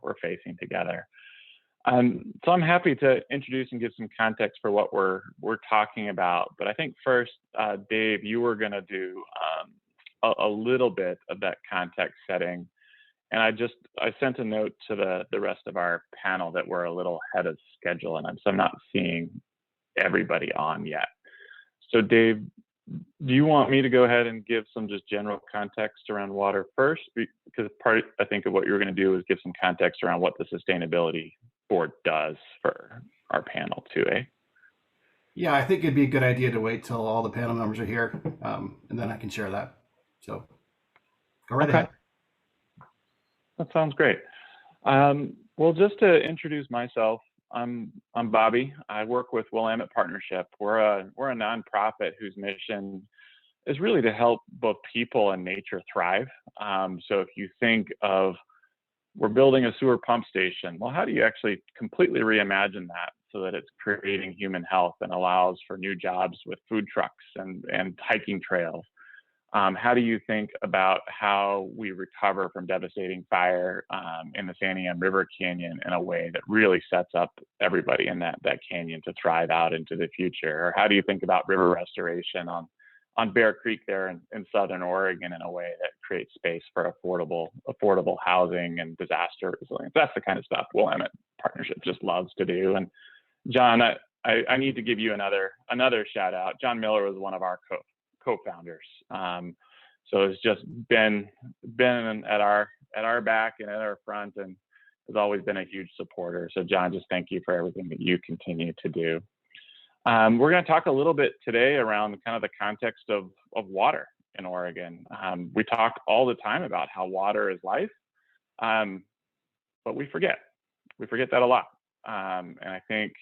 we're facing together. So I'm happy to introduce and give some context for what we're talking about. But I think first, Dave, you were going to do a little bit of that context setting. And I sent a note to the rest of our panel that we're a little ahead of schedule, and so I'm not seeing everybody on yet. So Dave, do you want me to go ahead and give some just general context around water first? Because part, I think, of what you're going to do is give some context around what the Sustainability Board does for our panel too, eh? Yeah, I think it'd be a good idea to wait till all the panel members are here, and then I can share that. So go right ahead. That sounds great. Well, just to introduce myself, I'm Bobby. I work with Willamette Partnership. We're a nonprofit whose mission is really to help both people and nature thrive. So if you think of, we're building a sewer pump station, well, how do you actually completely reimagine that so that it's creating human health and allows for new jobs with food trucks and hiking trails? How do you think about how we recover from devastating fire in the Santiam River Canyon in a way that really sets up everybody in that canyon to thrive out into the future? Or how do you think about river restoration on Bear Creek there in Southern Oregon in a way that creates space for affordable housing and disaster resilience? That's the kind of stuff Willamette Partnership just loves to do. And John, I need to give you another shout out. John Miller was one of our co-founders. So it's just been at our back and at our front, and has always been a huge supporter. So John, just thank you for everything that you continue to do. We're going to talk a little bit today around kind of the context of water in Oregon. We talk all the time about how water is life, but we forget that a lot. And I think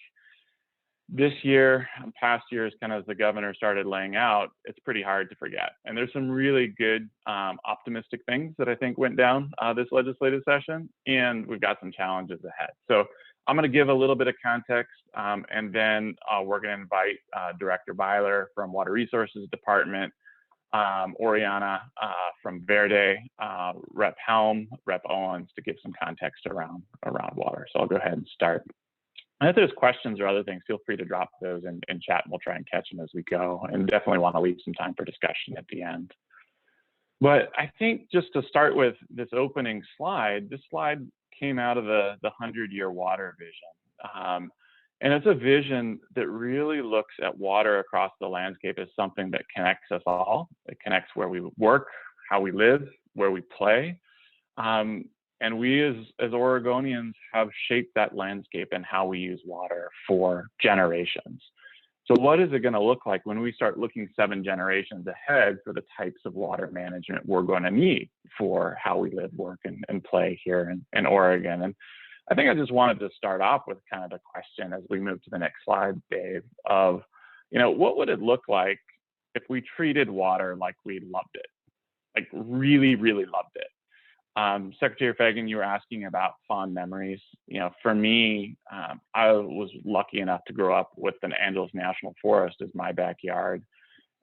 this year and past years, kind of as the governor started laying out, it's pretty hard to forget. And there's some really good optimistic things that I think went down this legislative session, and we've got some challenges ahead. So I'm going to give a little bit of context, and then we're going to invite Director Byler from Water Resources Department, Oriana from Verde, Rep Helm, Rep Owens to give some context around water. So I'll go ahead and start. And if there's questions or other things, feel free to drop those in chat, and we'll try and catch them as we go. And definitely want to leave some time for discussion at the end. But I think just to start with this opening slide, this slide came out of the 100-year water vision. And it's a vision that really looks at water across the landscape as something that connects us all. It connects where we work, how we live, where we play. And we as Oregonians have shaped that landscape and how we use water for generations. So what is it going to look like when we start looking 7 generations ahead for the types of water management we're going to need for how we live, work, and play here in Oregon? And I think I just wanted to start off with kind of the question as we move to the next slide, Dave, of, what would it look like if we treated water like we loved it, like really, really loved it? Secretary Fagan, you were asking about fond memories. For me, I was lucky enough to grow up with the Angeles National Forest as my backyard.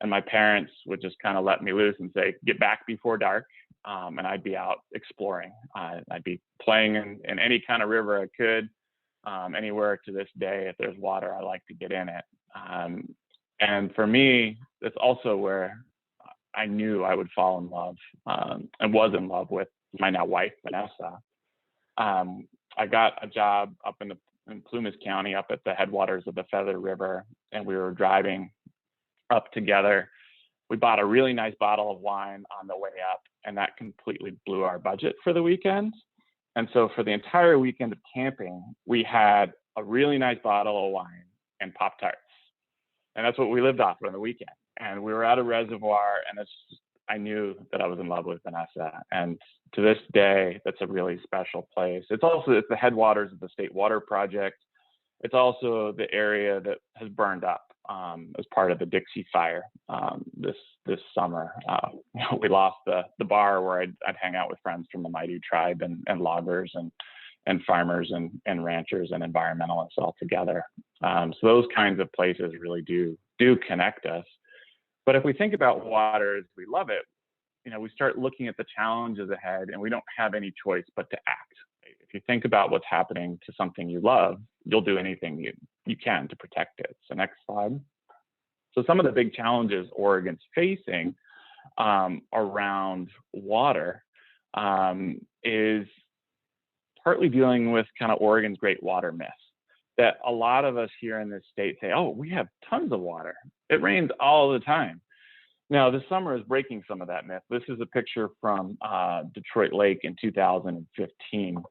And my parents would just kind of let me loose and say, get back before dark. And I'd be out exploring. I'd be playing in any kind of river I could, anywhere to this day. If there's water, I like to get in it. And for me, it's also where I knew I would fall in love and was in love with my now wife, Vanessa. I got a job up in Plumas County, up at the headwaters of the Feather River, and we were driving up together. We bought a really nice bottle of wine on the way up, and that completely blew our budget for the weekend. And so for the entire weekend of camping, we had a really nice bottle of wine and Pop-Tarts. And that's what we lived off on the weekend. And we were at a reservoir, and I knew that I was in love with Vanessa. And to this day, that's a really special place. It's the headwaters of the State Water Project. It's also the area that has burned up as part of the Dixie Fire this summer. We lost the bar where I'd hang out with friends from the Maidu tribe and loggers and farmers and ranchers and environmentalists all together. So those kinds of places really do connect us. But if we think about water as we love it, we start looking at the challenges ahead, and we don't have any choice but to act. If If you think about what's happening to something you love, you'll do anything you can to protect it. So next slide. So some of the big challenges Oregon's facing around water is partly dealing with kind of Oregon's great water myth, that a lot of us here in this state say, oh, we have tons of water. It rains all the time. Now, this summer is breaking some of that myth. This is a picture from Detroit Lake in 2015.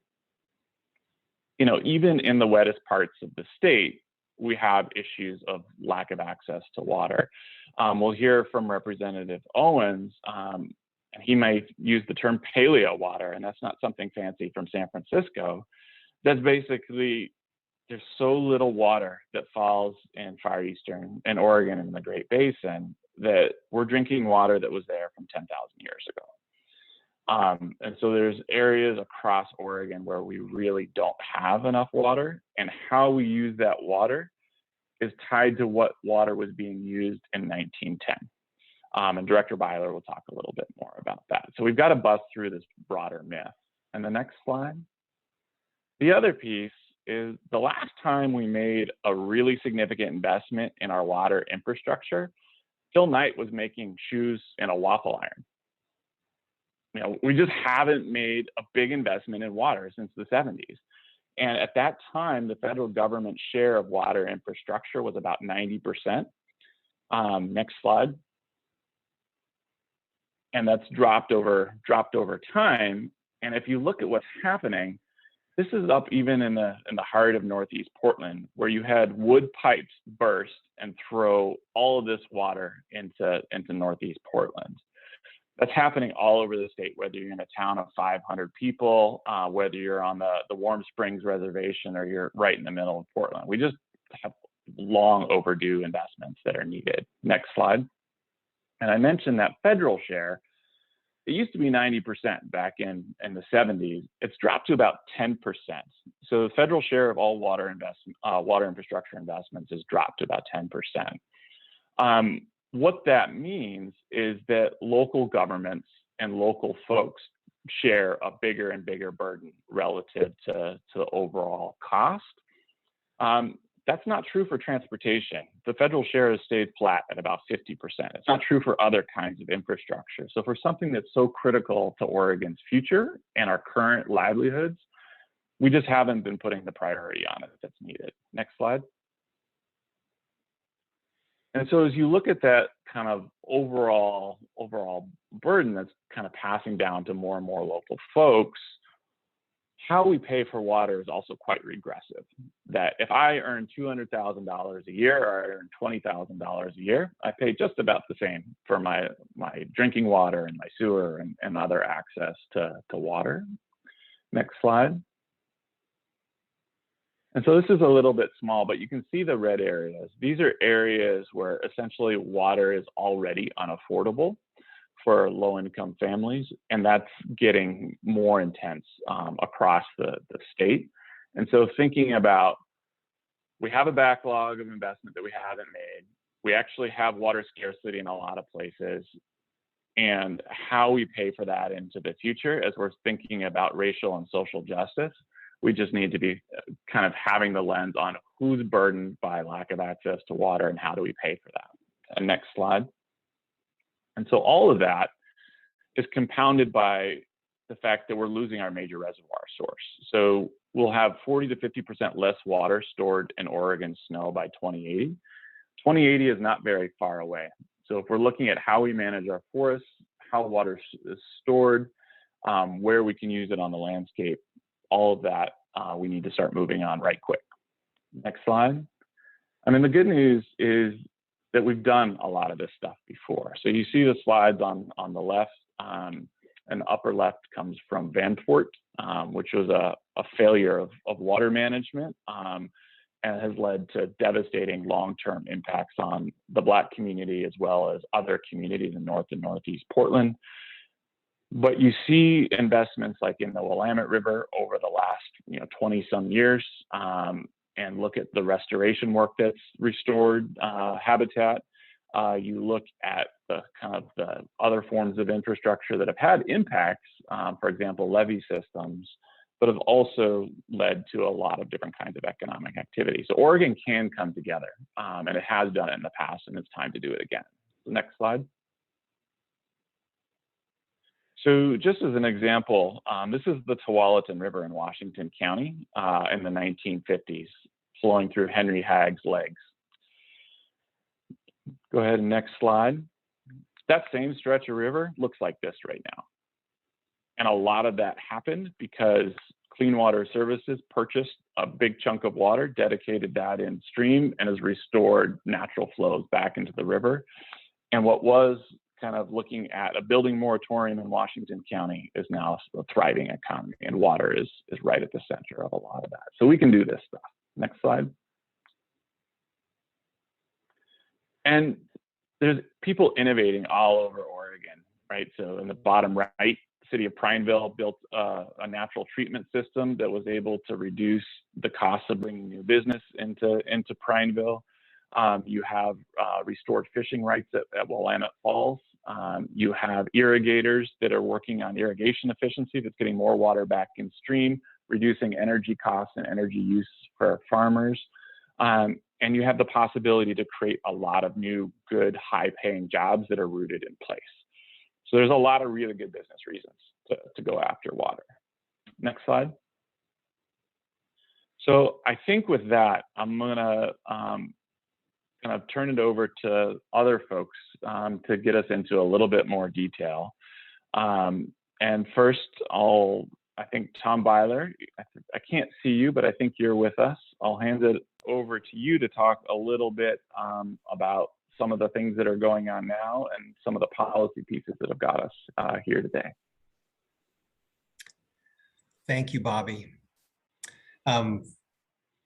You know, even in the wettest parts of the state, we have issues of lack of access to water. We'll hear from Representative Owens, and he might use the term paleo water, and that's not something fancy from San Francisco. That's basically, there's so little water that falls in Far Eastern and Oregon in the Great Basin that we're drinking water that was there from 10,000 years ago. And so there's areas across Oregon where we really don't have enough water, and how we use that water is tied to what water was being used in 1910. And Director Byler will talk a little bit more about that. So we've got to bust through this broader myth. And the next slide. The other piece is the last time we made a really significant investment in our water infrastructure, Phil Knight was making shoes in a waffle iron. You know, we just haven't made a big investment in water since the 70s. And at that time, the federal government share of water infrastructure was about 90%. Next slide. And that's dropped over time. And if you look at what's happening, this is up even in the heart of Northeast Portland, where you had wood pipes burst and throw all of this water into Northeast Portland. That's happening all over the state, whether you're in a town of 500 people, whether you're on the Warm Springs Reservation, or you're right in the middle of Portland. We just have long overdue investments that are needed. Next slide. And I mentioned that federal share. It used to be 90% back in the 70s. It's dropped to about 10%. So the federal share of all water infrastructure investments has dropped to about 10%. What that means is that local governments and local folks share a bigger and bigger burden relative to the overall cost. That's not true for transportation. The federal share has stayed flat at about 50%. It's not true for other kinds of infrastructure. So for something that's so critical to Oregon's future and our current livelihoods, we just haven't been putting the priority on it that's needed. Next slide. And so as you look at that kind of overall burden that's kind of passing down to more and more local folks, how we pay for water is also quite regressive. That if I earn $200,000 a year, or I earn $20,000 a year, I pay just about the same for my drinking water and my sewer and other access to water. Next slide. And so this is a little bit small, but you can see the red areas. These are areas where essentially water is already unaffordable for low-income families, and that's getting more intense across the state. And so thinking about, we have a backlog of investment that we haven't made. We actually have water scarcity in a lot of places, and how we pay for that into the future as we're thinking about racial and social justice. We just need to be kind of having the lens on who's burdened by lack of access to water and how do we pay for that. And next slide. And so all of that is compounded by the fact that we're losing our major reservoir source. So we'll have 40 to 50% less water stored in Oregon snow by 2080. 2080 is not very far away. So if we're looking at how we manage our forests, how water is stored, where we can use it on the landscape, all of that we need to start moving on right quick. Next slide. I mean, the good news is that we've done a lot of this stuff before. So you see the slides on the left, and the upper left comes from Vanport, which was a failure of water management and has led to devastating long-term impacts on the Black community as well as other communities in North and Northeast Portland. But you see investments like in the Willamette River over the last 20 some years, and look at the restoration work that's restored habitat. You look at the kind of the other forms of infrastructure that have had impacts, for example, levee systems, but have also led to a lot of different kinds of economic activity. So Oregon can come together, and it has done it in the past, and it's time to do it again. Next slide. So just as an example, this is the Tualatin River in Washington County in the 1950s, flowing through Henry Hagg's legs. Go ahead and next slide. That same stretch of river looks like this right now. And a lot of that happened because Clean Water Services purchased a big chunk of water, dedicated that in stream, and has restored natural flows back into the river. And what was kind of looking at a building moratorium in Washington County is now a thriving economy, and water is right at the center of a lot of that. So we can do this stuff. Next slide. And there's people innovating all over Oregon, right? So in the bottom right, the city of Prineville built a natural treatment system that was able to reduce the cost of bringing new business into Prineville. You have restored fishing rights at Willamette Falls. You have irrigators that are working on irrigation efficiency that's getting more water back in stream, reducing energy costs and energy use for our farmers. And you have the possibility to create a lot of new, good, high-paying jobs that are rooted in place. So there's a lot of really good business reasons to go after water. Next slide. So I think with that, I'm gonna kind of turn it over to other folks to get us into a little bit more detail. And first, I think Tom Byler, I can't see you, but I think you're with us. I'll hand it over to you to talk a little bit about some of the things that are going on now and some of the policy pieces that have got us here today. Thank you, Bobby.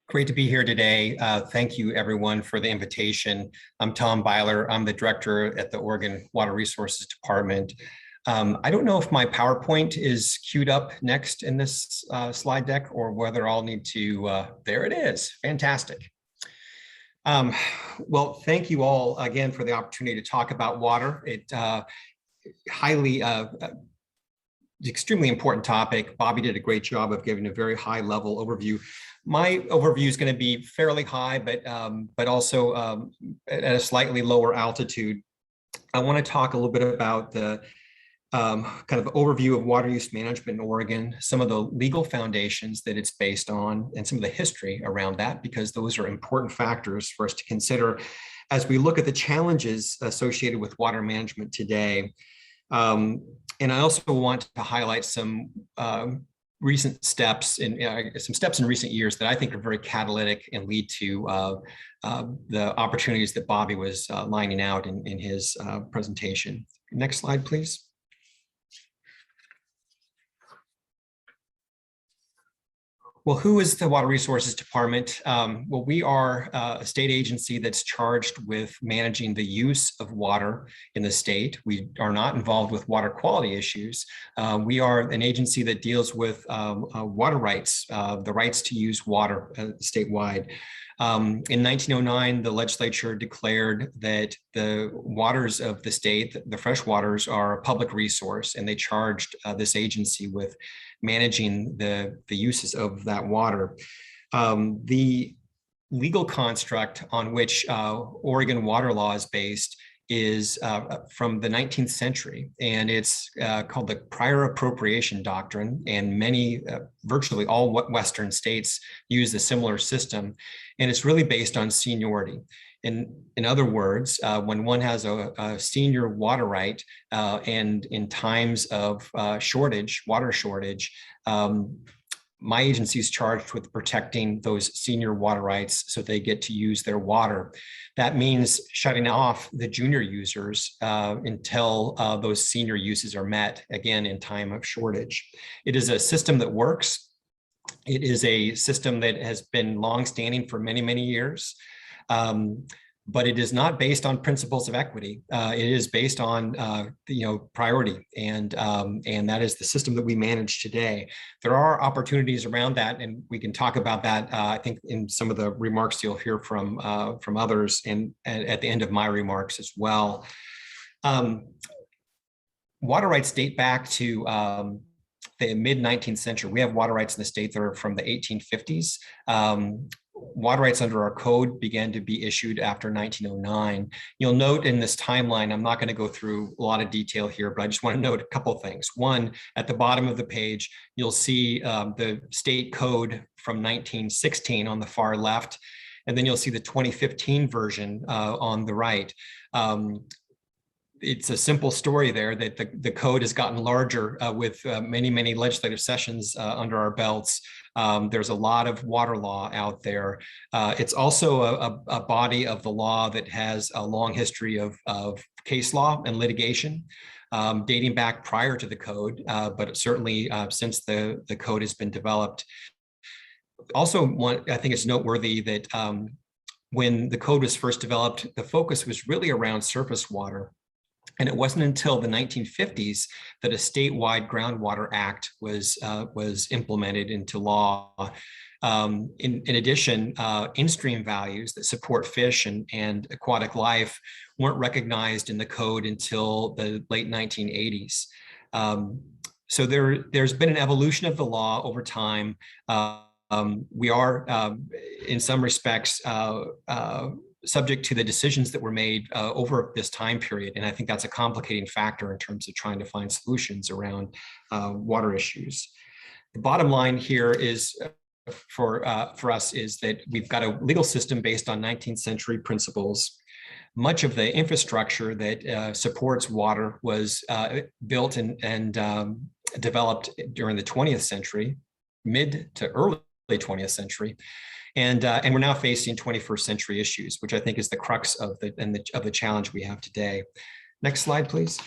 Great to be here today. Thank you, everyone, for the invitation. I'm Tom Byler. I'm the director at the Oregon Water Resources Department. I don't know if my PowerPoint is queued up next in this slide deck or whether I'll need to, there it is, fantastic. Well, thank you all again for the opportunity to talk about water. It extremely important topic. Bobby did a great job of giving a very high level overview. My overview is going to be fairly high, but also at a slightly lower altitude. I want to talk a little bit about the kind of overview of water use management in Oregon, some of the legal foundations that it's based on, and some of the history around that, because those are important factors for us to consider as we look at the challenges associated with water management today. And I also want to highlight some recent steps in recent years that I think are very catalytic and lead to the opportunities that Bobby was lining out in his presentation. Next slide, please. Well, who is the Water Resources Department? Well, we are a state agency that's charged with managing the use of water in the state. We are not involved with water quality issues. We are an agency that deals with water rights, the rights to use water statewide. In 1909, the legislature declared that the waters of the state, the fresh waters, are a public resource, and they charged this agency with managing the uses of that water. The legal construct on which Oregon water law is based is from the 19th century, and it's called the prior appropriation doctrine, and many, virtually all Western states use a similar system, and it's really based on seniority. In other words, when one has a senior water right, and in times of water shortage, my agency is charged with protecting those senior water rights so they get to use their water. That means shutting off the junior users until those senior uses are met, again, in time of shortage. It is a system that works. It is a system that has been longstanding for many, many years. But it is not based on principles of equity. It is based on priority, and that is the system that we manage today. There are opportunities around that, and we can talk about that. I think in some of the remarks you'll hear from others, and at the end of my remarks as well. Water rights date back to the mid 19th century. We have water rights in the state that are from the 1850s. Water rights under our code began to be issued after 1909. You'll note in this timeline, I'm not going to go through a lot of detail here, but I just want to note a couple of things. One, at the bottom of the page, you'll see the state code from 1916 on the far left, and then you'll see the 2015 version on the right. It's a simple story there that the code has gotten larger with many legislative sessions under our belts. There's a lot of water law out there. It's also a body of the law that has a long history of case law and litigation dating back prior to the code, but certainly since the code has been developed. Also, I think it's noteworthy that when the code was first developed, the focus was really around surface water. And it wasn't until the 1950s that a statewide Groundwater Act was implemented into law. In addition, in-stream values that support fish and aquatic life weren't recognized in the code until the late 1980s. So there's been an evolution of the law over time. We are, in some respects, subject to the decisions that were made over this time period. And I think that's a complicating factor in terms of trying to find solutions around water issues. The bottom line here is for us is that we've got a legal system based on 19th century principles. Much of the infrastructure that supports water was built and developed during the 20th century, mid to early 20th century. And we're now facing 21st century issues, which I think is the crux of the challenge we have today. Next slide, please.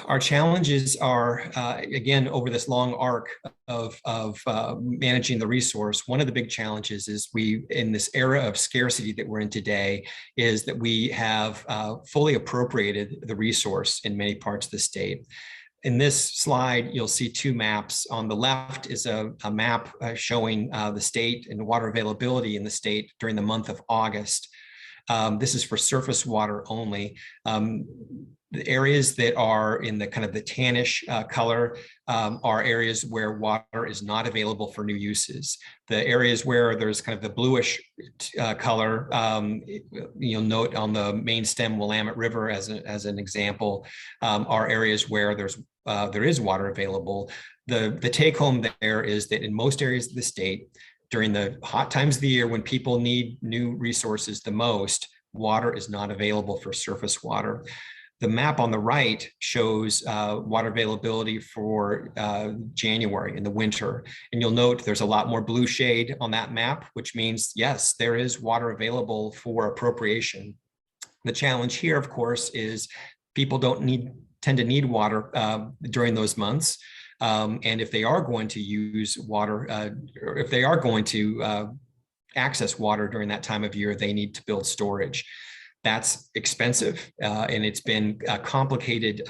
Our challenges are, again, over this long arc of managing the resource. One of the big challenges is in this era of scarcity that we're in today, is that we have fully appropriated the resource in many parts of the state. In this slide, you'll see two maps. On the left is a map showing the state and water availability in the state during the month of August. This is for surface water only. The areas that are in the kind of the tannish color are areas where water is not available for new uses. The areas where there's kind of the bluish color, you'll note on the main stem Willamette River as an example, are areas where there is water available. The take home there is that in most areas of the state, during the hot times of the year when people need new resources the most, water is not available for surface water. The map on the right shows water availability for January in the winter. And you'll note there's a lot more blue shade on that map, which means, yes, there is water available for appropriation. The challenge here, of course, is people tend to need water during those months. And if they are going to use water, or if they are going to access water during that time of year, they need to build storage. That's expensive, and it's been a complicated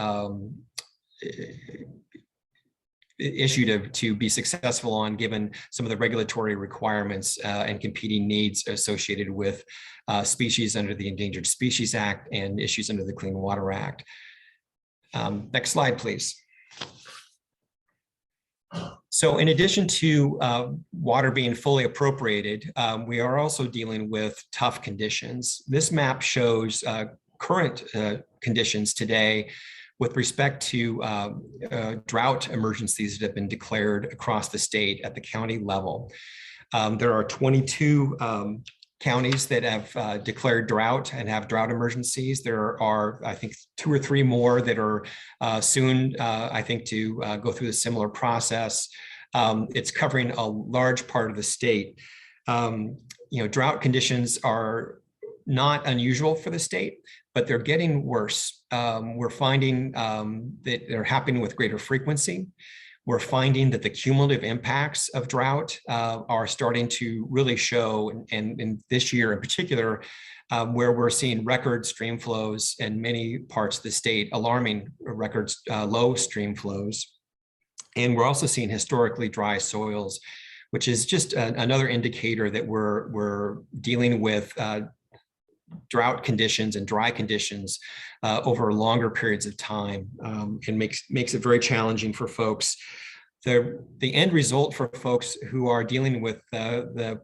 issue to be successful on, given some of the regulatory requirements and competing needs associated with species under the Endangered Species Act and issues under the Clean Water Act. Next slide, please. So in addition to water being fully appropriated, we are also dealing with tough conditions. This map shows current conditions today with respect to drought emergencies that have been declared across the state at the county level. There are 22 counties that have declared drought and have drought emergencies. There are, I think, 2 or 3 more that are soon, I think, to go through a similar process. It's covering a large part of the state. Drought conditions are not unusual for the state, but they're getting worse. We're finding that they're happening with greater frequency. We're finding that the cumulative impacts of drought are starting to really show, and in this year in particular, where we're seeing record stream flows in many parts of the state, alarming records, low stream flows. And we're also seeing historically dry soils, which is just another indicator that we're dealing with drought conditions and dry conditions over longer periods of time, and makes it very challenging for folks. The end result for folks who are dealing with the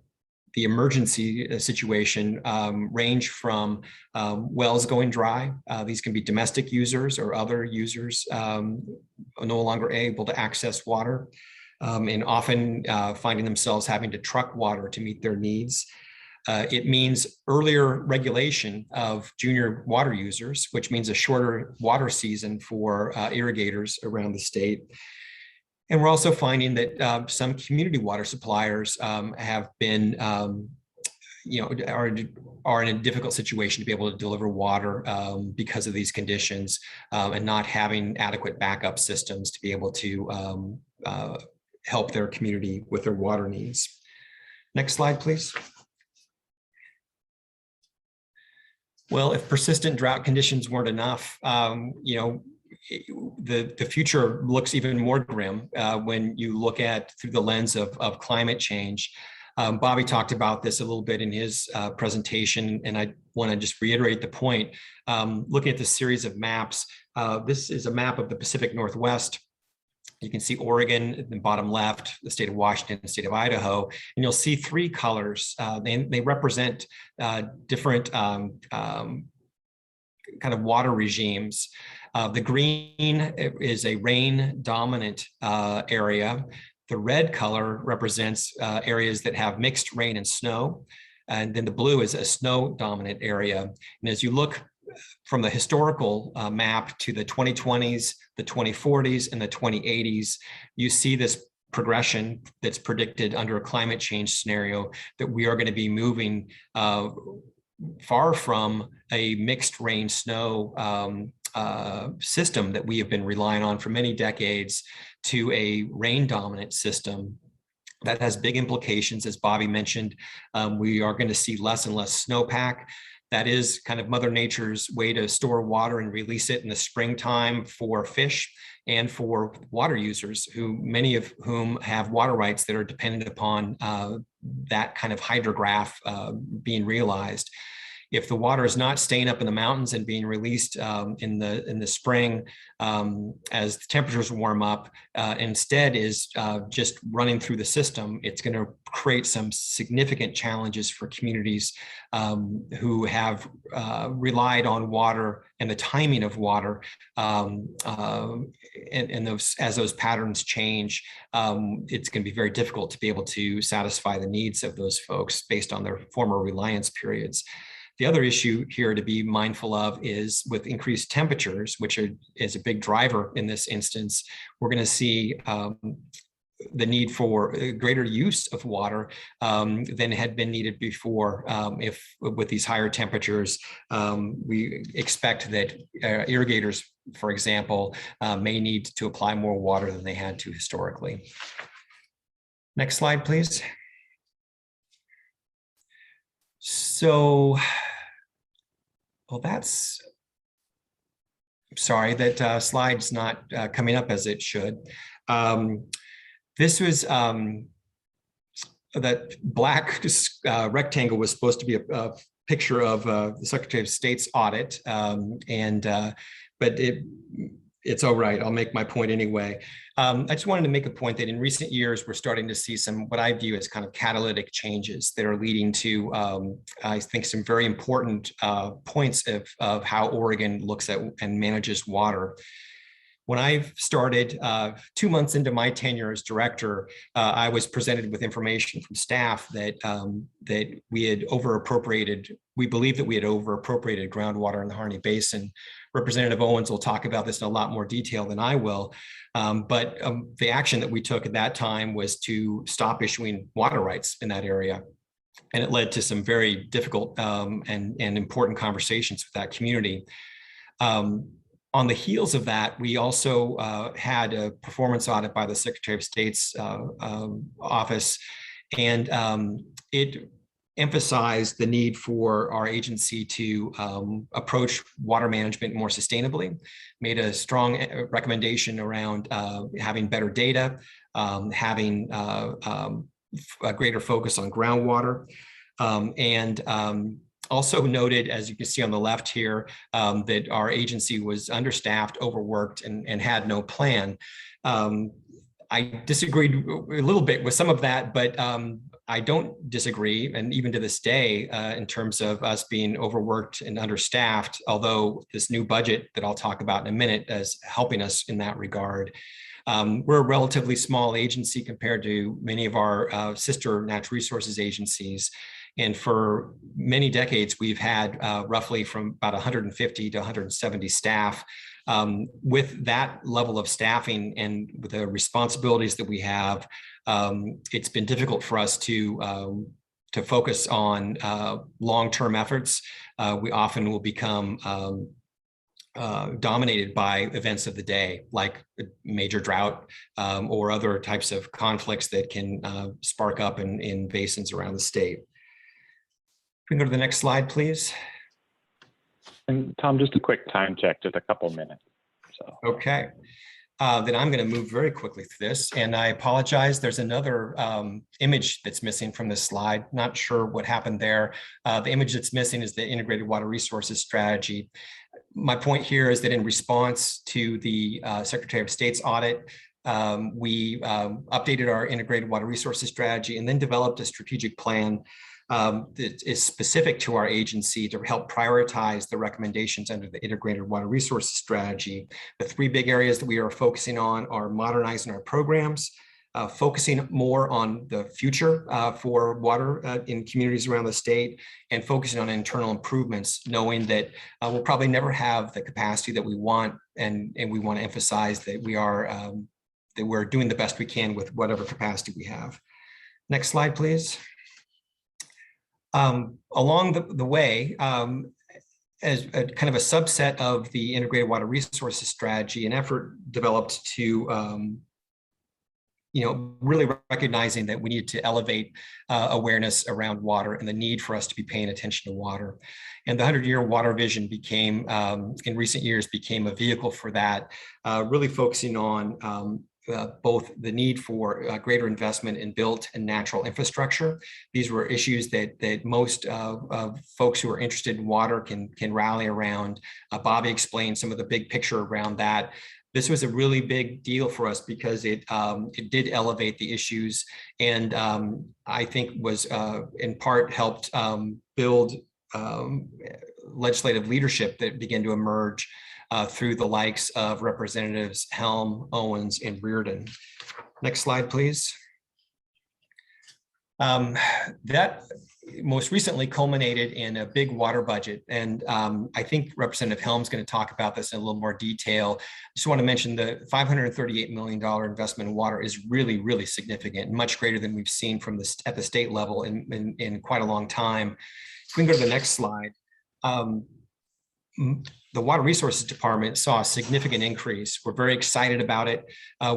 emergency situation range from wells going dry. These can be domestic users or other users no longer able to access water, and often finding themselves having to truck water to meet their needs. It means earlier regulation of junior water users, which means a shorter water season for irrigators around the state. And we're also finding that some community water suppliers have been, are in a difficult situation to be able to deliver water because of these conditions, and not having adequate backup systems to be able to help their community with their water needs. Next slide, please. Well, if persistent drought conditions weren't enough, the future looks even more grim when you look at through the lens of climate change. Bobby talked about this a little bit in his presentation, and I want to just reiterate the point. Looking at this series of maps, this is a map of the Pacific Northwest. You can see Oregon in the bottom left, the state of Washington, the state of Idaho, and you'll see three colors. They represent different kind of water regimes. The green is a rain dominant area. The red color represents areas that have mixed rain and snow. And then the blue is a snow dominant area. And as you look from the historical map to the 2020s, the 2040s, and the 2080s, you see this progression that's predicted under a climate change scenario that we are going to be moving far from a mixed rain snow system that we have been relying on for many decades to a rain dominant system. That has big implications. As Bobby mentioned, we are going to see less and less snowpack. That is kind of Mother Nature's way to store water and release it in the springtime for fish and for water users, many of whom have water rights that are dependent upon that kind of hydrograph being realized. If the water is not staying up in the mountains and being released in the spring as the temperatures warm up, instead is just running through the system, it's going to create some significant challenges for communities who have relied on water and the timing of water. And as those patterns change, it's going to be very difficult to be able to satisfy the needs of those folks based on their former reliance periods. The other issue here to be mindful of is with increased temperatures, which is a big driver in this instance, we're going to see the need for greater use of water than had been needed before. If with these higher temperatures, we expect that irrigators, for example, may need to apply more water than they had to historically. Next slide, please. So, well, that's, sorry, that slide's not coming up as it should. This was, that black rectangle was supposed to be a picture of the Secretary of State's audit, but it's all right. I'll make my point anyway. I just wanted to make a point that in recent years, we're starting to see some, what I view as kind of catalytic changes that are leading to, I think, some very important points of how Oregon looks at and manages water. When I started 2 months into my tenure as director, I was presented with information from staff that we had overappropriated. We believe that we had overappropriated groundwater in the Harney Basin. Representative Owens will talk about this in a lot more detail than I will. But the action that we took at that time was to stop issuing water rights in that area. And it led to some very difficult and important conversations with that community. On the heels of that, we also had a performance audit by the Secretary of State's office, and it emphasized the need for our agency to approach water management more sustainably, made a strong recommendation around having better data, having a greater focus on groundwater, and Also noted, as you can see on the left here, that our agency was understaffed, overworked, and had no plan. I disagreed a little bit with some of that, but I don't disagree, and even to this day, in terms of us being overworked and understaffed, although this new budget that I'll talk about in a minute is helping us in that regard. We're a relatively small agency compared to many of our sister natural resources agencies. And for many decades, we've had roughly from about 150 to 170 staff. With that level of staffing and with the responsibilities that we have, it's been difficult for us to focus on long-term efforts. We often will become dominated by events of the day, like a major drought or other types of conflicts that can spark up in basins around the state. We can go to the next slide, please. And Tom, just a quick time check, just a couple minutes. So. Okay. Then I'm going to move very quickly through this, and I apologize. There's another image that's missing from this slide. Not sure what happened there. The image that's missing is the Integrated Water Resources Strategy. My point here is that in response to the Secretary of State's audit, we updated our Integrated Water Resources Strategy and then developed a strategic plan that is specific to our agency to help prioritize the recommendations under the Integrated Water Resources Strategy. The three big areas that we are focusing on are modernizing our programs, focusing more on the future for water in communities around the state, and focusing on internal improvements, knowing that we'll probably never have the capacity that we want, and we want to emphasize that we're doing the best we can with whatever capacity we have. Next slide, please. Along the way, as a kind of a subset of the Integrated Water Resources Strategy, an effort developed to really recognizing that we need to elevate awareness around water and the need for us to be paying attention to water. And the 100-year water vision became, in recent years, became a vehicle for that, really focusing on both the need for greater investment in built and natural infrastructure. These were issues that most folks who are interested in water can rally around. Bobby explained some of the big picture around that. This was a really big deal for us because it did elevate the issues, and I think was in part helped build legislative leadership that began to emerge through the likes of Representatives Helm, Owens, and Reardon. Next slide, please. That most recently culminated in a big water budget. And I think Representative Helm's going to talk about this in a little more detail. I just want to mention the $538 million investment in water is really, really significant, much greater than we've seen from at the state level in quite a long time. If we can go to the next slide. The Water Resources Department saw a significant increase. We're very excited about it.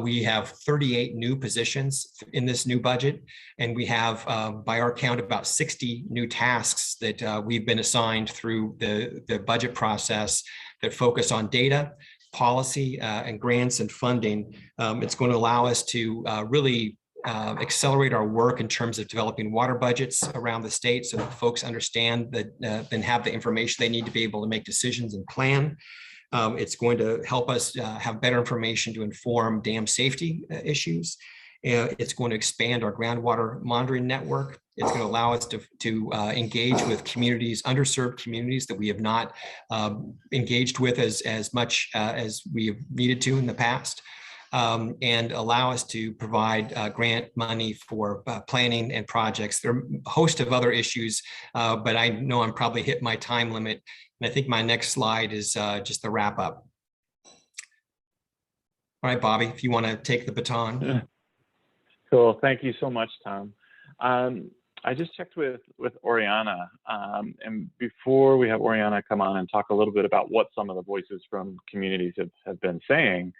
We have 38 new positions in this new budget, and we have, by our count, about 60 new tasks that we've been assigned through the budget process that focus on data, policy, and grants and funding. It's going to allow us to really accelerate our work in terms of developing water budgets around the state so that folks understand that and have the information they need to be able to make decisions and plan. It's going to help us have better information to inform dam safety issues. It's going to expand our groundwater monitoring network. It's going to allow us to engage with communities, underserved communities that we have not engaged with as much as we have needed to in the past. And allow us to provide grant money for planning and projects. There are a host of other issues, but I know I'm probably hit my time limit. And I think my next slide is just the wrap up. All right, Bobby, if you want to take the baton. Yeah. Cool. Thank you so much, Tom. I just checked with Oriana, and before we have Oriana come on and talk a little bit about what some of the voices from communities have been saying,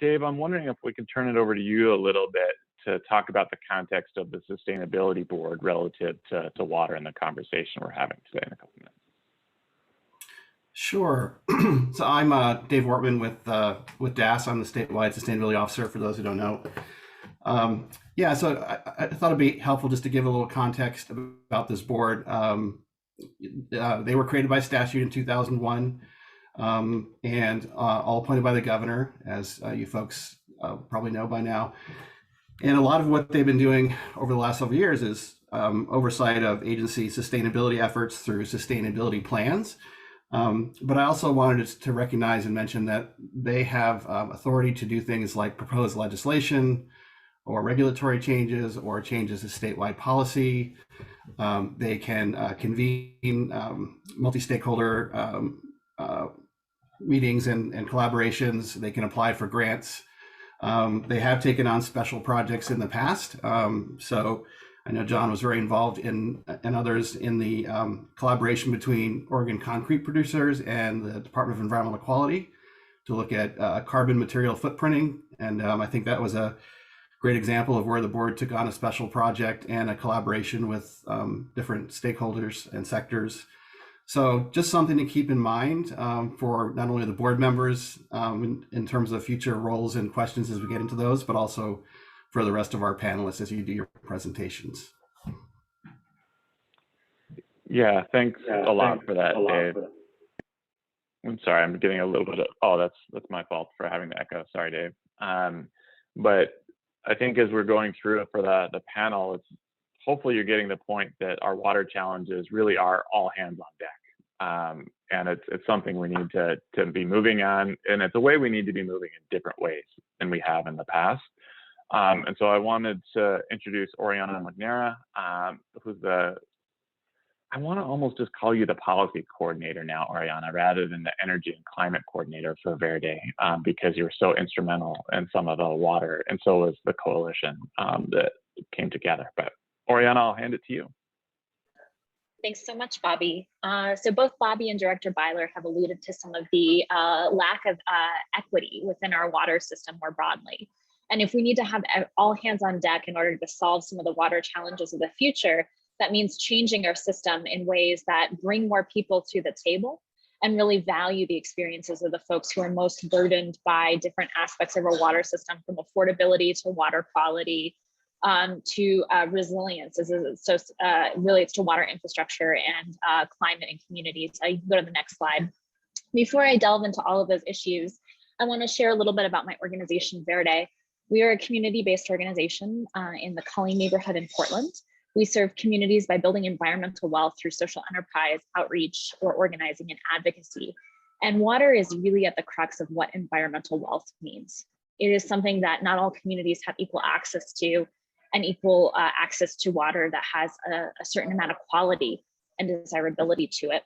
Dave, I'm wondering if we can turn it over to you a little bit to talk about the context of the Sustainability Board relative to water and the conversation we're having today in a couple minutes. Sure. So I'm Dave Wortman with DAS. I'm the statewide sustainability officer, for those who don't know. Yeah, so I thought it'd be helpful just to give a little context about this board. they were created by statute in 2001, and all appointed by the governor, as you folks probably know by now. And a lot of what they've been doing over the last several years is oversight of agency sustainability efforts through sustainability plans. But I also wanted to recognize and mention that they have authority to do things like propose legislation or regulatory changes or changes to statewide policy. They can convene multi-stakeholder meetings and collaborations. They can apply for grants. They have taken on special projects in the past. So I know John was very involved in, and others, in the collaboration between Oregon concrete producers and the Department of Environmental Quality to look at carbon material footprinting. And I think that was a great example of where the board took on a special project and a collaboration with different stakeholders and sectors. So just something to keep in mind for not only the board members in terms of future roles and questions as we get into those, but also for the rest of our panelists as you do your presentations. Yeah, thanks a lot for that, Dave. I'm sorry, I'm getting a little bit of, oh, that's my fault for having the echo. Sorry, Dave. But I think as we're going through it for the panel, it's hopefully you're getting the point that our water challenges really are all hands on deck. And it's something we need to be moving on, and it's a way we need to be moving in different ways than we have in the past. And so I wanted to introduce Oriana McNara, who's I want to almost just call you the policy coordinator now, Oriana, rather than the energy and climate coordinator for Verde, because you were so instrumental in some of the water, and so was the coalition that came together. But Oriana, I'll hand it to you. Thanks so much, Bobby. So both Bobby and Director Byler have alluded to some of the lack of equity within our water system more broadly. And if we need to have all hands on deck in order to solve some of the water challenges of the future, that means changing our system in ways that bring more people to the table and really value the experiences of the folks who are most burdened by different aspects of our water system, from affordability to water quality to resilience, as it relates to water infrastructure and climate and communities. I can go to the next slide. Before I delve into all of those issues, I want to share a little bit about my organization, Verde. We are a community-based organization in the Cully neighborhood in Portland. We serve communities by building environmental wealth through social enterprise, outreach, or organizing and advocacy. And water is really at the crux of what environmental wealth means. It is something that not all communities have equal access to, and equal access to water that has a certain amount of quality and desirability to it.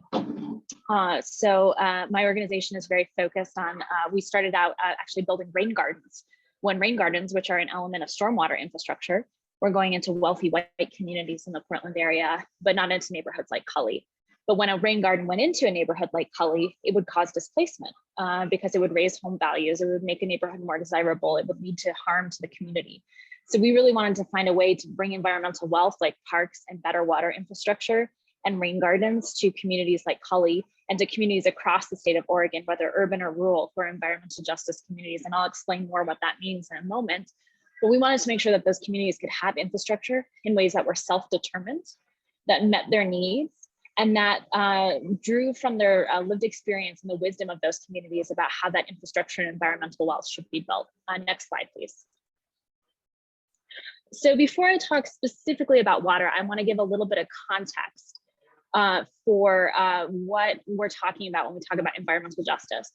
So my organization is very focused on, we started out actually building rain gardens. When rain gardens, which are an element of stormwater infrastructure, we're going into wealthy white communities in the Portland area, but not into neighborhoods like Cully. But when a rain garden went into a neighborhood like Cully, it would cause displacement because it would raise home values. It would make a neighborhood more desirable. It would lead to harm to the community. So we really wanted to find a way to bring environmental wealth like parks and better water infrastructure and rain gardens to communities like Cully and to communities across the state of Oregon, whether urban or rural, for environmental justice communities. And I'll explain more what that means in a moment. But we wanted to make sure that those communities could have infrastructure in ways that were self-determined, that met their needs, and that drew from their lived experience and the wisdom of those communities about how that infrastructure and environmental wealth should be built. Next slide, please. So before I talk specifically about water, I want to give a little bit of context for what we're talking about when we talk about environmental justice.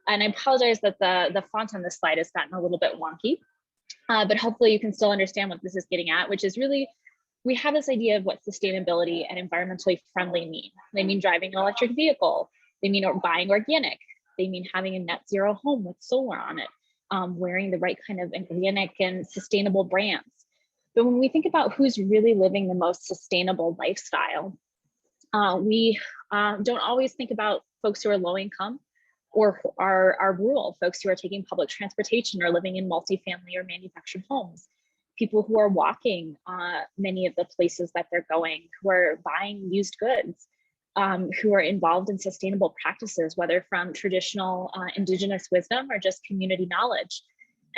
And I apologize that the font on this slide has gotten a little bit wonky, but hopefully you can still understand what this is getting at, which is really, we have this idea of what sustainability and environmentally friendly mean. They mean driving an electric vehicle. They mean buying organic. They mean having a net zero home with solar on it, wearing the right kind of organic and sustainable brands. But when we think about who's really living the most sustainable lifestyle, we don't always think about folks who are low income or are rural, folks who are taking public transportation or living in multifamily or manufactured homes, people who are walking many of the places that they're going, who are buying used goods, who are involved in sustainable practices, whether from traditional indigenous wisdom or just community knowledge.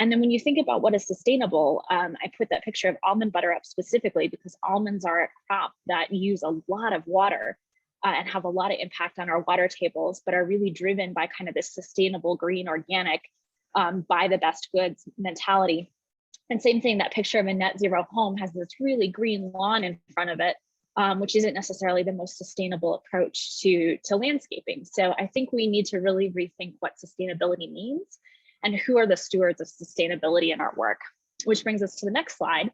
And then when you think about what is sustainable, I put that picture of almond butter up specifically because almonds are a crop that use a lot of water and have a lot of impact on our water tables, but are really driven by kind of this sustainable, green, organic, buy the best goods mentality. And same thing, that picture of a net zero home has this really green lawn in front of it, which isn't necessarily the most sustainable approach to landscaping. So I think we need to really rethink what sustainability means and who are the stewards of sustainability in our work, which brings us to the next slide,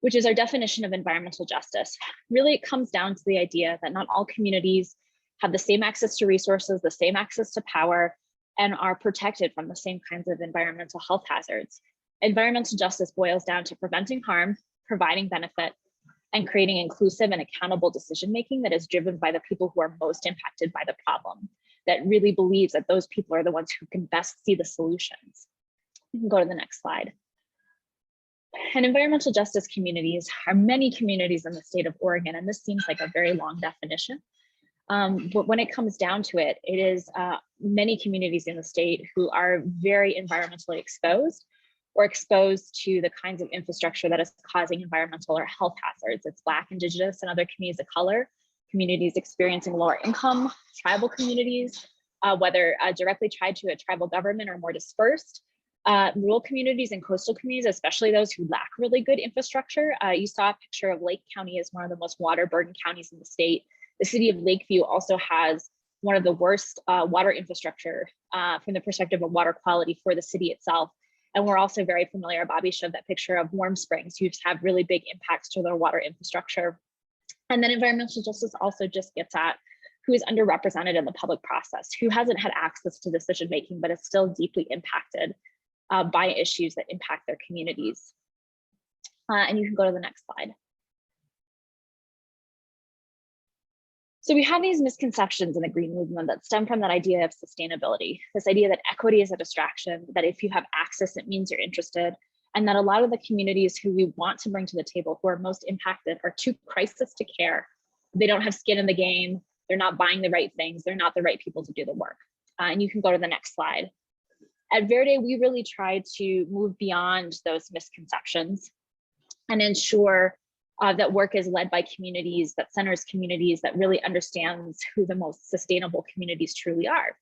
which is our definition of environmental justice. Really, it comes down to the idea that not all communities have the same access to resources, the same access to power, and are protected from the same kinds of environmental health hazards. Environmental justice boils down to preventing harm, providing benefit, and creating inclusive and accountable decision-making that is driven by the people who are most impacted by the problem, that really believes that those people are the ones who can best see the solutions. You can go to the next slide. And environmental justice communities are many communities in the state of Oregon, and this seems like a very long definition. But when it comes down to it, it is many communities in the state who are very environmentally exposed or exposed to the kinds of infrastructure that is causing environmental or health hazards. It's Black, Indigenous, and other communities of color, communities experiencing lower income, tribal communities, whether directly tied to a tribal government or more dispersed, rural communities and coastal communities, especially those who lack really good infrastructure. You saw a picture of Lake County as one of the most water burdened counties in the state. The city of Lakeview also has one of the worst water infrastructure from the perspective of water quality for the city itself. And we're also very familiar, Bobby showed that picture of Warm Springs, who have really big impacts to their water infrastructure. And then environmental justice also just gets at who is underrepresented in the public process, who hasn't had access to decision-making, but is still deeply impacted by issues that impact their communities. And you can go to the next slide. So we have these misconceptions in the green movement that stem from that idea of sustainability, this idea that equity is a distraction, that if you have access, it means you're interested, and that a lot of the communities who we want to bring to the table who are most impacted are too crisis to care. They don't have skin in the game, they're not buying the right things, they're not the right people to do the work. And you can go to the next slide. At Verde, we really try to move beyond those misconceptions and ensure that work is led by communities, that centers communities, that really understands who the most sustainable communities truly are.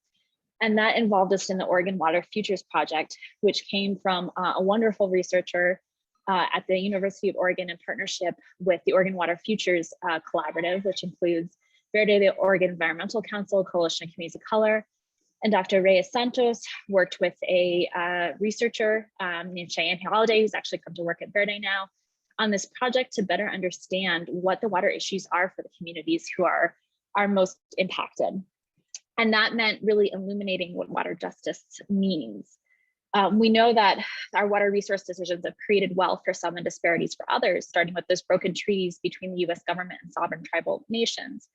And that involved us in the Oregon Water Futures Project, which came from a wonderful researcher at the University of Oregon in partnership with the Oregon Water Futures Collaborative, which includes Verde, the Oregon Environmental Council, Coalition of Communities of Color, and Dr. Reyes Santos worked with a researcher named Cheyenne Holiday, who's actually come to work at Verde now, on this project to better understand what the water issues are for the communities who are most impacted. And that meant really illuminating what water justice means. We know that our water resource decisions have created wealth for some and disparities for others, starting with those broken treaties between the US government and sovereign tribal nations.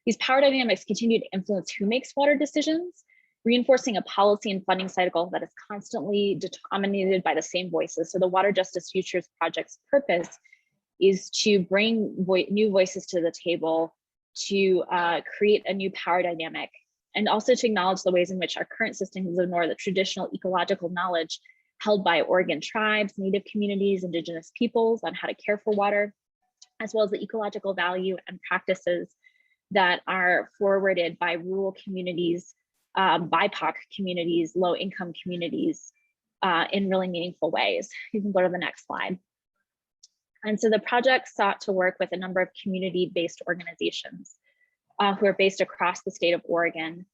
These power dynamics continue to influence who makes water decisions, reinforcing a policy and funding cycle that is constantly dominated by the same voices. So the Water Justice Futures Project's purpose is to bring new voices to the table, to create a new power dynamic, and also to acknowledge the ways in which our current systems ignore the traditional ecological knowledge held by Oregon tribes, Native communities, Indigenous peoples on how to care for water, as well as the ecological value and practices that are forwarded by rural communities, BIPOC communities, low income communities in really meaningful ways. You can go to the next slide. And so the project sought to work with a number of community-based organizations who are based across the state of Oregon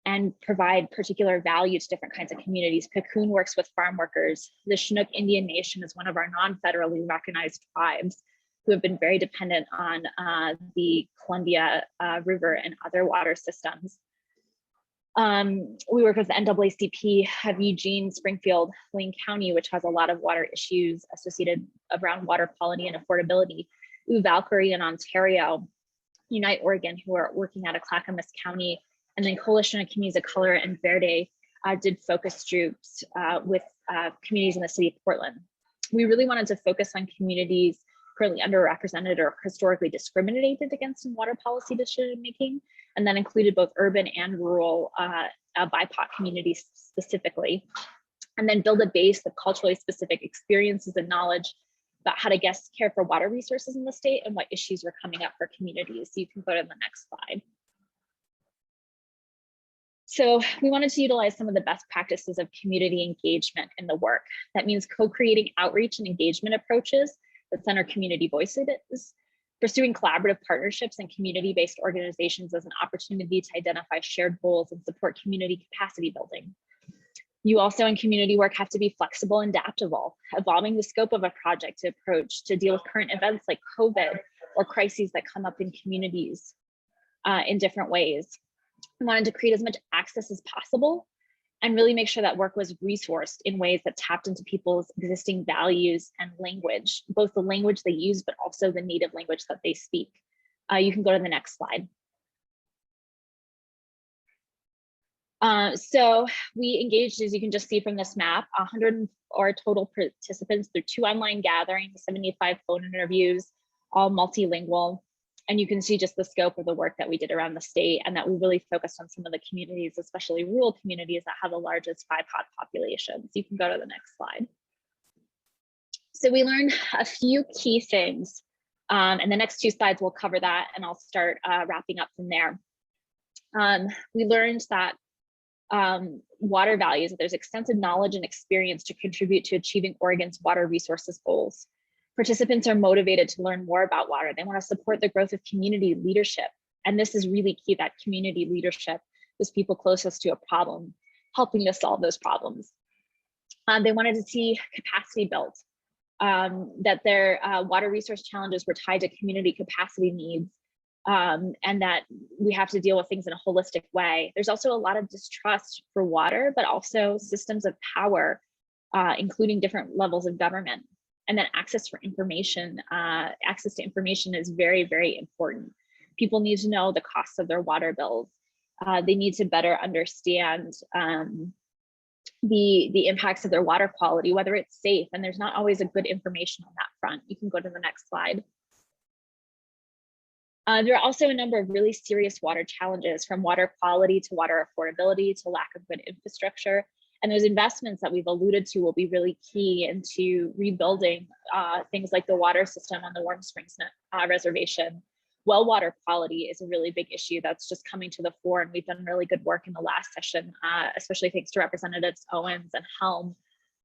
and provide particular value to different kinds of communities. Cocoon works with farm workers. The Chinook Indian Nation is one of our non-federally recognized tribes who have been very dependent on the Columbia River and other water systems. We work with the NAACP of Eugene, Springfield, Lane County, which has a lot of water issues associated around water quality and affordability. Valkyrie in Ontario, Unite Oregon, who are working out of Clackamas County, and then Coalition of Communities of Color and Verde did focus groups with communities in the city of Portland. We really wanted to focus on communities currently underrepresented or historically discriminated against in water policy decision making, and that included both urban and rural BIPOC communities specifically, and then build a base of culturally specific experiences and knowledge about how to care for water resources in the state and what issues are coming up for communities. So you can go to the next slide. So we wanted to utilize some of the best practices of community engagement in the work. That means co-creating outreach and engagement approaches that center community voices, pursuing collaborative partnerships and community-based organizations as an opportunity to identify shared goals and support community capacity building. You also in community work have to be flexible and adaptable, evolving the scope of a project to approach to deal with current events like COVID or crises that come up in communities in different ways. We wanted to create as much access as possible and really make sure that work was resourced in ways that tapped into people's existing values and language, both the language they use, but also the native language that they speak. You can go to the next slide. So we engaged, as you can just see from this map, 100 or total participants through 2 online gatherings, 75 phone interviews, all multilingual. And you can see just the scope of the work that we did around the state, and that we really focused on some of the communities, especially rural communities that have the largest BIPOC populations. You can go to the next slide. So we learned a few key things, and the next 2 slides will cover that, and I'll start wrapping up from there. We learned that water values, that there's extensive knowledge and experience to contribute to achieving Oregon's water resources goals. Participants are motivated to learn more about water. They want to support the growth of community leadership. And this is really key, that community leadership is people closest to a problem, helping to solve those problems. They wanted to see capacity built, that their water resource challenges were tied to community capacity needs, and that we have to deal with things in a holistic way. There's also a lot of distrust for water, but also systems of power, including different levels of government. And then access to information is very, very important. People need to know the costs of their water bills. They need to better understand the impacts of their water quality, whether it's safe, and there's not always a good information on that front. You can go to the next slide. There are also a number of really serious water challenges, from water quality to water affordability to lack of good infrastructure. And those investments that we've alluded to will be really key into rebuilding things like the water system on the Warm Springs Reservation. Well water quality is a really big issue that's just coming to the fore, and we've done really good work in the last session, especially thanks to Representatives Owens and Helm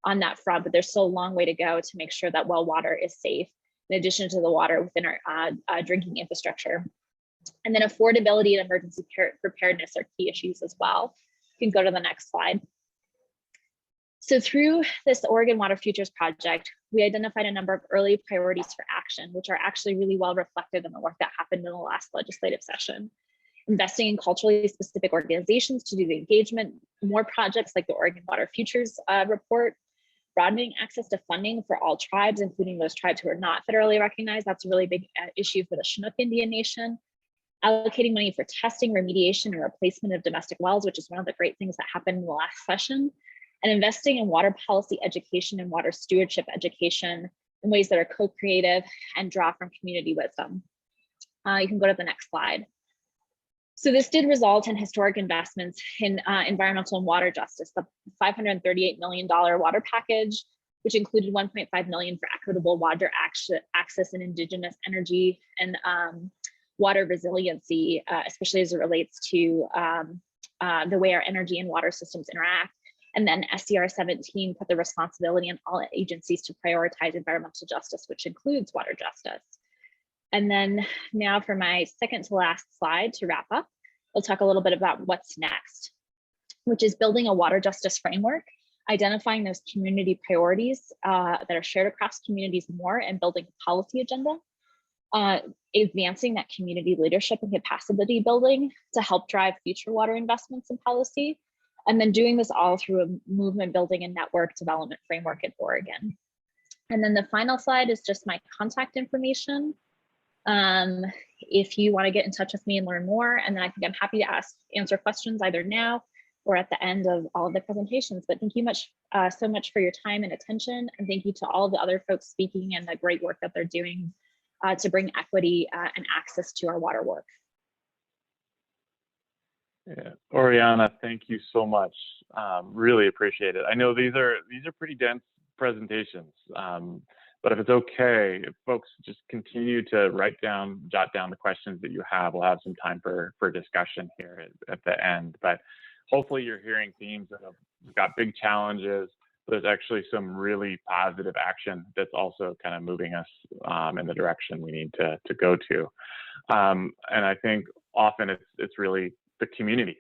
on that front, but there's still a long way to go to make sure that well water is safe, in addition to the water within our drinking infrastructure. And then affordability and emergency preparedness are key issues as well. You can go to the next slide. So through this Oregon Water Futures Project, we identified a number of early priorities for action, which are actually really well reflected in the work that happened in the last legislative session. Investing in culturally specific organizations to do the engagement, more projects like the Oregon Water Futures report, broadening access to funding for all tribes, including those tribes who are not federally recognized. That's a really big issue for the Chinook Indian Nation. Allocating money for testing, remediation, and replacement of domestic wells, which is one of the great things that happened in the last session. And investing in water policy education and water stewardship education in ways that are co-creative and draw from community wisdom. You can go to the next slide. So this did result in historic investments in environmental and water justice, the $538 million water package, which included $1.5 million for equitable water access and indigenous energy and water resiliency, especially as it relates to the way our energy and water systems interact. And then SCR 17 put the responsibility on all agencies to prioritize environmental justice, which includes water justice. And then now for my second to last slide to wrap up, we'll talk a little bit about what's next, which is building a water justice framework, identifying those community priorities that are shared across communities more, and building a policy agenda, advancing that community leadership and capacity building to help drive future water investments and policy, and then doing this all through a movement building and network development framework in Oregon. And then the final slide is just my contact information. If you want to get in touch with me and learn more, and then I'm happy to answer questions either now or at the end of all of the presentations. But thank you so much for your time and attention. And thank you to all of the other folks speaking and the great work that they're doing to bring equity and access to our water work. Yeah, Oriana, thank you so much. Really appreciate it. I know these are pretty dense presentations, but if it's okay, if folks just continue to jot down the questions that you have, we'll have some time for discussion here at the end. But hopefully you're hearing themes of we've got big challenges. There's actually some really positive action that's also kind of moving us in the direction we need to go to. And I think often it's really the community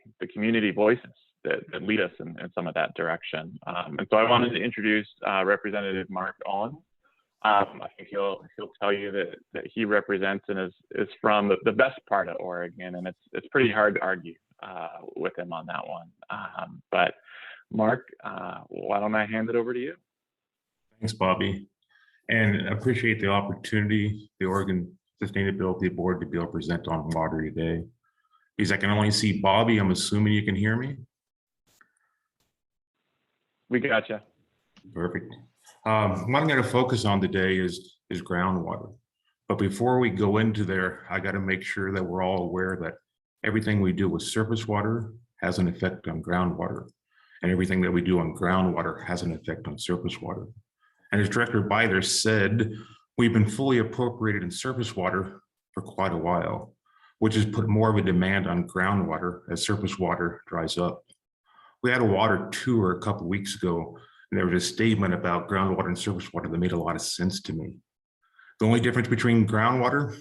voices that lead us in some of that direction. And so I wanted to introduce Representative Mark Owen. I think he'll tell you that he represents and is from the best part of Oregon, and it's pretty hard to argue with him on that one. But Mark, why don't I hand it over to you? Thanks, Bobby, and I appreciate the opportunity, the Oregon Sustainability Board, to be able to present on water today. Because I can only see Bobby, I'm assuming you can hear me. We gotcha. Perfect. What I'm going to focus on today is groundwater. But before we go into there, I got to make sure that we're all aware that everything we do with surface water has an effect on groundwater, and everything that we do on groundwater has an effect on surface water. And as Director Byler said, we've been fully appropriated in surface water for quite a while, which has put more of a demand on groundwater as surface water dries up. We had a water tour a couple of weeks ago, and there was a statement about groundwater and surface water that made a lot of sense to me. The only difference between groundwater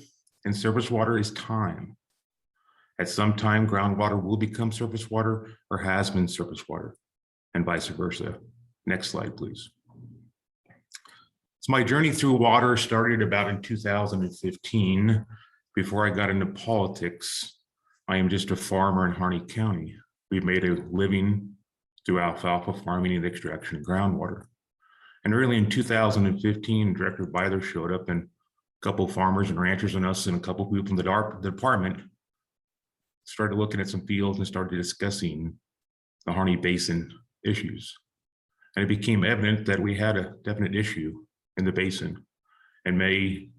and surface water is time. At some time, groundwater will become surface water or has been surface water, and vice versa. Next slide, please. So my journey through water started about in 2015. Before I got into politics, I am just a farmer in Harney County. We've made a living through alfalfa farming and extraction of groundwater. And early in 2015, Director Byler showed up, and a couple of farmers and ranchers and us and a couple of people from the department started looking at some fields and started discussing the Harney Basin issues. And it became evident that we had a definite issue in the basin. In May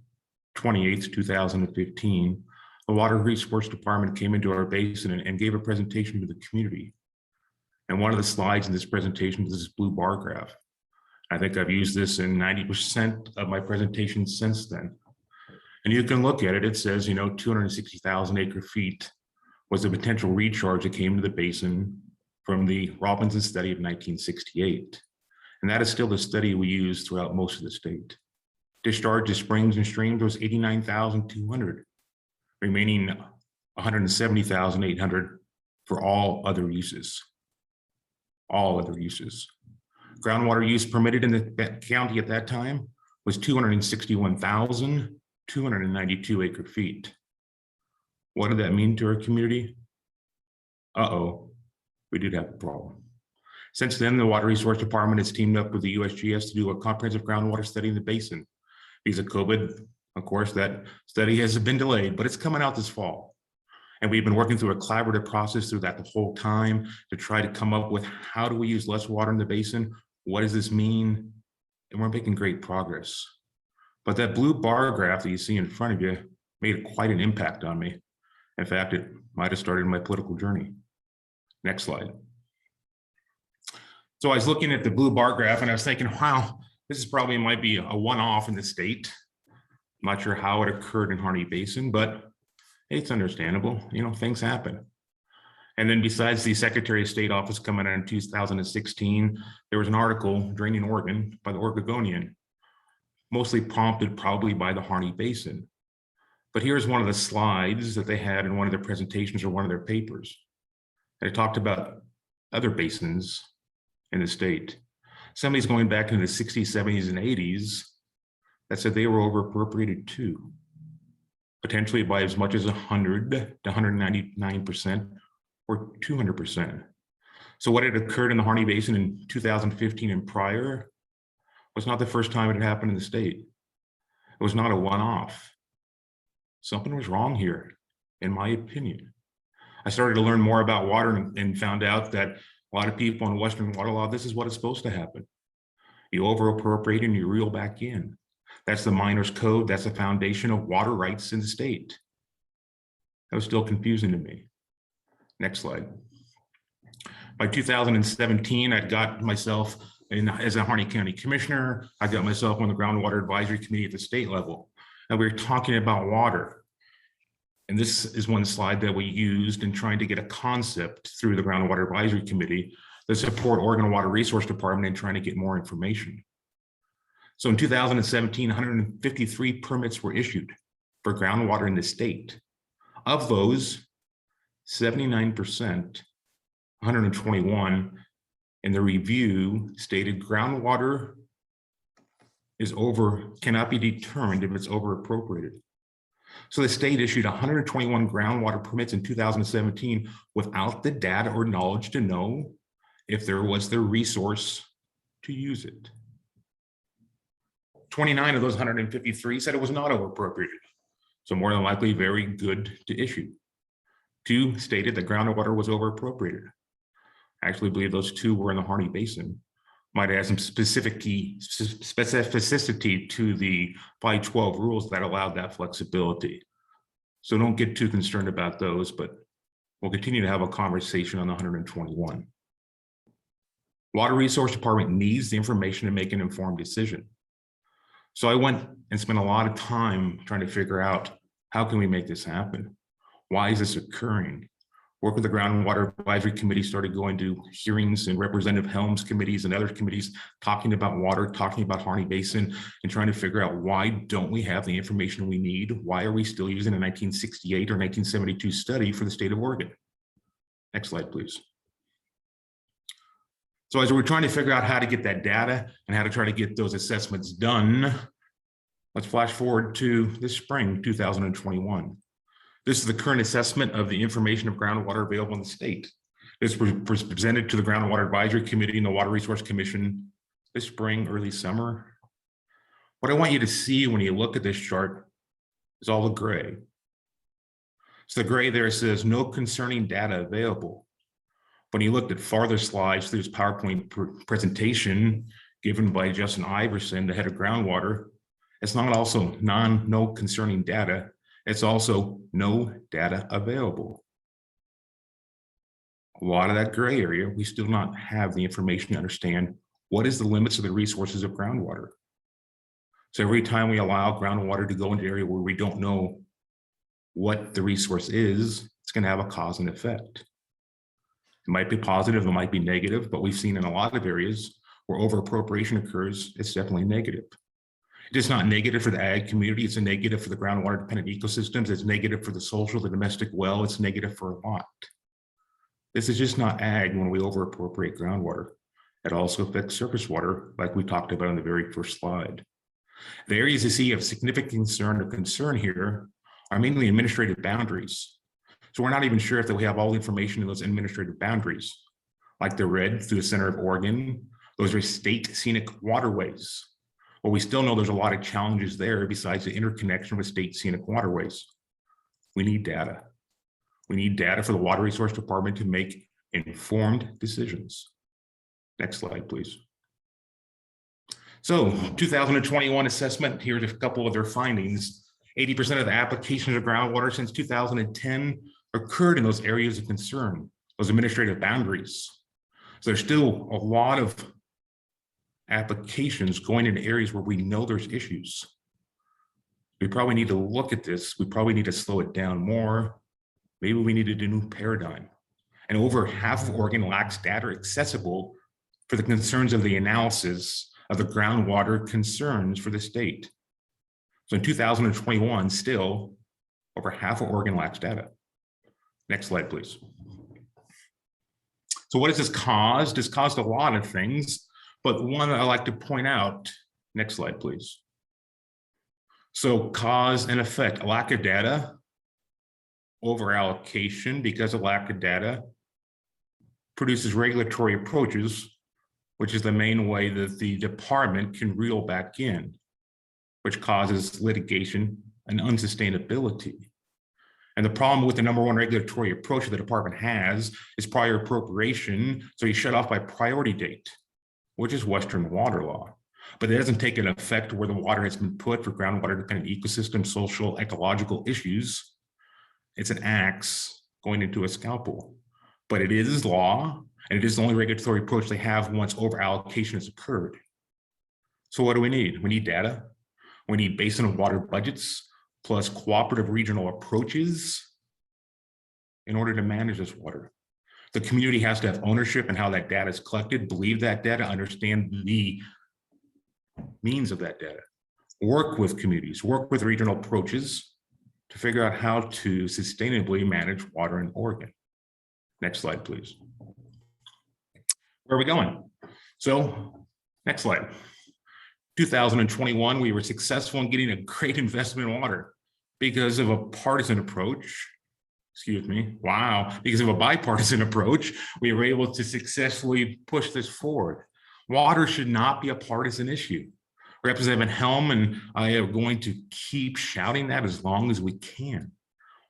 28th, 2015, the Water Resource Department came into our basin and gave a presentation to the community. And one of the slides in this presentation was this blue bar graph. I think I've used this in 90% of my presentations since then. And you can look at it, it says, 260,000 acre feet was the potential recharge that came to the basin from the Robinson study of 1968. And that is still the study we use throughout most of the state. Discharge to springs and streams was 89,200, remaining 170,800 for all other uses. All other uses. Groundwater use permitted in the county at that time was 261,292 acre feet. What did that mean to our community? Uh-oh, we did have a problem. Since then, the Water Resource Department has teamed up with the USGS to do a comprehensive groundwater study in the basin. Because of COVID, of course, that study has been delayed, but it's coming out this fall. And we've been working through a collaborative process through that the whole time to try to come up with how do we use less water in the basin? What does this mean? And we're making great progress. But that blue bar graph that you see in front of you made quite an impact on me. In fact, it might have started my political journey. Next slide. So I was looking at the blue bar graph and I was thinking, wow, this is probably might be a one-off in the state. I'm not sure how it occurred in Harney Basin, but it's understandable. Things happen. And then besides the Secretary of State office coming out in 2016, there was an article, Draining Oregon, by the Oregonian, mostly prompted probably by the Harney Basin. But here's one of the slides that they had in one of their presentations or one of their papers. They talked about other basins in the state. Somebody's going back into the 60s, 70s, and 80s that said they were overappropriated too, potentially by as much as 100 to 199% or 200%. So what had occurred in the Harney Basin in 2015 and prior was not the first time it had happened in the state. It was not a one-off. Something was wrong here, in my opinion. I started to learn more about water and found out that a lot of people in Western water law, this is what is supposed to happen. You overappropriate and you reel back in. That's the miner's code. That's the foundation of water rights in the state. That was still confusing to me. Next slide. By 2017, I'd got myself as a Harney County Commissioner. I got myself on the Groundwater Advisory Committee at the state level. And we were talking about water. And this is one slide that we used in trying to get a concept through the Groundwater Advisory Committee to support Oregon Water Resource Department in trying to get more information. So in 2017, 153 permits were issued for groundwater in the state. Of those, 79%, 121, in the review stated groundwater cannot be determined if it's over appropriated. So the state issued 121 groundwater permits in 2017 without the data or knowledge to know if there was the resource to use it. 29 of those 153 said it was not over appropriated. So more than likely very good to issue. 2 stated that groundwater was over appropriated. I actually believe those 2 were in the Harney Basin. Might add some specificity to the 512 rules that allowed that flexibility. So don't get too concerned about those, but we'll continue to have a conversation on the 121. Water Resource Department needs the information to make an informed decision. So I went and spent a lot of time trying to figure out how can we make this happen? Why is this occurring? Work with the Groundwater Advisory Committee, started going to hearings and Representative Helms committees and other committees talking about water, talking about Harney Basin, and trying to figure out why don't we have the information we need? Why are we still using a 1968 or 1972 study for the state of Oregon? Next slide, please. So as we're trying to figure out how to get that data and how to try to get those assessments done, let's flash forward to this spring, 2021. This is the current assessment of the information of groundwater available in the state. This was presented to the Groundwater Advisory Committee and the Water Resource Commission this spring, early summer. What I want you to see when you look at this chart is all the gray. So the gray there says no concerning data available. When you looked at farther slides, there's PowerPoint presentation given by Justin Iverson, the head of groundwater. It's not also no concerning data. It's also no data available. A lot of that gray area, we still not have the information to understand what is the limits of the resources of groundwater. So every time we allow groundwater to go into an area where we don't know what the resource is, it's going to have a cause and effect. It might be positive, it might be negative, but we've seen in a lot of areas where overappropriation occurs, it's definitely negative. It's not negative for the ag community, it's a negative for the groundwater dependent ecosystems, it's negative for the social, the domestic well, it's negative for a lot. This is just not ag when we overappropriate groundwater. It also affects surface water, like we talked about in the very first slide. The areas you see of significant concern here are mainly administrative boundaries. So we're not even sure if we have all the information in those administrative boundaries, like the red through the center of Oregon. Those are state scenic waterways. Well, we still know there's a lot of challenges there besides the interconnection with state scenic waterways. We need data. We need data for the Water Resource Department to make informed decisions. Next slide, please. So 2021 assessment, here's a couple of their findings. 80% of the applications of groundwater since 2010 occurred in those areas of concern, those administrative boundaries. So there's still a lot of applications going into areas where we know there's issues. We probably need to look at this. We probably need to slow it down more. Maybe we need a new paradigm. And over half of Oregon lacks data accessible for the concerns of the analysis of the groundwater concerns for the state. So in 2021, still over half of Oregon lacks data. Next slide, please. So what has this caused? It's caused a lot of things, but one that I like to point out, next slide, please. So cause and effect, a lack of data, over allocation because of lack of data, produces regulatory approaches, which is the main way that the department can reel back in, which causes litigation and unsustainability. And the problem with the #1 regulatory approach that the department has is prior appropriation. So you shut off by priority date, which is Western water law. But it doesn't take an effect where the water has been put for groundwater dependent ecosystem, social, ecological issues. It's an axe going into a scalpel. But it is law, and it is the only regulatory approach they have once over allocation has occurred. So what do we need? We need data. We need basin and water budgets. plus cooperative regional approaches in order to manage this water. The community has to have ownership in how that data is collected, believe that data, understand the means of that data, work with communities, work with regional approaches to figure out how to sustainably manage water in Oregon. Next slide, please. Where are we going? So, next slide. 2021, we were successful in getting a great investment in water because of a partisan approach. Excuse me, wow, because of a bipartisan approach, we were able to successfully push this forward. Water should not be a partisan issue. Representative Helm and I are going to keep shouting that as long as we can.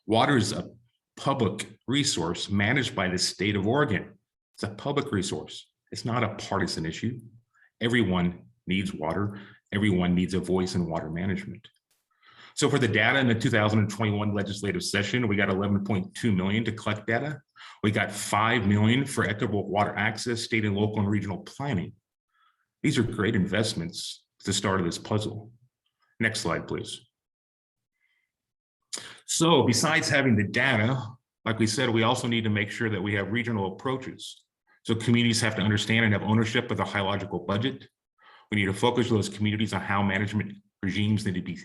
Water is a public resource managed by the state of Oregon. It's a public resource. It's not a partisan issue. Everyone needs water. Everyone needs a voice in water management. So for the data in the 2021 legislative session, we got 11.2 million to collect data. We got 5 million for equitable water access, state and local and regional planning. These are great investments at the start of this puzzle. Next slide, please. So besides having the data, like we said, we also need to make sure that we have regional approaches. So communities have to understand and have ownership of the hydrological budget. We need to focus those communities on how management regimes need to be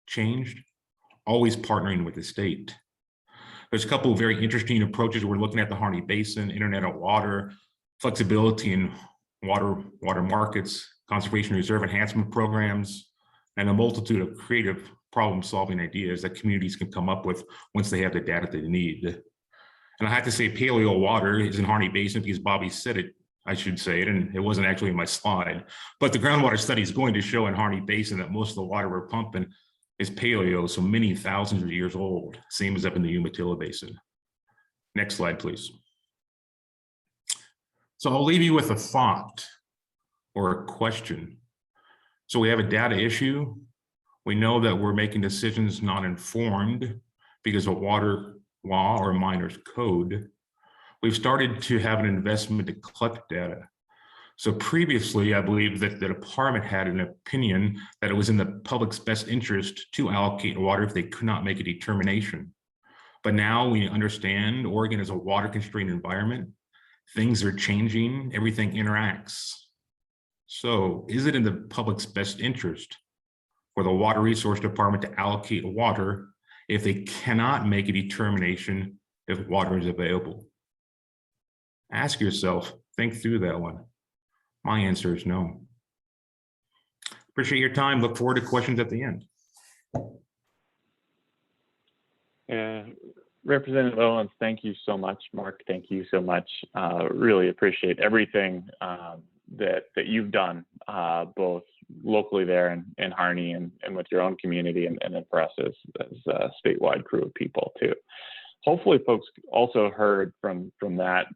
changed, always partnering with the state. There's a couple of very interesting approaches. We're looking at the Harney Basin, Internet of Water, flexibility in water markets, conservation reserve enhancement programs, and a multitude of creative problem-solving ideas that communities can come up with once they have the data they need. And I have to say paleo water is in Harney Basin because Bobby said it, I should say it, and it wasn't actually in my slide, but the groundwater study is going to show in Harney Basin that most of the water we're pumping is paleo, so many thousands of years old, same as up in the Umatilla Basin. Next slide, please. So I'll leave you with a thought or a question. So we have a data issue. We know that we're making decisions not informed because of water law or minor's code. We've started to have an investment to collect data. So previously, I believe that the department had an opinion that it was in the public's best interest to allocate water if they could not make a determination. But now we understand Oregon is a water constrained environment. Things are changing, everything interacts. So is it in the public's best interest for the Water Resource Department to allocate water if they cannot make a determination if water is available? Ask yourself, think through that one. My answer is no. Appreciate your time. Look forward to questions at the end. Representative Owens, thank you so much. Mark, thank you so much. Really appreciate everything that you've done, both locally there in Harney and with your own community, and then for us as a statewide crew of people too. Hopefully folks also heard from that,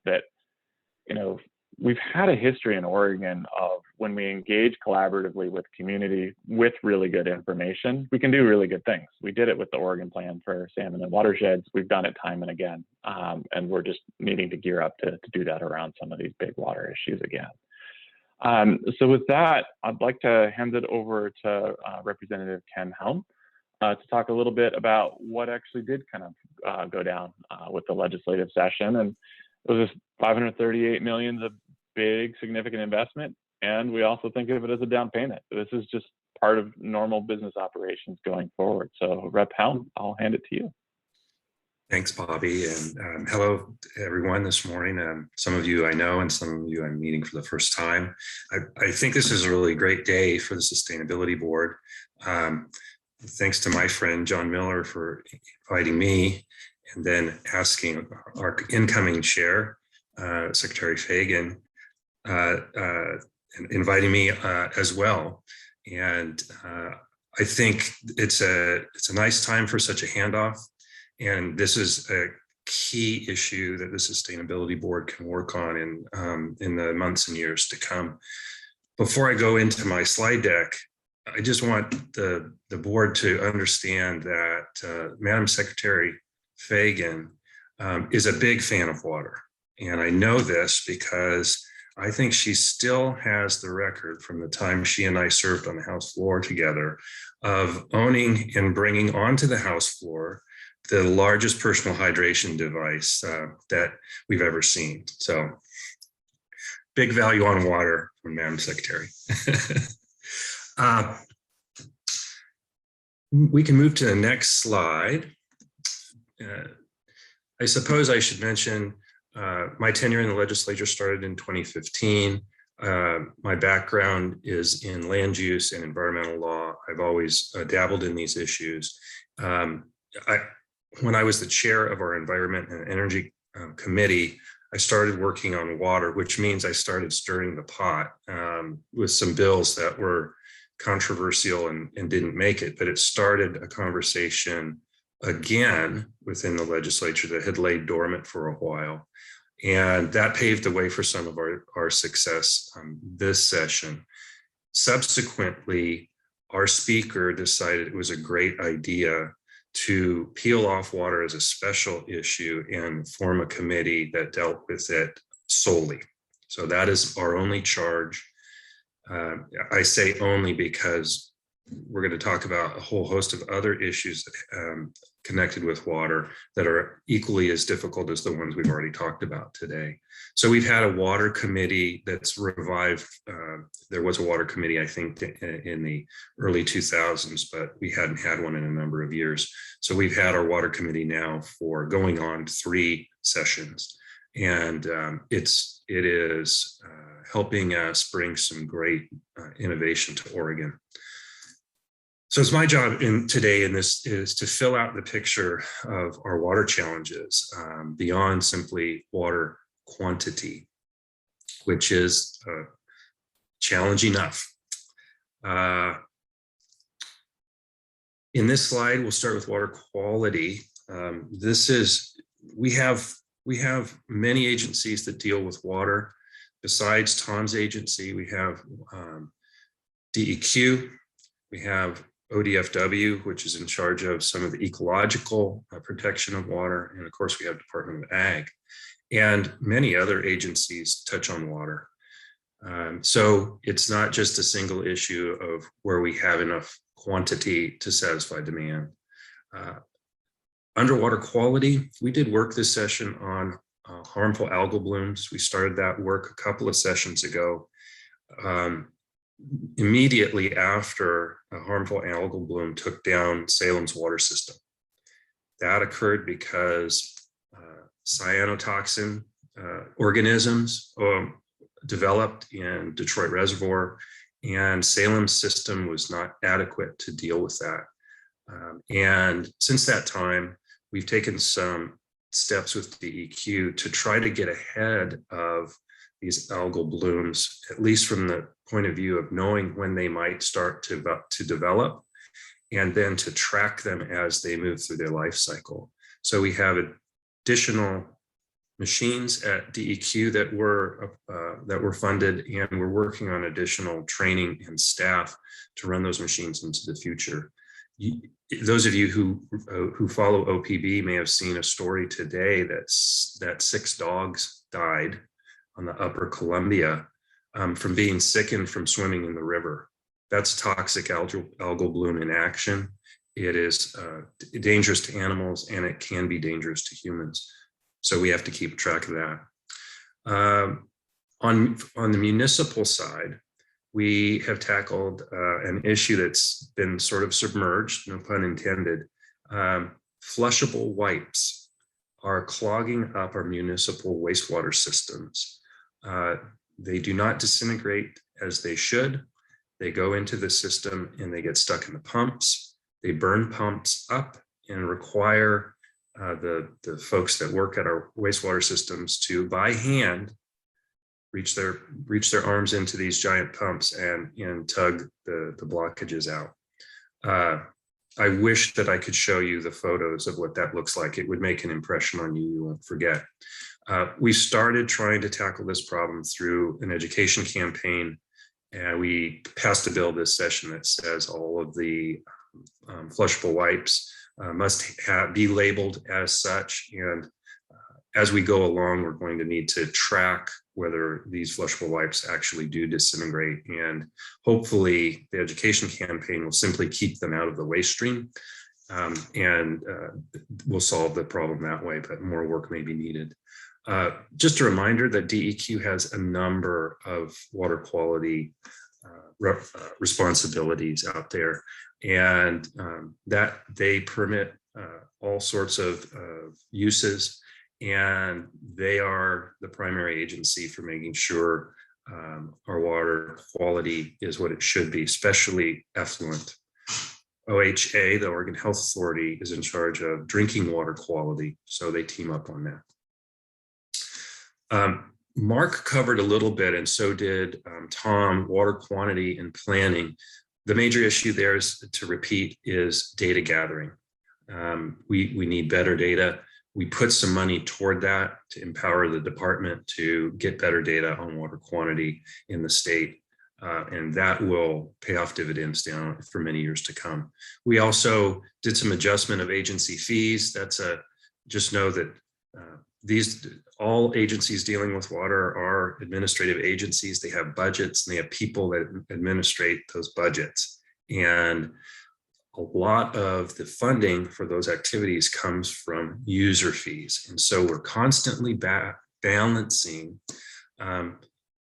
you know, we've had a history in Oregon of when we engage collaboratively with community with really good information, we can do really good things. We did it with the Oregon Plan for salmon and watersheds. We've done it time and again, and we're just needing to gear up to do that around some of these big water issues again. So with that, I'd like to hand it over to Representative Ken Helm to talk a little bit about what actually did kind of go down with the legislative session. And it was just 538 million is a big, significant investment. And we also think of it as a down payment. This is just part of normal business operations going forward. So Rep. Helm, I'll hand it to you. Thanks, Bobby, and hello everyone this morning. Some of you I know, and some of you I'm meeting for the first time. I think this is a really great day for the Sustainability Board. Thanks to my friend John Miller for inviting me, and then asking our incoming chair, Secretary Fagan, inviting me as well. And I think it's a nice time for such a handoff. And this is a key issue that the Sustainability Board can work on in the months and years to come. Before I go into my slide deck, I just want the board to understand that Madam Secretary Fagan is a big fan of water. And I know this because I think she still has the record from the time she and I served on the House floor together of owning and bringing onto the House floor the largest personal hydration device that we've ever seen. So big value on water from Madam Secretary. We can move to the next slide. I suppose I should mention my tenure in the legislature started in 2015. My background is in land use and environmental law. I've always dabbled in these issues. When I was the chair of our Environment and Energy Committee, I started working on water, which means I started stirring the pot with some bills that were controversial and didn't make it, but it started a conversation again within the legislature that had laid dormant for a while. And that paved the way for some of our success this session. Subsequently, our speaker decided it was a great idea to peel off water as a special issue and form a committee that dealt with it solely. So that is our only charge. I say only because we're going to talk about a whole host of other issues connected with water that are equally as difficult as the ones we've already talked about today. So we've had a water committee that's revived. There was a water committee, I think, in the early 2000s, but we hadn't had one in a number of years. So we've had our water committee now for going on 3 sessions. And it is helping us bring some great innovation to Oregon. So it's my job today in this is to fill out the picture of our water challenges beyond simply water quantity, which is challenge enough. In this slide, we'll start with water quality. We have many agencies that deal with water. Besides Tom's agency, we have DEQ, we have ODFW, which is in charge of some of the ecological protection of water. And of course, we have Department of Ag, and many other agencies touch on water. So it's not just a single issue of where we have enough quantity to satisfy demand. Underwater quality, we did work this session on harmful algal blooms. We started that work a couple of sessions ago. Immediately after a harmful algal bloom took down Salem's water system. That occurred because cyanotoxin organisms developed in Detroit Reservoir, and Salem's system was not adequate to deal with that. And since that time, we've taken some steps with DEQ to try to get ahead of these algal blooms, at least from the point of view of knowing when they might start to develop, and then to track them as they move through their life cycle. So we have additional machines at DEQ that were funded, and we're working on additional training and staff to run those machines into the future. Those of you who follow OPB may have seen a story today that 6 dogs died on the upper Columbia from being sickened from swimming in the river. That's toxic algal bloom in action. It is dangerous to animals, and it can be dangerous to humans. So we have to keep track of that. On the municipal side, we have tackled an issue that's been sort of submerged, no pun intended. Flushable wipes are clogging up our municipal wastewater systems. They do not disintegrate as they should. They go into the system and they get stuck in the pumps. They burn pumps up and require the folks that work at our wastewater systems to, by hand, reach their arms into these giant pumps and tug the blockages out. I wish that I could show you the photos of what that looks like. It would make an impression on you, you won't forget. We started trying to tackle this problem through an education campaign, and we passed a bill this session that says all of the flushable wipes must be labeled as such. And as we go along, we're going to need to track whether these flushable wipes actually do disintegrate. And hopefully the education campaign will simply keep them out of the waste stream, and we'll solve the problem that way, but more work may be needed. Just a reminder that DEQ has a number of water quality responsibilities out there, and that they permit all sorts of uses, and they are the primary agency for making sure our water quality is what it should be, especially effluent. OHA, the Oregon Health Authority, is in charge of drinking water quality, so they team up on that. Mark covered a little bit, and so did Tom, water quantity and planning. The major issue there is, to repeat, is data gathering. We need better data. We put some money toward that to empower the department to get better data on water quantity in the state. And that will pay off dividends down for many years to come. We also did some adjustment of agency fees. That's just know that all agencies dealing with water are administrative agencies. They have budgets and they have people that administrate those budgets. And a lot of the funding for those activities comes from user fees. And so we're constantly balancing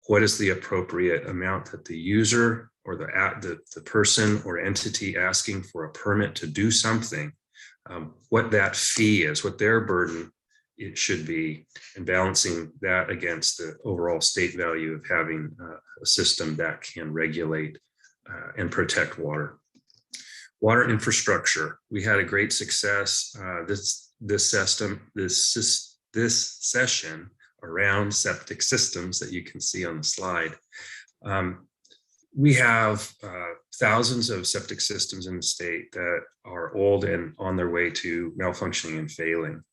what is the appropriate amount that the user or the person or entity asking for a permit to do something, what that fee is, what their burden it should be, and balancing that against the overall state value of having a system that can regulate and protect water. Water infrastructure. We had a great success this session around septic systems that you can see on the slide. We have thousands of septic systems in the state that are old and on their way to malfunctioning and failing.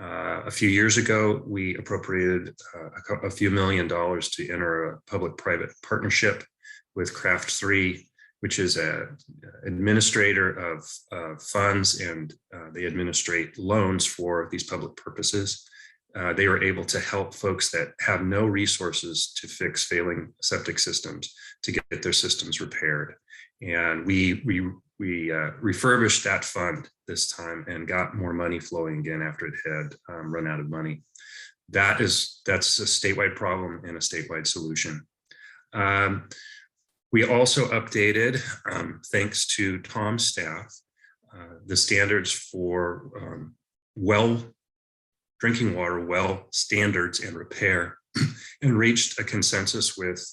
A few years ago, we appropriated a few $1 million to enter a public-private partnership with Craft 3, which is an administrator of funds, and they administrate loans for these public purposes. They were able to help folks that have no resources to fix failing septic systems to get their systems repaired. And we refurbished that fund this time and got more money flowing again after it had run out of money. That's a statewide problem and a statewide solution. We also updated, thanks to Tom's staff, the standards for drinking water well standards and repair, and reached a consensus with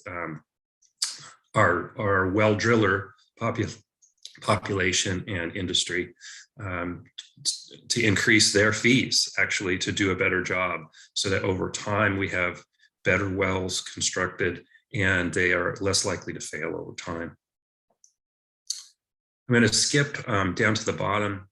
our well driller population and industry to increase their fees, actually, to do a better job, so that over time we have better wells constructed and they are less likely to fail over time. I'm going to skip down to the bottom.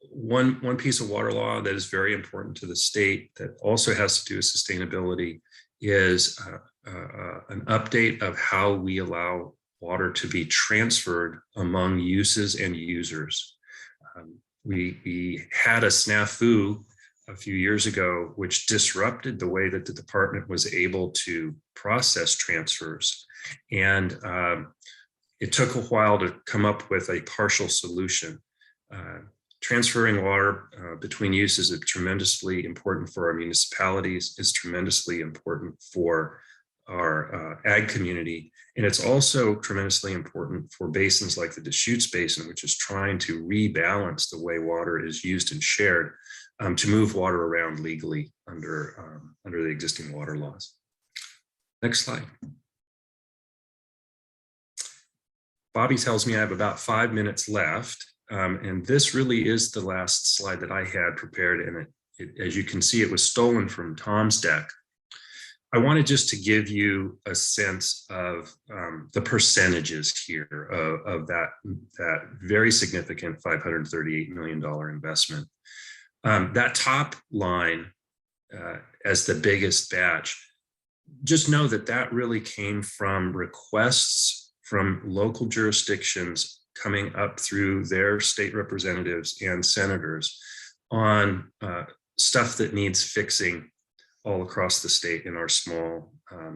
One piece of water law that is very important to the state that also has to do with sustainability is an update of how we allow water to be transferred among uses and users. We had a snafu a few years ago, which disrupted the way that the department was able to process transfers. And it took a while to come up with a partial solution. Transferring water between uses is tremendously important for our municipalities, is tremendously important for our ag community. And it's also tremendously important for basins like the Deschutes Basin, which is trying to rebalance the way water is used and shared to move water around legally under the existing water laws. Next slide. Bobby tells me I have about 5 minutes left. And this really is the last slide that I had prepared, and as you can see, it was stolen from Tom's deck. I wanted just to give you a sense of the percentages here of that very significant $538 million investment. That top line as the biggest batch, just know that that really came from requests from local jurisdictions coming up through their state representatives and senators on stuff that needs fixing all across the state in our small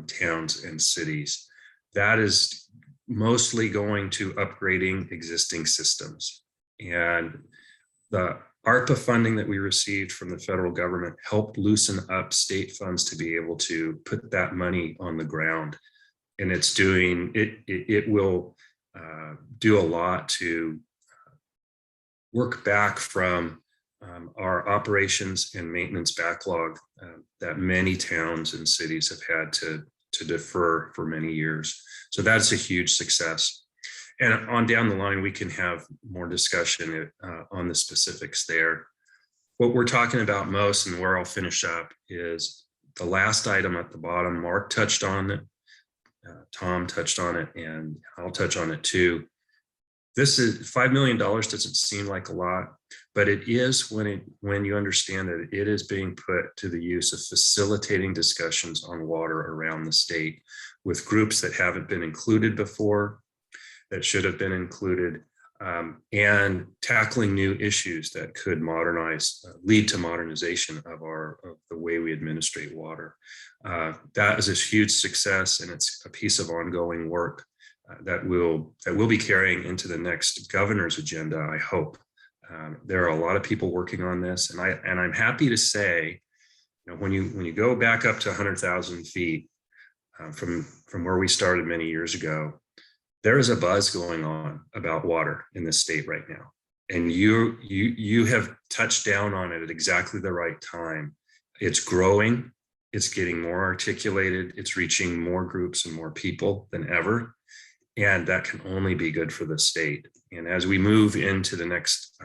towns and cities. That is mostly going to upgrading existing systems. And the ARPA funding that we received from the federal government helped loosen up state funds to be able to put that money on the ground. And it's doing, it will do a lot to work back from our operations and maintenance backlog that many towns and cities have had to defer for many years. So that's a huge success. And on down the line, we can have more discussion on the specifics there. What we're talking about most, and where I'll finish up, is the last item at the bottom. Mark touched on it, Tom touched on it, and I'll touch on it too. This is $5 million doesn't seem like a lot, but it is when you understand that it is being put to the use of facilitating discussions on water around the state with groups that haven't been included before, that should have been included, and tackling new issues that could lead to modernization of the way we administrate water. That is a huge success, and it's a piece of ongoing work that we'll be carrying into the next governor's agenda, I hope. There are a lot of people working on this, and I'm happy to say, when you go back up to 100,000 feet from where we started many years ago, there is a buzz going on about water in this state right now, and you have touched down on it at exactly the right time. It's growing, it's getting more articulated, it's reaching more groups and more people than ever. And that can only be good for the state. And as we move into the next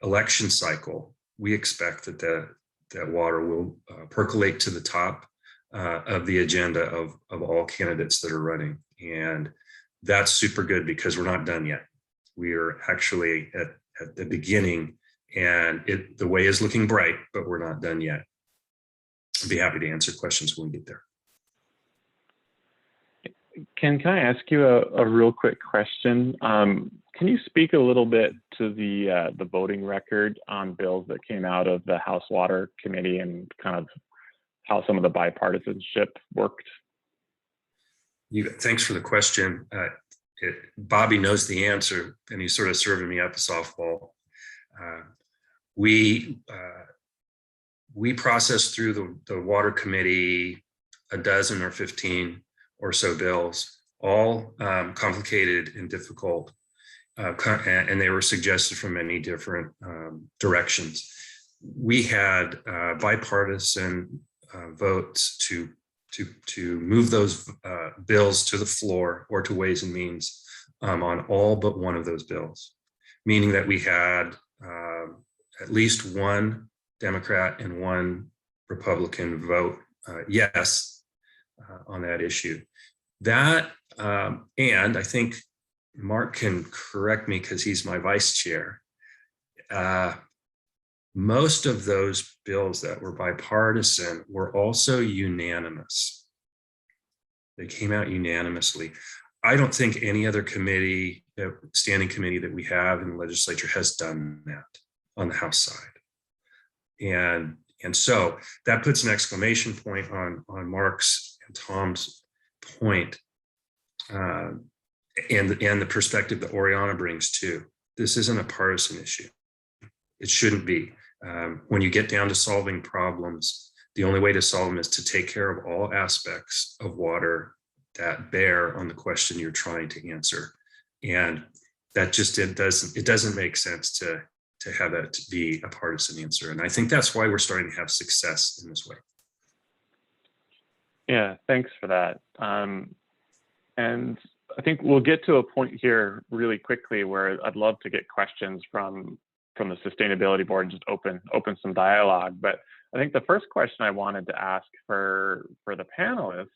election cycle, we expect that water will percolate to the top of the agenda of all candidates that are running. And that's super good because we're not done yet. We are actually at the beginning, and the way is looking bright, but we're not done yet. I'd be happy to answer questions when we get there. Can I ask you a real quick question? Can you speak a little bit to the voting record on bills that came out of the House Water Committee and kind of how some of the bipartisanship worked? Thanks for the question. Bobby knows the answer, and he's sort of serving me up a softball. We processed through the Water Committee a dozen or 15 or so bills, all complicated and difficult, and they were suggested from many different directions. We had bipartisan votes to move those bills to the floor or to Ways and Means on all but one of those bills, meaning that we had at least one Democrat and one Republican vote yes on that issue. That, and I think Mark can correct me because he's my vice chair. Most of those bills that were bipartisan were also unanimous. They came out unanimously. I don't think any other committee, standing committee that we have in the legislature has done that on the House side. And so that puts an exclamation point on Mark's and Tom's point, and the perspective that Oriana brings too. This isn't a partisan issue. It shouldn't be. When you get down to solving problems, the only way to solve them is to take care of all aspects of water that bear on the question you're trying to answer. And that just it doesn't make sense to have that be a partisan answer. And I think that's why we're starting to have success in this way. Yeah, thanks for that. And I think we'll get to a point here really quickly where I'd love to get questions from the Sustainability Board and just open some dialogue. But I think the first question I wanted to ask for the panelists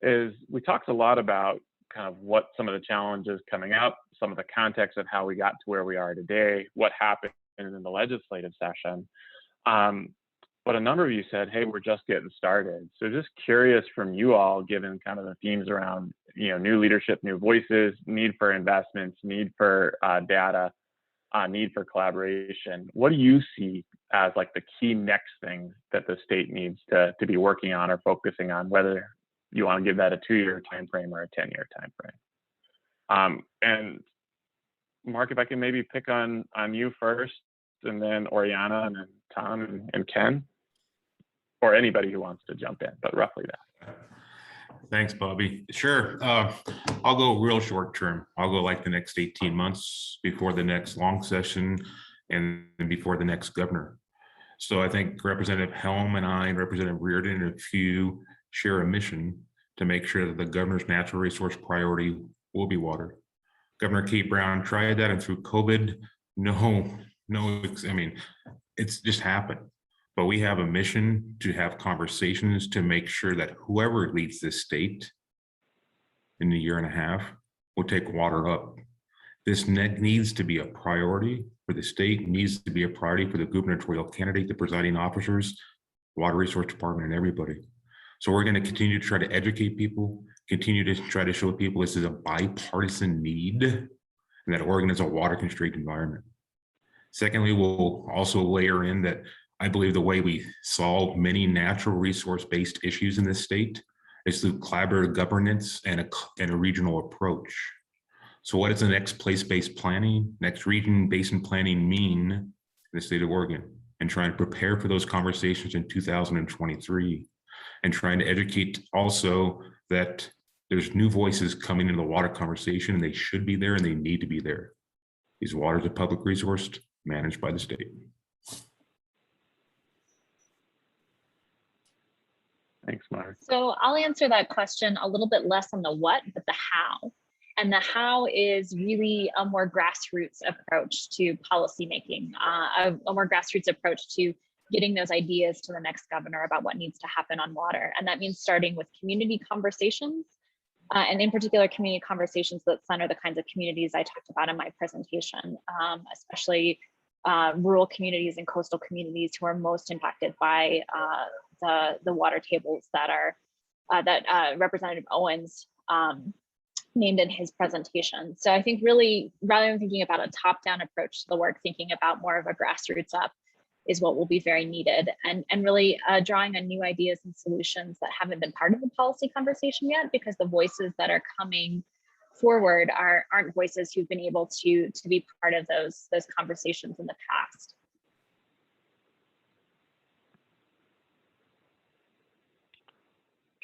is, we talked a lot about kind of what some of the challenges coming up, some of the context of how we got to where we are today, what happened in the legislative session. But a number of you said, hey, we're just getting started. So just curious from you all, given kind of the themes around, new leadership, new voices, need for investments, need for data, need for collaboration. What do you see as like the key next things that the state needs to be working on or focusing on, whether you want to give that a 2-year time frame or a 10-year time frame? And Mark, if I can maybe pick on you first, and then Oriana, and then Tom and Ken, or anybody who wants to jump in, but roughly that. Thanks, Bobby. Sure. I'll go real short term. I'll go like the next 18 months before the next long session and before the next governor. So I think Representative Helm and I and Representative Reardon and a few share a mission to make sure that the governor's natural resource priority will be water. Governor Kate Brown tried that, and through COVID, I mean, it's just happened. But we have a mission to have conversations to make sure that whoever leads this state in a year and a half will take water up. This needs to be a priority for the state, needs to be a priority for the gubernatorial candidate, the presiding officers, water resource department, and everybody. So we're going to continue to try to educate people, continue to try to show people this is a bipartisan need and that Oregon is a water constrained environment. Secondly, we'll also layer in that I believe the way we solve many natural resource-based issues in this state is through collaborative governance and a regional approach. So what does the next place-based planning, next region basin planning mean in the state of Oregon? And trying to prepare for those conversations in 2023, and trying to educate also that there's new voices coming into the water conversation, and they should be there and they need to be there. These waters are public resource managed by the state. Thanks, Mark. So I'll answer that question a little bit less on the what, but the how. And the how is really a more grassroots approach to policymaking, a more grassroots approach to getting those ideas to the next governor about what needs to happen on water. And that means starting with community conversations, and in particular, community conversations that center the kinds of communities I talked about in my presentation, especially rural communities and coastal communities who are most impacted by the water tables that Representative Owens named in his presentation. So I think really, rather than thinking about a top-down approach to the work, thinking about more of a grassroots up is what will be very needed, and really drawing on new ideas and solutions that haven't been part of the policy conversation yet, because the voices that are coming forward aren't voices who've been able to be part of those conversations in the past.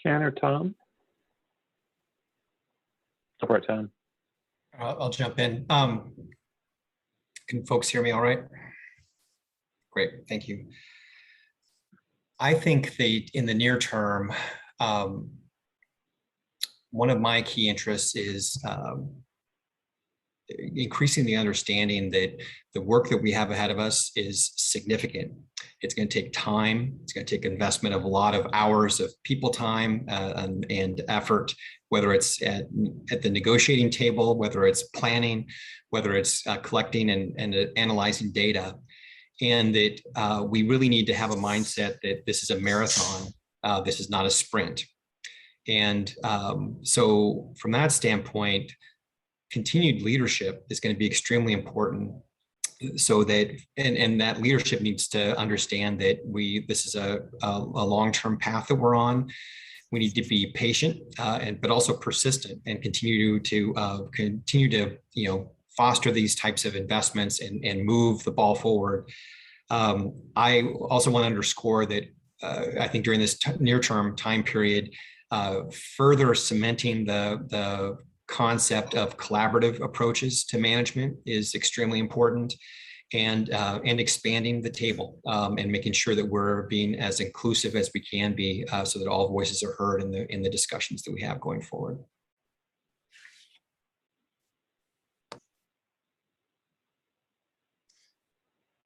Ken or Tom? Go for it, Tom. I'll jump in. Can folks hear me all right? Great, thank you. I think in the near term, one of my key interests is increasing the understanding that the work that we have ahead of us is significant. It's going to take time. It's going to take investment of a lot of hours of people time and effort, whether it's at the negotiating table, whether it's planning, whether it's collecting and analyzing data. And that we really need to have a mindset that this is a marathon. This is not a sprint. And so from that standpoint, continued leadership is going to be extremely important, so that and that leadership needs to understand that this is a long-term path that we're on. We need to be patient but also persistent, and continue to foster these types of investments and move the ball forward. I also want to underscore that I think during this near-term time period, further cementing the concept of collaborative approaches to management is extremely important, and expanding the table and making sure that we're being as inclusive as we can be, so that all voices are heard in the discussions that we have going forward.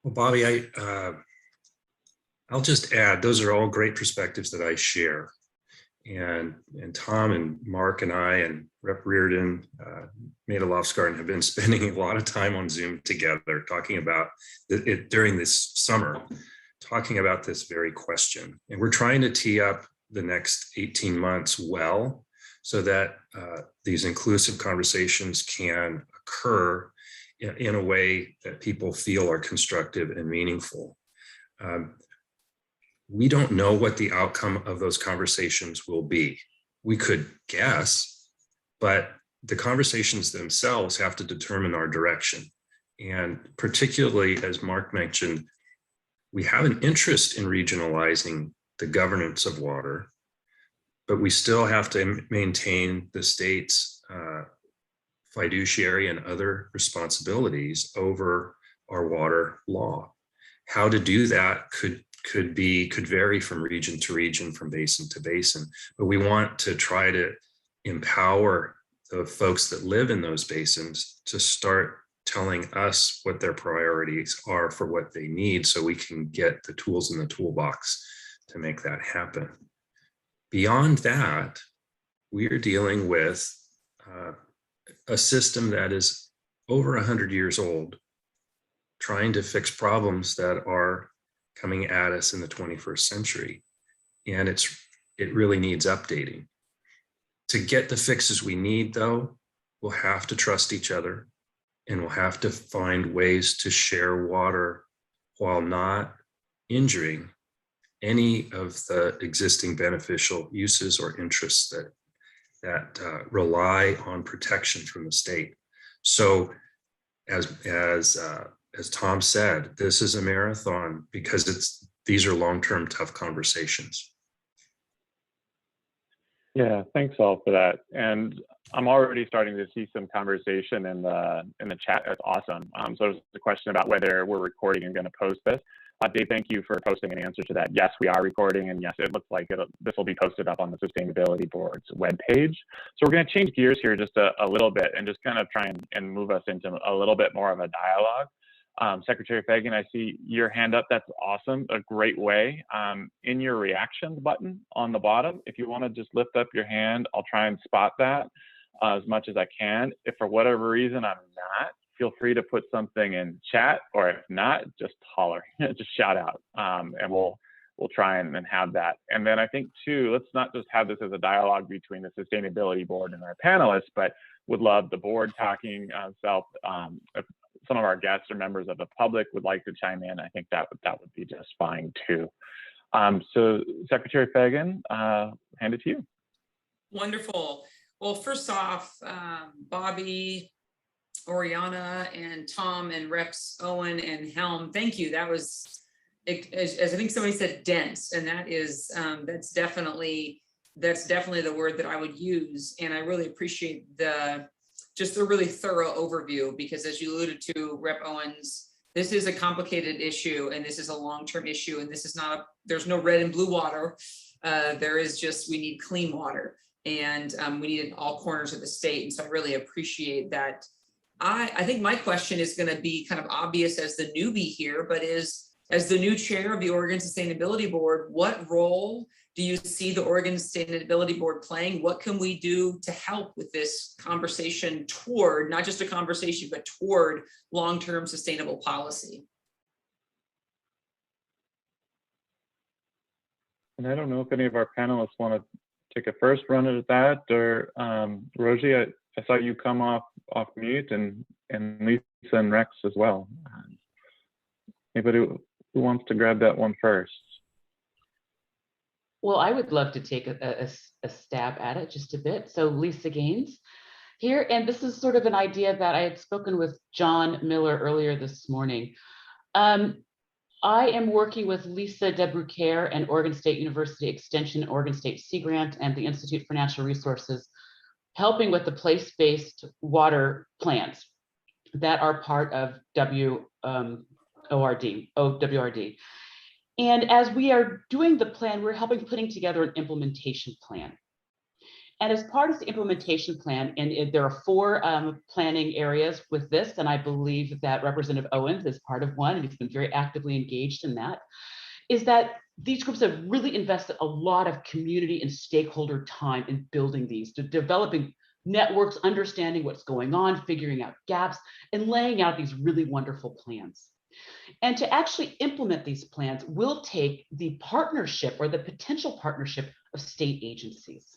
Well, Bobby, I'll just add, those are all great perspectives that I share. And Tom and Mark and I and Rep. Reardon, Maida Lofsgarden have been spending a lot of time on Zoom together, talking about it during this summer, talking about this very question. And we're trying to tee up the next 18 months well, so that these inclusive conversations can occur in a way that people feel are constructive and meaningful. We don't know what the outcome of those conversations will be. We could guess, but the conversations themselves have to determine our direction. And particularly, as Mark mentioned, we have an interest in regionalizing the governance of water, but we still have to maintain the state's fiduciary and other responsibilities over our water law. How to do that could vary from region to region, from basin to basin, but we want to try to empower the folks that live in those basins to start telling us what their priorities are for what they need, so we can get the tools in the toolbox to make that happen. Beyond that, we are dealing with a system that is over 100 years old, trying to fix problems that are coming at us in the 21st century. And it really needs updating. To get the fixes we need, though, we'll have to trust each other, and we'll have to find ways to share water while not injuring any of the existing beneficial uses or interests that rely on protection from the state. So as Tom said, this is a marathon because these are long-term tough conversations. Yeah, thanks all for that. And I'm already starting to see some conversation in the chat. That's awesome. So there's a question about whether we're recording and going to post this. Dave, thank you for posting an answer to that. Yes, we are recording, and yes, it looks like this will be posted up on the Sustainability Board's webpage. So we're going to change gears here just a little bit and just kind of try and move us into a little bit more of a dialogue. Secretary Fagan, I see your hand up. That's awesome. A great way. In your reactions button on the bottom, if you want to just lift up your hand, I'll try and spot that as much as I can. If for whatever reason I'm not, feel free to put something in chat, or if not, just holler, just shout out, and we'll try and have that. And then I think too, let's not just have this as a dialogue between the Sustainability Board and our panelists, but would love the board talking self. If some of our guests or members of the public would like to chime in, I think that would be just fine too. So Secretary Fagan, hand it to you. Wonderful. Well, first off, Bobby, Oriana, and Tom, and Reps Owen and Helm, thank you. That was, as I think somebody said, dense, and that is that's definitely the word that I would use. And I really appreciate just a really thorough overview, because as you alluded to, Rep Owens, this is a complicated issue, and this is a long-term issue, and this is not there's no red and blue water. There is just, we need clean water, and we need it in all corners of the state. And so I really appreciate that. I think my question is going to be kind of obvious as the newbie here, but as the new chair of the Oregon Sustainability Board, what role do you see the Oregon Sustainability Board playing? What can we do to help with this conversation toward, not just a conversation, but toward long-term sustainable policy? And I don't know if any of our panelists want to take a first run at that, or Rosie, I saw you come off mute, and Lisa and Rex as well. Anybody who wants to grab that one first? Well, I would love to take a stab at it just a bit. So Lisa Gaines here, and this is sort of an idea that I had spoken with John Miller earlier this morning. I am working with Lisa DeBrucare and Oregon State University Extension, Oregon State Sea Grant, and the Institute for Natural Resources, helping with the place-based water plans that are part of OWRD. And as we are doing the plan, we're helping putting together an implementation plan. And as part of the implementation plan, and there are 4 planning areas with this, and I believe that Representative Owens is part of one, and he's been very actively engaged in that, is that these groups have really invested a lot of community and stakeholder time in building these, to developing networks, understanding what's going on, figuring out gaps, and laying out these really wonderful plans. And to actually implement these plans will take the partnership or the potential partnership of state agencies.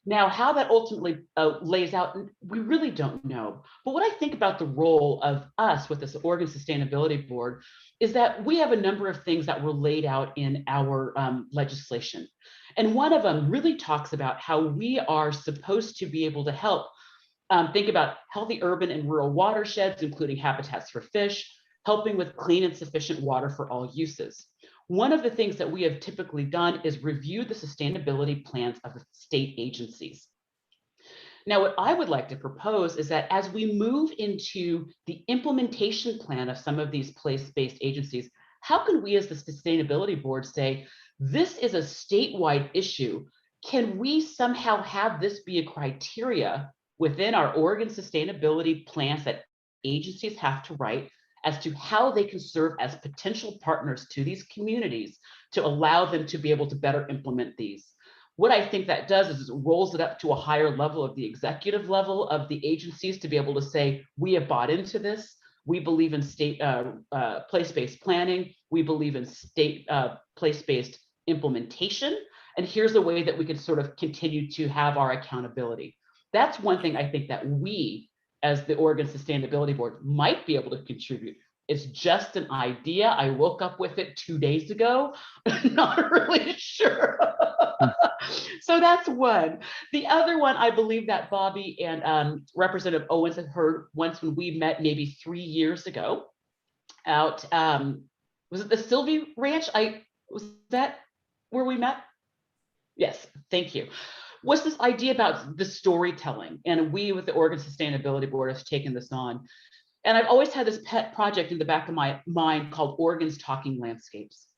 Now, how that ultimately lays out, we really don't know. But what I think about the role of us with this Oregon Sustainability Board is that we have a number of things that were laid out in our legislation. And one of them really talks about how we are supposed to be able to help think about healthy urban and rural watersheds, including habitats for fish, helping with clean and sufficient water for all uses. One of the things that we have typically done is review the sustainability plans of the state agencies. Now, what I would like to propose is that as we move into the implementation plan of some of these place-based agencies, how can we as the Sustainability Board say, this is a statewide issue? Can we somehow have this be a criteria within our Oregon sustainability plans that agencies have to write as to how they can serve as potential partners to these communities to allow them to be able to better implement these? What I think that does is it rolls it up to a higher level of the executive level of the agencies to be able to say, we have bought into this. We believe in state place-based planning. We believe in state place-based implementation. And here's a way that we can sort of continue to have our accountability. That's one thing I think that we, as the Oregon Sustainability Board, might be able to contribute. It's just an idea. I woke up with it 2 days ago. Not really sure. So that's one. The other one, I believe that Bobby and Representative Owens had heard once when we met maybe 3 years ago out, was it the Sylvie Ranch? Was that where we met? Yes, thank you. Was this idea about the storytelling, and we with the Oregon Sustainability Board has taken this on. And I've always had this pet project in the back of my mind called Oregon's Talking Landscapes.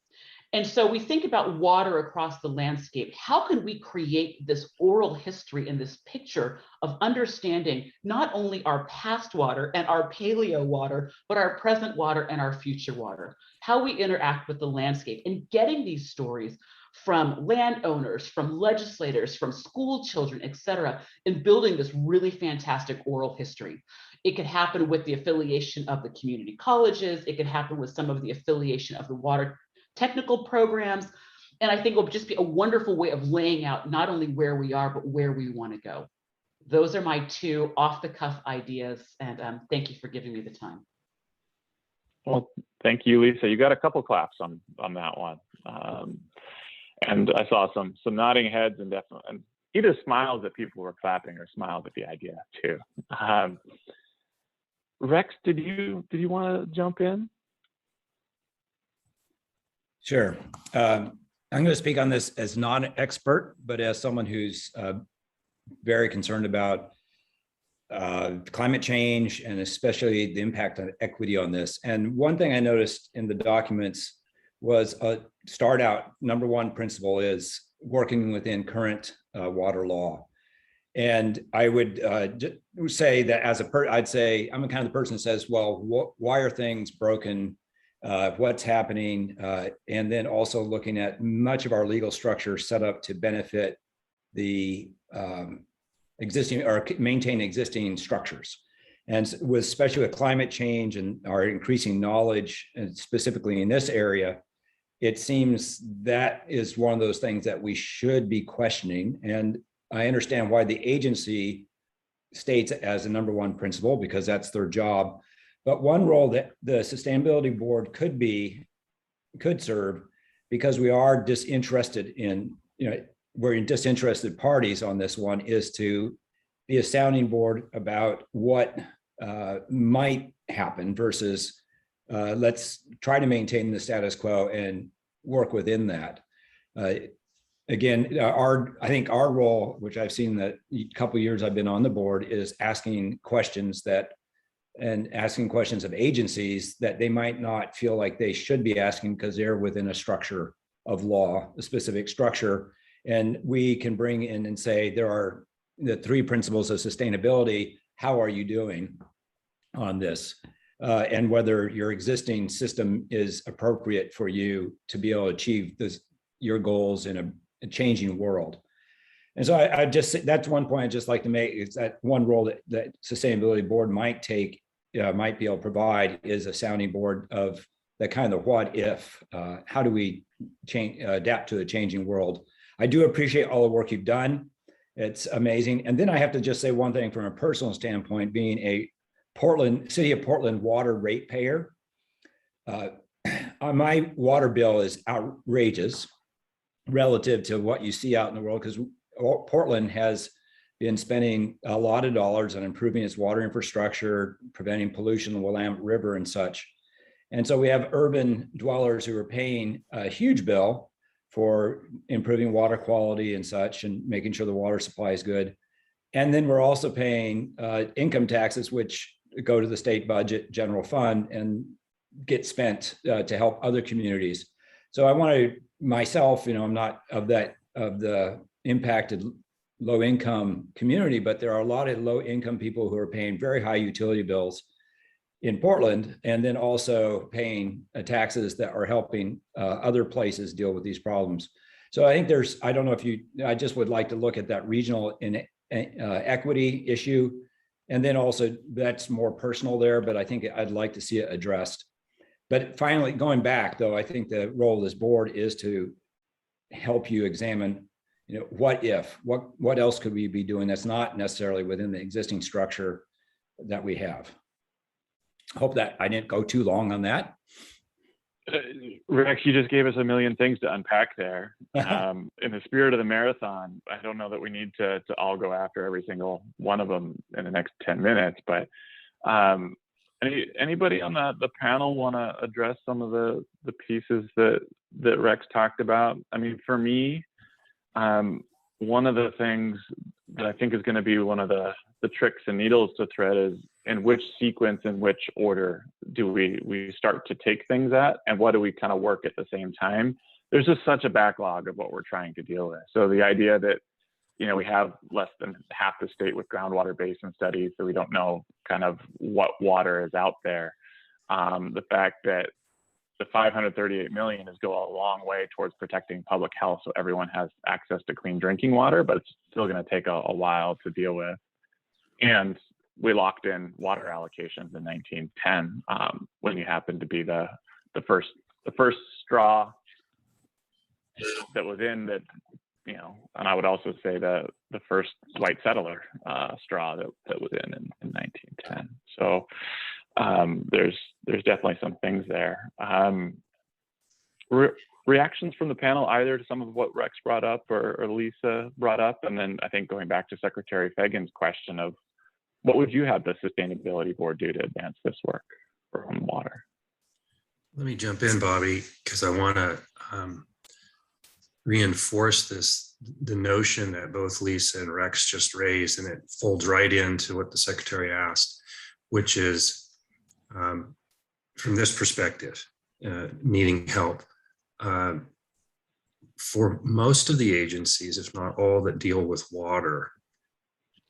And so we think about water across the landscape. How can we create this oral history and this picture of understanding not only our past water and our paleo water, but our present water and our future water, how we interact with the landscape, and getting these stories from landowners, from legislators, from school children, et cetera, and building this really fantastic oral history. It could happen with the affiliation of the community colleges. It could happen with some of the affiliation of the water technical programs. And I think it will just be a wonderful way of laying out not only where we are, but where we want to go. Those are my two off the cuff ideas. And thank you for giving me the time. Well, thank you, Lisa. You got a couple claps on that one. And I saw some nodding heads, and definitely, and either smiles that people were clapping or smiles at the idea too. Rex, did you want to jump in? Sure. I'm going to speak on this as not an expert, but as someone who's very concerned about climate change, and especially the impact on equity on this. And one thing I noticed in the documents was start out, number one principle is working within current water law. And I would say that as I'd say, I'm the kind of the person that says, well, why are things broken? What's happening? And then also looking at much of our legal structure set up to benefit the existing or maintain existing structures. And especially with climate change and our increasing knowledge, and specifically in this area, it seems that is one of those things that we should be questioning. And I understand why the agency states it as a number one principle, because that's their job. But one role that the Sustainability Board could serve, because we are disinterested in, we're in disinterested parties on this one, is to be a sounding board about what might happen versus let's try to maintain the status quo and work within that. Again, I think our role, which I've seen that a couple of years I've been on the board, is asking questions of agencies that they might not feel like they should be asking because they're within a structure of law, a specific structure. And we can bring in and say, there are the 3 principles of sustainability. How are you doing on this? And whether your existing system is appropriate for you to be able to achieve your goals in a changing world. And so I just, that's one point I'd just like to make, is that one role that Sustainability Board might take, might be able to provide, is a sounding board of the kind of what if, how do we adapt to a changing world? I do appreciate all the work you've done. It's amazing. And then I have to just say one thing from a personal standpoint, being a city of Portland water ratepayer. My water bill is outrageous relative to what you see out in the world, because Portland has been spending a lot of dollars on improving its water infrastructure, preventing pollution in the Willamette River and such. And so we have urban dwellers who are paying a huge bill for improving water quality and such, and making sure the water supply is good. And then we're also paying income taxes, which go to the state budget general fund and get spent to help other communities. So I want to myself, I'm not of the impacted low income community, but there are a lot of low income people who are paying very high utility bills in Portland, and then also paying taxes that are helping other places deal with these problems. So I think I don't know if I just would like to look at that regional equity issue. And then also that's more personal there, but I think I'd like to see it addressed. But finally, going back though, I think the role of this board is to help you examine, what else could we be doing that's not necessarily within the existing structure that we have. Hope that I didn't go too long on that. Rex, you just gave us a million things to unpack there. In the spirit of the marathon, I don't know that we need to all go after every single one of them in the next 10 minutes, but anybody on the panel want to address some of the pieces that Rex talked about? I mean, for me, one of the things that I think is going to be one of the tricks and needles to thread is in which sequence, in which order do we start to take things at, and what do we kind of work at the same time? There's just such a backlog of what we're trying to deal with. So the idea that, we have less than half the state with groundwater basin studies, so we don't know kind of what water is out there. The fact that the $538 million is go a long way towards protecting public health, so everyone has access to clean drinking water, but it's still going to take a while to deal with. And we locked in water allocations in 1910 when you happened to be the first straw that was in that, and I would also say the first white settler straw that was in 1910. So there's definitely some things there. Reactions from the panel, either to some of what Rex brought up or Lisa brought up, and then I think going back to Secretary Fagan's question of what would you have the Sustainability Board do to advance this work for water? Let me jump in, Bobby, because I want to reinforce the notion that both Lisa and Rex just raised, and it folds right into what the Secretary asked, which is from this perspective, needing help. For most of the agencies, if not all that deal with water,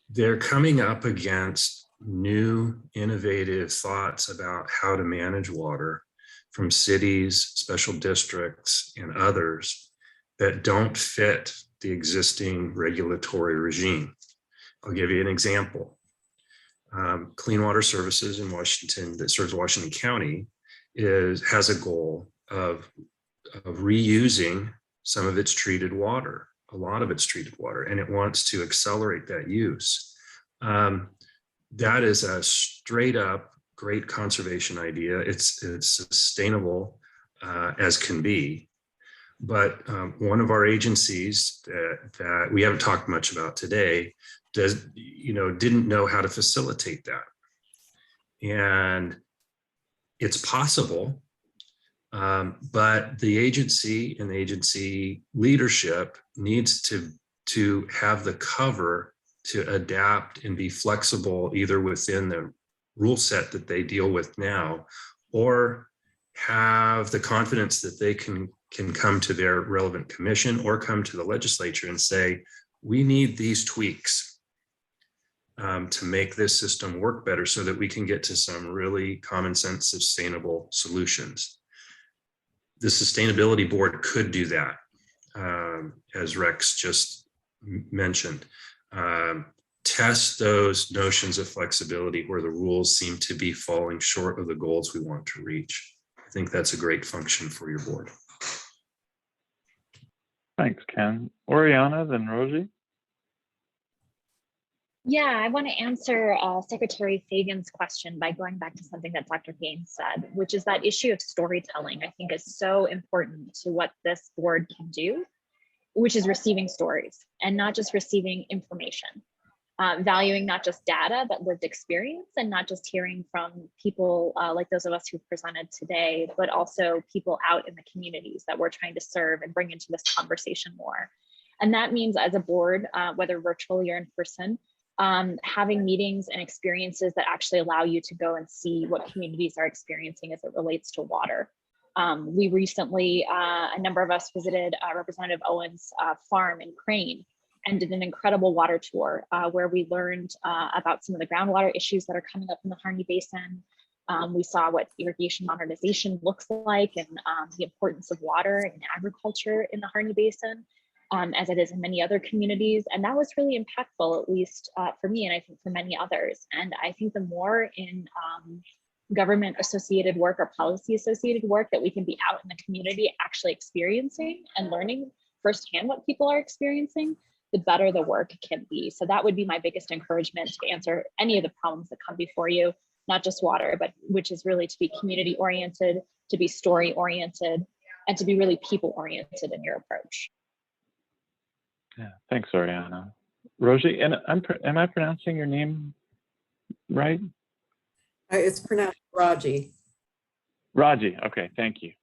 they're coming up against new innovative thoughts about how to manage water from cities, special districts, and others that don't fit the existing regulatory regime. I'll give you an example. Clean Water Services in Washington, that serves Washington County, has a goal of reusing some of its treated water, a lot of its treated water, and it wants to accelerate that use. That is a straight up great conservation idea. It's sustainable as can be. But one of our agencies that we haven't talked much about today didn't know how to facilitate that. And it's possible, but the agency and the agency leadership needs to have the cover to adapt and be flexible, either within the rule set that they deal with now, or have the confidence that they can come to their relevant commission or come to the legislature and say, we need these tweaks to make this system work better so that we can get to some really common sense, sustainable solutions. The Sustainability Board could do that, as Rex just mentioned. Test those notions of flexibility where the rules seem to be falling short of the goals we want to reach. I think that's a great function for your board. Thanks, Ken. Oriana, then Rosie. Yeah, I want to answer Secretary Fagan's question by going back to something that Dr. Gaines said, which is that issue of storytelling, I think, is so important to what this board can do, which is receiving stories and not just receiving information, valuing not just data, but lived experience, and not just hearing from people like those of us who presented today, but also people out in the communities that we're trying to serve and bring into this conversation more. And that means as a board, whether virtually or in person, having meetings and experiences that actually allow you to go and see what communities are experiencing as it relates to water. We recently, a number of us visited Representative Owen's farm in Crane and did an incredible water tour where we learned about some of the groundwater issues that are coming up in the Harney Basin. We saw what irrigation modernization looks like and the importance of water in agriculture in the Harney Basin. As it is in many other communities. And that was really impactful, at least for me, and I think for many others. And I think the more in government associated work or policy associated work that we can be out in the community actually experiencing and learning firsthand what people are experiencing, the better the work can be. So that would be my biggest encouragement to answer any of the problems that come before you, not just water, but which is really to be community oriented, to be story oriented, and to be really people oriented in your approach. Yeah, thanks, Oriana. Rosie, and am I pronouncing your name right? It's pronounced Raji. Raji, okay, thank you.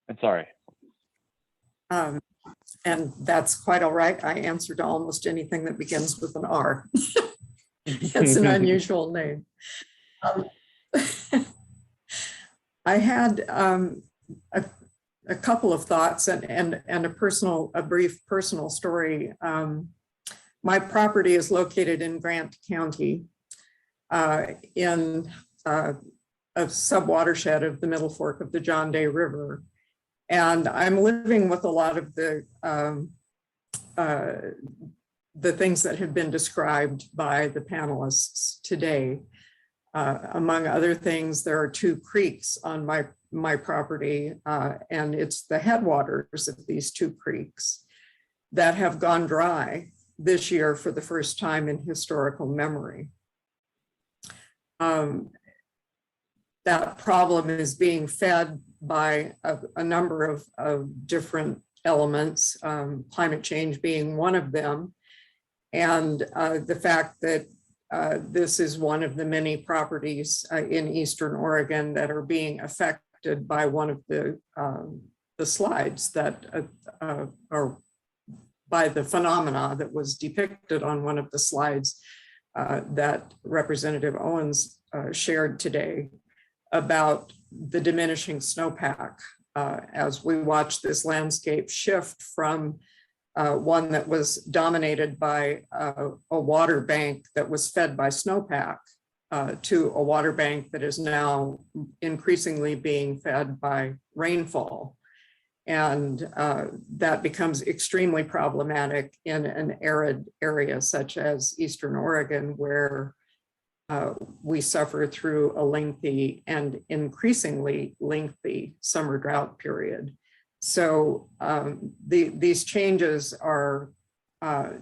And sorry. And that's quite all right. I answer to almost anything that begins with an R. It's an unusual name. I had a couple of thoughts and a brief personal story. My property is located in Grant County in a sub-watershed of the Middle Fork of the John Day River. And I'm living with a lot of the things that have been described by the panelists today. Among other things, there are two creeks on my property, and it's the headwaters of these two creeks that have gone dry this year for the first time in historical memory. That problem is being fed by a number of different elements, climate change being one of them, and the fact that this is one of the many properties in Eastern Oregon that are being affected by one of the slides that are by the phenomena that was depicted on one of the slides that Representative Owens shared today about the diminishing snowpack as we watch this landscape shift from one that was dominated by a water bank that was fed by snowpack to a water bank that is now increasingly being fed by rainfall. And that becomes extremely problematic in an arid area such as Eastern Oregon, where we suffer through a lengthy and increasingly lengthy summer drought period. So these changes are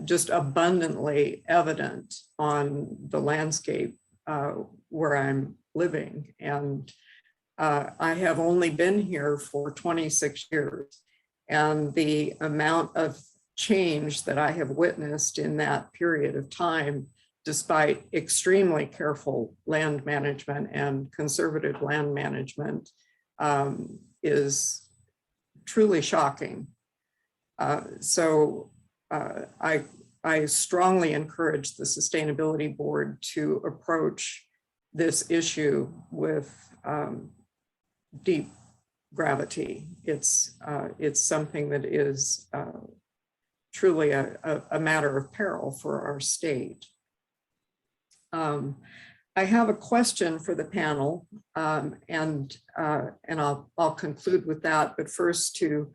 just abundantly evident on the landscape where I'm living. And I have only been here for 26 years. And the amount of change that I have witnessed in that period of time, despite extremely careful land management and conservative land management, is truly shocking. So I strongly encourage the Sustainability Board to approach this issue with deep gravity. It's something that is truly a matter of peril for our state. I have a question for the panel, and I'll conclude with that. But first, to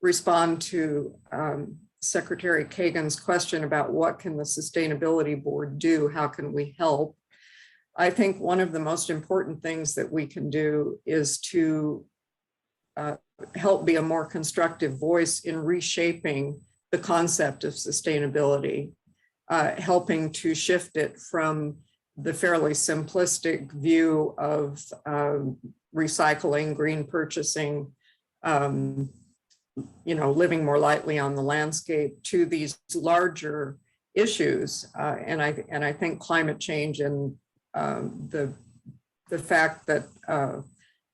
respond to Secretary Kagan's question about what can the Sustainability Board do, how can we help? I think one of the most important things that we can do is to help be a more constructive voice in reshaping the concept of sustainability. helping to shift it from the fairly simplistic view of recycling, green purchasing, living more lightly on the landscape, to these larger issues. And I think climate change and the fact that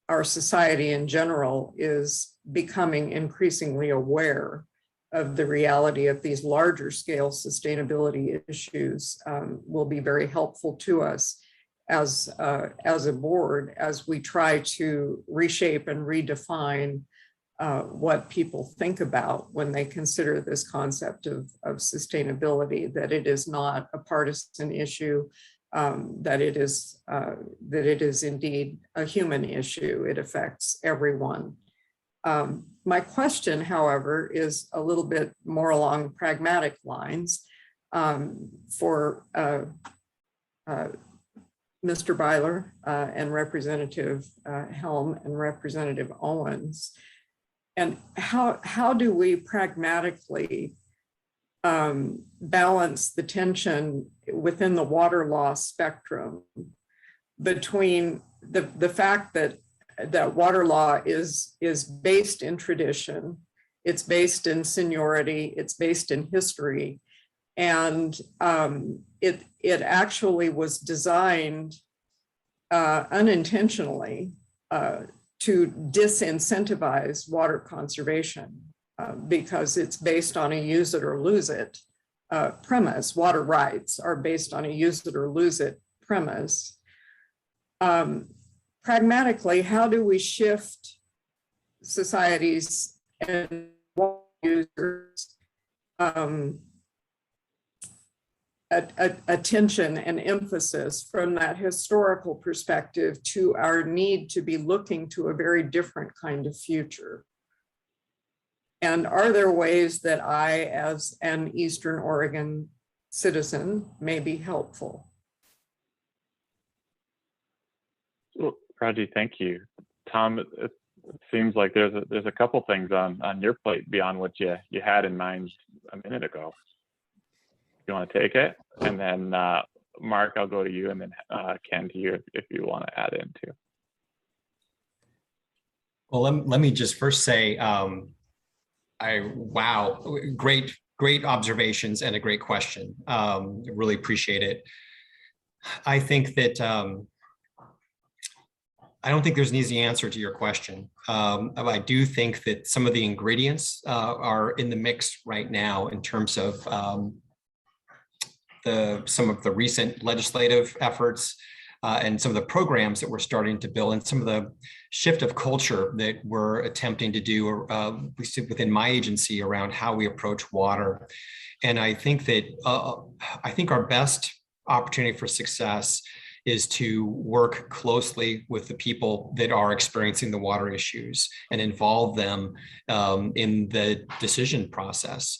our society in general is becoming increasingly aware of the reality of these larger scale sustainability issues will be very helpful to us as a board, as we try to reshape and redefine what people think about when they consider this concept of sustainability, that it is not a partisan issue, that it is indeed a human issue. It affects everyone. My question, however, is a little bit more along pragmatic lines for Mr. Byler and Representative Helm and Representative Owens. And how do we pragmatically balance the tension within the water law spectrum between the fact that water law is based in tradition, it's based in seniority, it's based in history, and it actually was designed unintentionally to disincentivize water conservation because it's based on a use it or lose it premise. Water rights are based on a use it or lose it premise. Pragmatically, how do we shift societies and water users attention and emphasis from that historical perspective to our need to be looking to a very different kind of future? And are there ways that I, as an Eastern Oregon citizen, may be helpful? Well, Raji, thank you. Tom, it seems like there's a couple things on your plate beyond what you had in mind a minute ago. You want to take it? And then Mark, I'll go to you, and then Ken to you if you want to add in too. Well, let me just first say, wow, great observations and a great question. Really appreciate it. I think that I don't think there's an easy answer to your question. I do think that some of the ingredients are in the mix right now in terms of some of the recent legislative efforts and some of the programs that we're starting to build, and some of the shift of culture that we're attempting to do within my agency around how we approach water. And I think that our best opportunity for success is to work closely with the people that are experiencing the water issues and involve them in the decision process,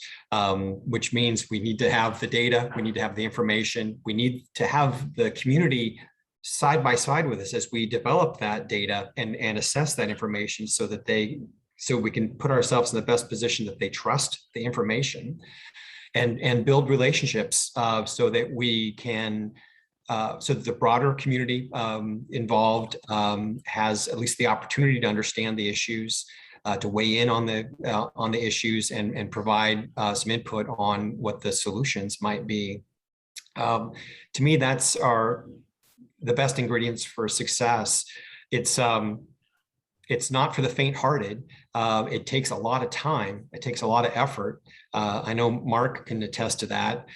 which means we need to have the data, we need to have the information, we need to have the community side by side with us as we develop that data and assess that information so we can put ourselves in the best position that they trust the information and build relationships so that we can so that the broader community involved has at least the opportunity to understand the issues, to weigh in on the issues and provide some input on what the solutions might be. To me, that's the best ingredients for success. It's not for the faint-hearted. It takes a lot of time. It takes a lot of effort. I know Mark can attest to that.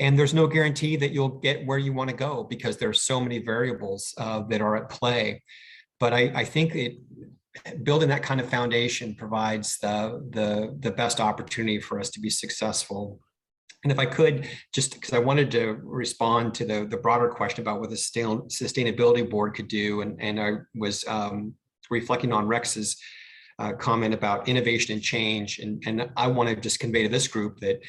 And there's no guarantee that you'll get where you want to go because there's so many variables that are at play. But I think building that kind of foundation provides the best opportunity for us to be successful. And if I could, just because I wanted to respond to the broader question about what the Sustainability Board could do, and I was reflecting on Rex's comment about innovation and change, and I want to just convey to this group that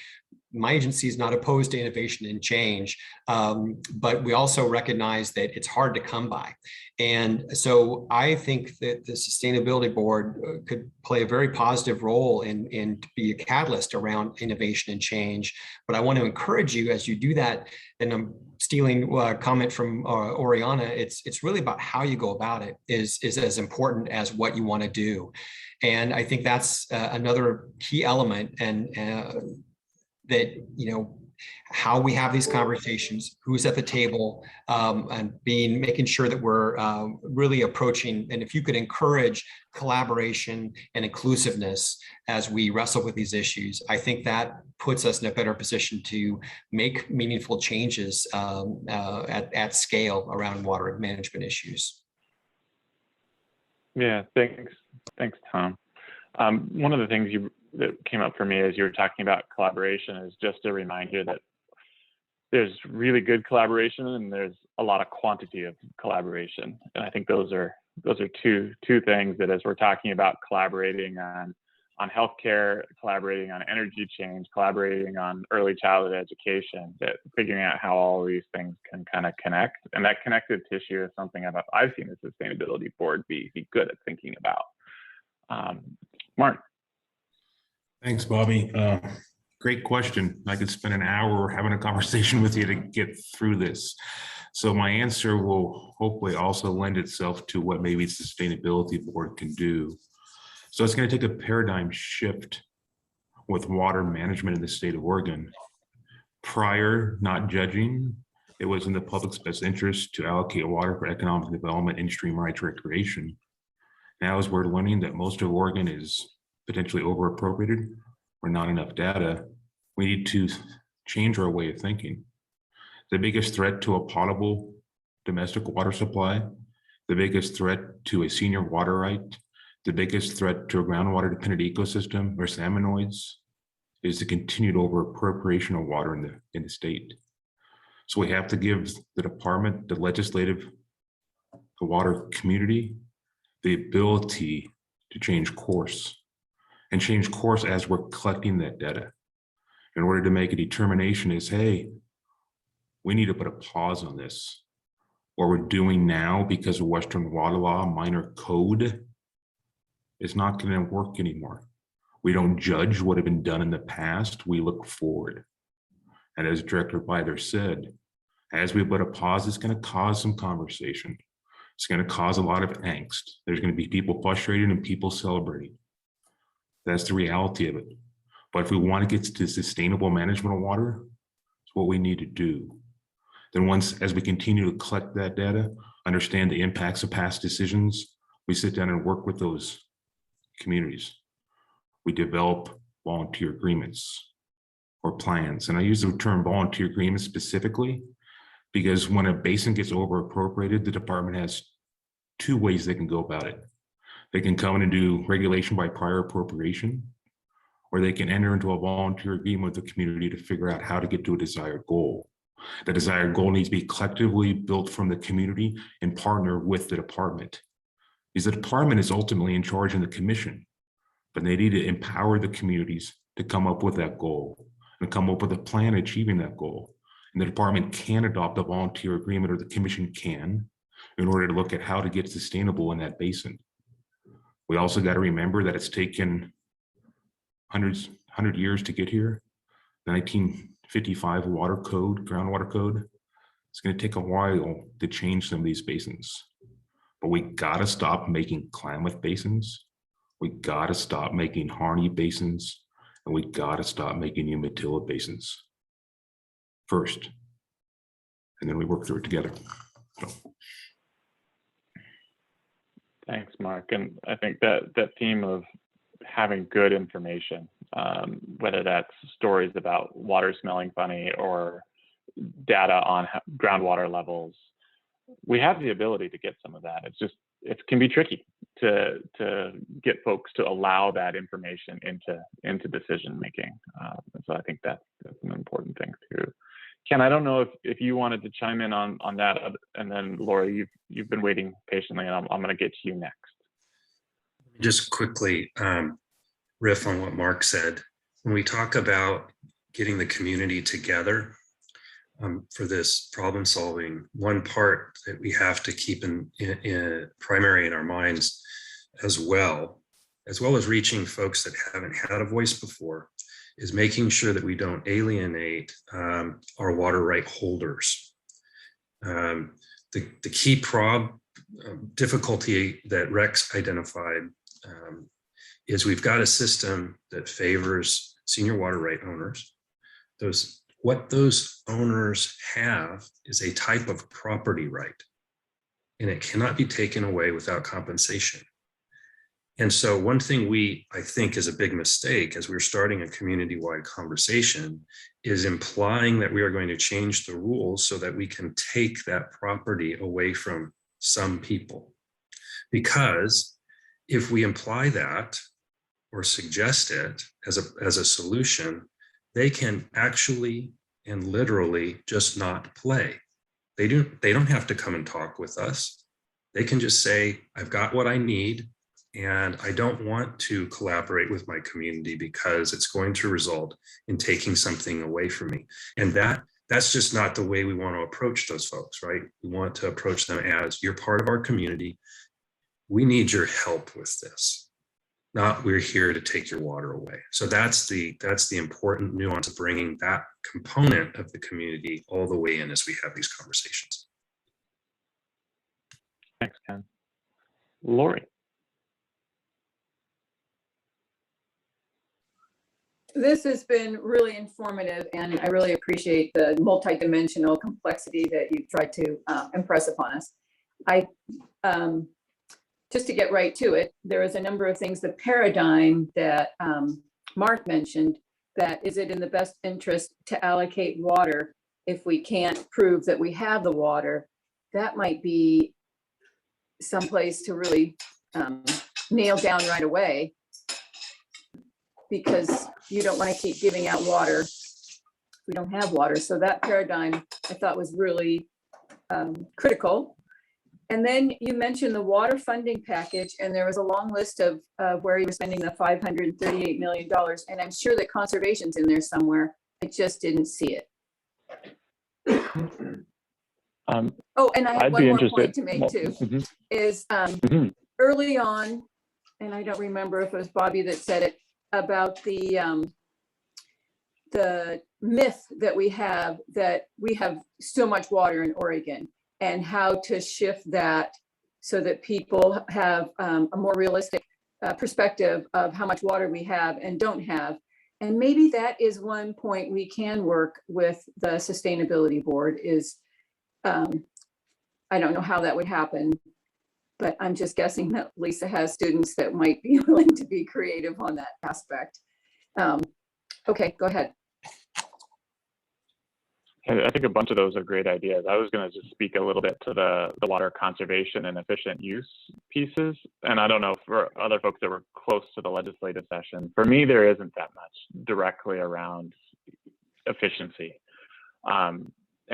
my agency is not opposed to innovation and change, but we also recognize that it's hard to come by. And so I think that the Sustainability Board could play a very positive role in to be a catalyst around innovation and change. But I want to encourage you as you do that, and I'm stealing a comment from Oriana, it's really about how you go about it is as important as what you want to do. And I think that's another key element, and that, you know, how we have these conversations, who's at the table, and making sure that we're really approaching, and if you could encourage collaboration and inclusiveness as we wrestle with these issues, I think that puts us in a better position to make meaningful changes at scale around water management issues. Yeah, thanks, Tom. One of the things that came up for me as you were talking about collaboration is just a reminder that there's really good collaboration and there's a lot of quantity of collaboration. And I think those are two things that, as we're talking about collaborating on healthcare, collaborating on energy change, collaborating on early childhood education, that figuring out how all these things can kind of connect. And that connective tissue is something I've seen the Sustainability Board be good at thinking about. Mark. Thanks, Bobby. Great question. I could spend an hour having a conversation with you to get through this. So my answer will hopefully also lend itself to what maybe the Sustainability Board can do. So it's going to take a paradigm shift with water management in the state of Oregon. Prior, not judging, it was in the public's best interest to allocate water for economic development and stream rights recreation. Now, as we're learning that most of Oregon is potentially overappropriated or not enough data, we need to change our way of thinking. The biggest threat to a potable domestic water supply, the biggest threat to a senior water right, the biggest threat to a groundwater dependent ecosystem or salmonoids is the continued overappropriation of water in the state. So we have to give the department, the legislative, the water community, the ability to change course, and change course as we're collecting that data. In order to make a determination is, hey, we need to put a pause on this. What we're doing now because of Western water law, minor code, is not going to work anymore. We don't judge what had been done in the past, we look forward. And as Director Byler said, as we put a pause, it's going to cause some conversation. It's going to cause a lot of angst. There's going to be people frustrated and people celebrating. That's the reality of it. But if we want to get to sustainable management of water, it's what we need to do. Then as we continue to collect that data, understand the impacts of past decisions, we sit down and work with those communities. We develop volunteer agreements or plans. And I use the term volunteer agreements specifically because when a basin gets overappropriated, the department has two ways they can go about it. They can come in and do regulation by prior appropriation, or they can enter into a volunteer agreement with the community to figure out how to get to a desired goal. The desired goal needs to be collectively built from the community and partner with the department. Because the department is ultimately in charge in the commission, but they need to empower the communities to come up with that goal and come up with a plan achieving that goal. And the department can adopt a volunteer agreement, or the commission can, in order to look at how to get sustainable in that basin. We also got to remember that it's taken 100 years to get here. The 1955 water code, groundwater code, it's going to take a while to change some of these basins. But we got to stop making Klamath basins. We got to stop making Harney basins. And we got to stop making Umatilla basins first. And then we work through it together. So. Thanks, Mark. And I think that theme of having good information, whether that's stories about water smelling funny or data on groundwater levels, we have the ability to get some of that. It can be tricky to get folks to allow that information into decision making. So I think that's an important thing too. Ken, I don't know if you wanted to chime in on that, and then Laura, you've been waiting patiently, and I'm going to get to you next. Just quickly riff on what Mark said. When we talk about getting the community together for this problem solving, one part that we have to keep in primary in our minds as well as reaching folks that haven't had a voice before, is making sure that we don't alienate our water right holders. The key difficulty that Rex identified is we've got a system that favors senior water right owners. What those owners have is a type of property right, and it cannot be taken away without compensation. And so one thing I think is a big mistake as we're starting a community-wide conversation is implying that we are going to change the rules so that we can take that property away from some people. Because if we imply that or suggest it as a solution, they can actually and literally just not play. They don't have to come and talk with us. They can just say, I've got what I need, and I don't want to collaborate with my community because it's going to result in taking something away from me. And that's just not the way we want to approach those folks, right? We want to approach them as, you're part of our community. We need your help with this, not we're here to take your water away. So that's the important nuance of bringing that component of the community all the way in as we have these conversations. Thanks, Ken. Lori. This has been really informative, and I really appreciate the multidimensional complexity that you've tried to impress upon us. Just to get right to it, there is a number of things, the paradigm that Mark mentioned, that is it in the best interest to allocate water if we can't prove that we have the water? That might be someplace to really nail down right away, because you don't want to keep giving out water if we don't have water. So that paradigm I thought was really critical. And then you mentioned the water funding package, and there was a long list of where you were spending the $538 million. And I'm sure that conservation's in there somewhere. I just didn't see it. Oh, and I have one more point to make too, is early on, and I don't remember if it was Bobby that said it, about the myth that we have so much water in Oregon, and how to shift that so that people have a more realistic perspective of how much water we have and don't have. And maybe that is one point we can work with the sustainability board is, I don't know how that would happen, but I'm just guessing that Lisa has students that might be willing to be creative on that aspect. Okay, go ahead. I think a bunch of those are great ideas. I was going to just speak a little bit to the water conservation and efficient use pieces. And I don't know for other folks that were close to the legislative session, for me, there isn't that much directly around efficiency. And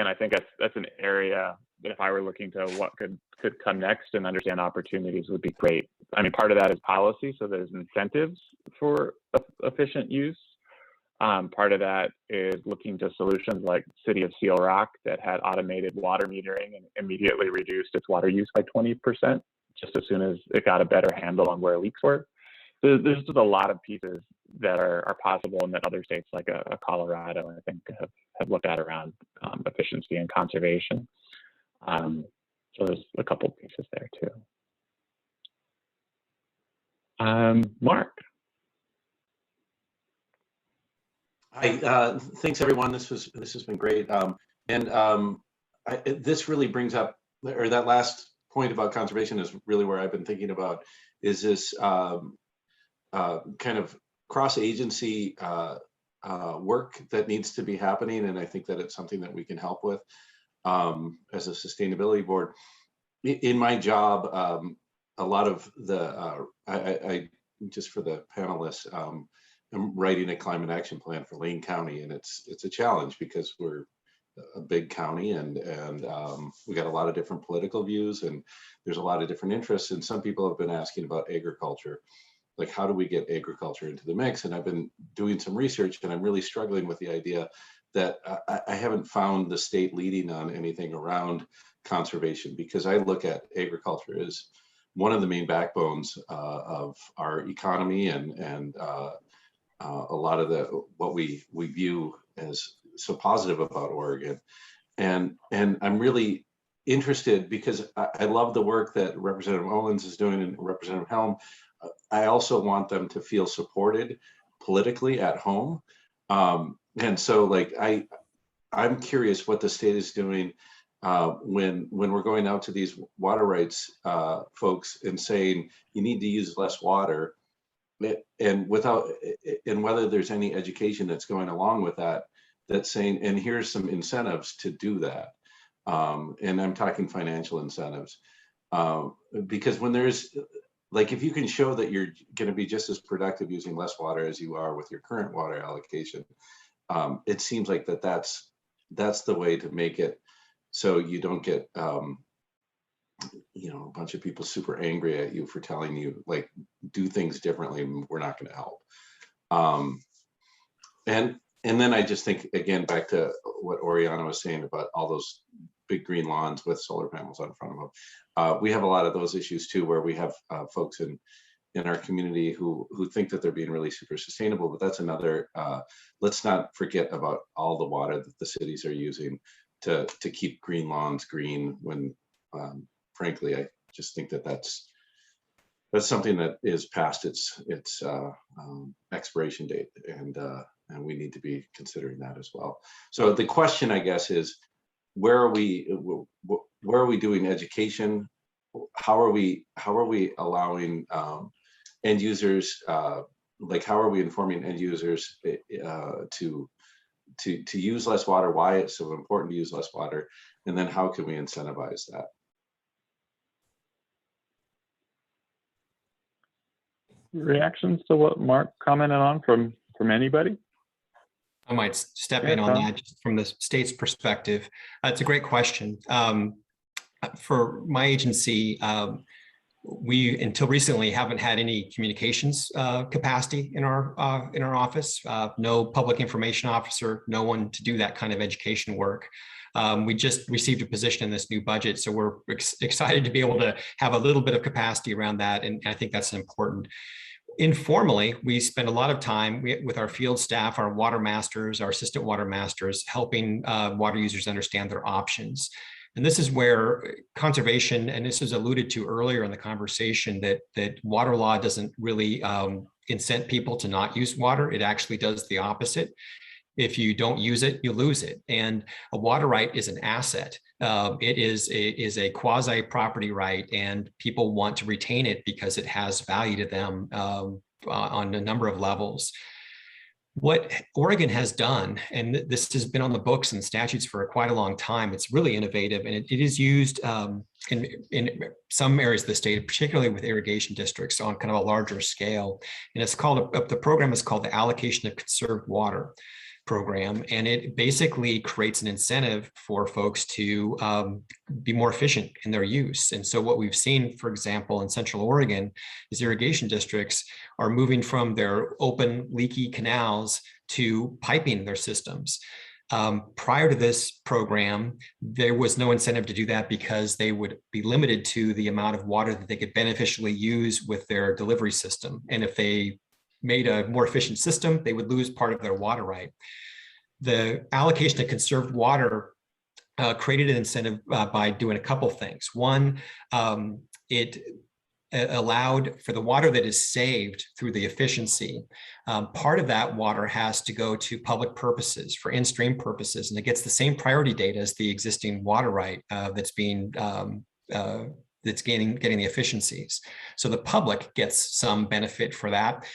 I think that's an area that if I were looking to what could come next and understand opportunities would be great. I mean, part of that is policy. So there's incentives for efficient use. Part of that is looking to solutions like City of Seal Rock that had automated water metering and immediately reduced its water use by 20%, just as soon as it got a better handle on where leaks were. So there's just a lot of pieces that are possible and that other states like Colorado, I think, have looked at around efficiency and conservation. So there's a couple pieces there too. Mark. Hi, thanks everyone. This has been great. This really brings up, or that last point about conservation is really where I've been thinking about, is this kind of cross-agency work that needs to be happening. And I think that it's something that we can help with as a sustainability board. In my job, a lot of the, I just for the panelists, I'm writing a climate action plan for Lane County, and it's a challenge because we're a big county and we got a lot of different political views and there's a lot of different interests. And some people have been asking about agriculture. like, how do we get agriculture into the mix? And I've been doing some research, and I'm really struggling with the idea that I haven't found the state leading on anything around conservation, because I look at agriculture as one of the main backbones of our economy, and a lot of what we view as so positive about Oregon. And I'm really interested, because I love the work that Representative Owens is doing and Representative Helm. I also want them to feel supported politically at home. And so, like, I'm curious what the state is doing when we're going out to these water rights folks and saying you need to use less water, and whether there's any education that's going along with that, that's saying, and here's some incentives to do that. And I'm talking financial incentives, because when there's, like, if you can show that you're going to be just as productive using less water as you are with your current water allocation, it seems like that's the way to make it, so you don't get you know, a bunch of people super angry at you for telling you, like, do things differently. We're not going to help. And then I just think, again, back to what Oriana was saying about all those big green lawns with solar panels on front of them. We have a lot of those issues too, where we have folks in our community who think that they're being really super sustainable, but that's another, let's not forget about all the water that the cities are using to keep green lawns green, when frankly, I just think that that's something that is past its expiration date, and we need to be considering that as well. So the question, I guess, is where are we doing education? How are we allowing end users, like, how are we informing end users to use less water, why it's so important to use less water, and then how can we incentivize that? Reactions to what Mark commented on from anybody? I might step in on that just from the state's perspective. It's a great question. For my agency, we until recently haven't had any communications capacity in our office. No public information officer, no one to do that kind of education work. We just received a position in this new budget, so we're excited to be able to have a little bit of capacity around that, and I think that's important. Informally, we spend a lot of time with our field staff, our water masters, our assistant water masters, helping water users understand their options. And this is where conservation, and this was alluded to earlier in the conversation, that water law doesn't really incent people to not use water. It actually does the opposite. If you don't use it, you lose it. And a water right is an asset. It is a quasi property right, and people want to retain it because it has value to them on a number of levels. What Oregon has done, and this has been on the books and statutes for quite a long time, it's really innovative, and it is used in some areas of the state, particularly with irrigation districts on kind of a larger scale. And it's called, the program is called the Allocation of Conserved Water program, and it basically creates an incentive for folks to be more efficient in their use. And so what we've seen, for example, in Central Oregon, is irrigation districts are moving from their open leaky canals to piping their systems. Prior to this program, there was no incentive to do that because they would be limited to the amount of water that they could beneficially use with their delivery system. And if they made a more efficient system, they would lose part of their water right. The allocation of conserved water created an incentive by doing a couple things. One, it allowed for the water that is saved through the efficiency. Part of that water has to go to public purposes, for in-stream purposes, and it gets the same priority data as the existing water right that's being that's getting the efficiencies. So the public gets some benefit for that.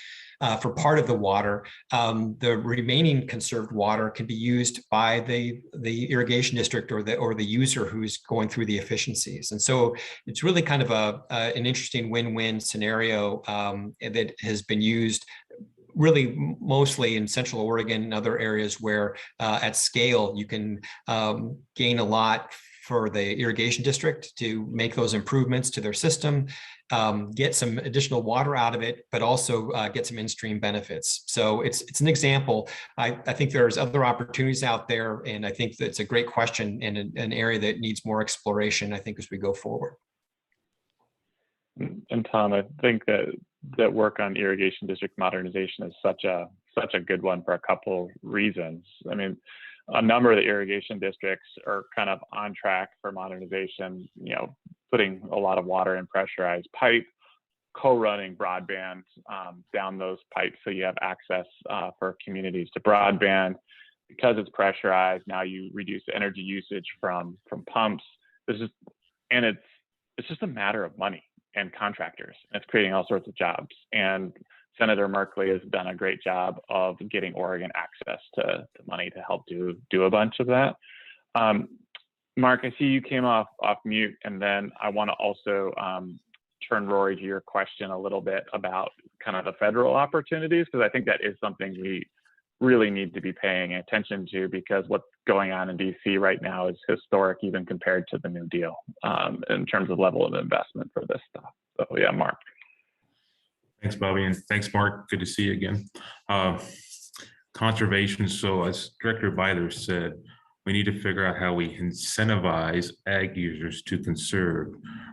For part of the water, the remaining conserved water can be used by the irrigation district or the user who's going through the efficiencies. And so it's really kind of an interesting win-win scenario that has been used really mostly in Central Oregon and other areas where at scale you can gain a lot for the irrigation district to make those improvements to their system, get some additional water out of it, but also get some in-stream benefits. So it's an example. I think there's other opportunities out there, and I think that's a great question and an area that needs more exploration, I think, as we go forward. And Tom, I think that work on irrigation district modernization is such a good one for a couple reasons. I mean, a number of the irrigation districts are kind of on track for modernization, you know, putting a lot of water in pressurized pipe, co-running broadband down those pipes so you have access for communities to broadband. Because it's pressurized, now you reduce energy usage from pumps. It's just a matter of money and contractors. It's creating all sorts of jobs. And Senator Merkley has done a great job of getting Oregon access to money to help do a bunch of that. Mark, I see you came off mute, and then I want to also turn Rory to your question a little bit about kind of the federal opportunities, because I think that is something we really need to be paying attention to, because what's going on in DC right now is historic even compared to the New Deal in terms of level of investment for this stuff. So yeah, Mark. Thanks, Bobby, and thanks, Mark. Good to see you again. Conservation. So as Director Byler said, we need to figure out how we incentivize ag users to conserve.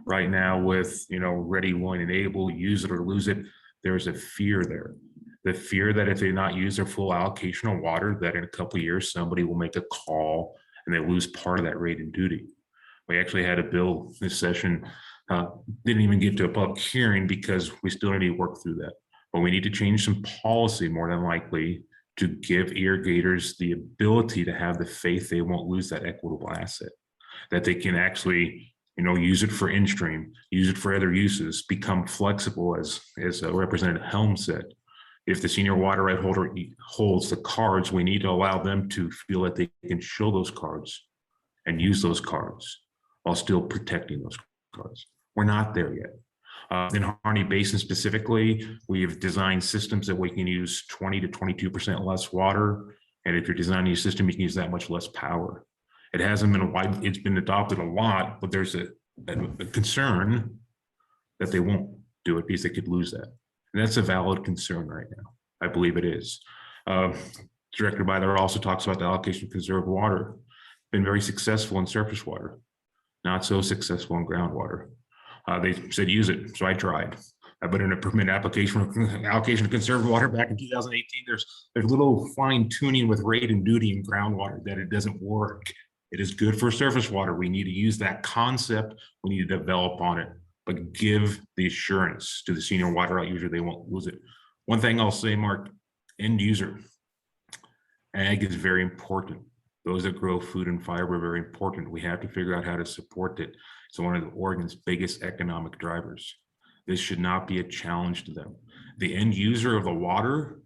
Right now with, you know, ready, willing, and able, use it or lose it, there's a fear there. The fear that if they not use their full allocation of water, that in a couple of years, somebody will make a call and they lose part of that rate and duty. We actually had a bill this session, didn't even get to a public hearing because we still need to work through that. But we need to change some policy more than likely to give irrigators the ability to have the faith they won't lose that equitable asset, that they can actually, you know, use it for in-stream, use it for other uses, become flexible, as Representative Helm said. If the senior water right holder holds the cards, we need to allow them to feel that they can show those cards and use those cards while still protecting those cards. We're not there yet. In Harney Basin specifically, we've designed systems that we can use 20 to 22% less water. And if you're designing a system, you can use that much less power. It hasn't been it's been adopted a lot, but there's a concern that they won't do it because they could lose that. And that's a valid concern right now. I believe it is. Director Byler also talks about the allocation of conserved water. Been very successful in surface water, not so successful in groundwater. They said use it, so I tried. I put in a permit application for allocation of conserved water back in 2018. There's little fine tuning with rate and duty in groundwater that it doesn't work. It is good for surface water. We need to use that concept. We need to develop on it, but give the assurance to the senior water right user they won't lose it. One thing I'll say, Mark, end user. Ag is very important. Those that grow food and fiber are very important. We have to figure out how to support it. It's one of Oregon's biggest economic drivers. This should not be a challenge to them. The end user of the water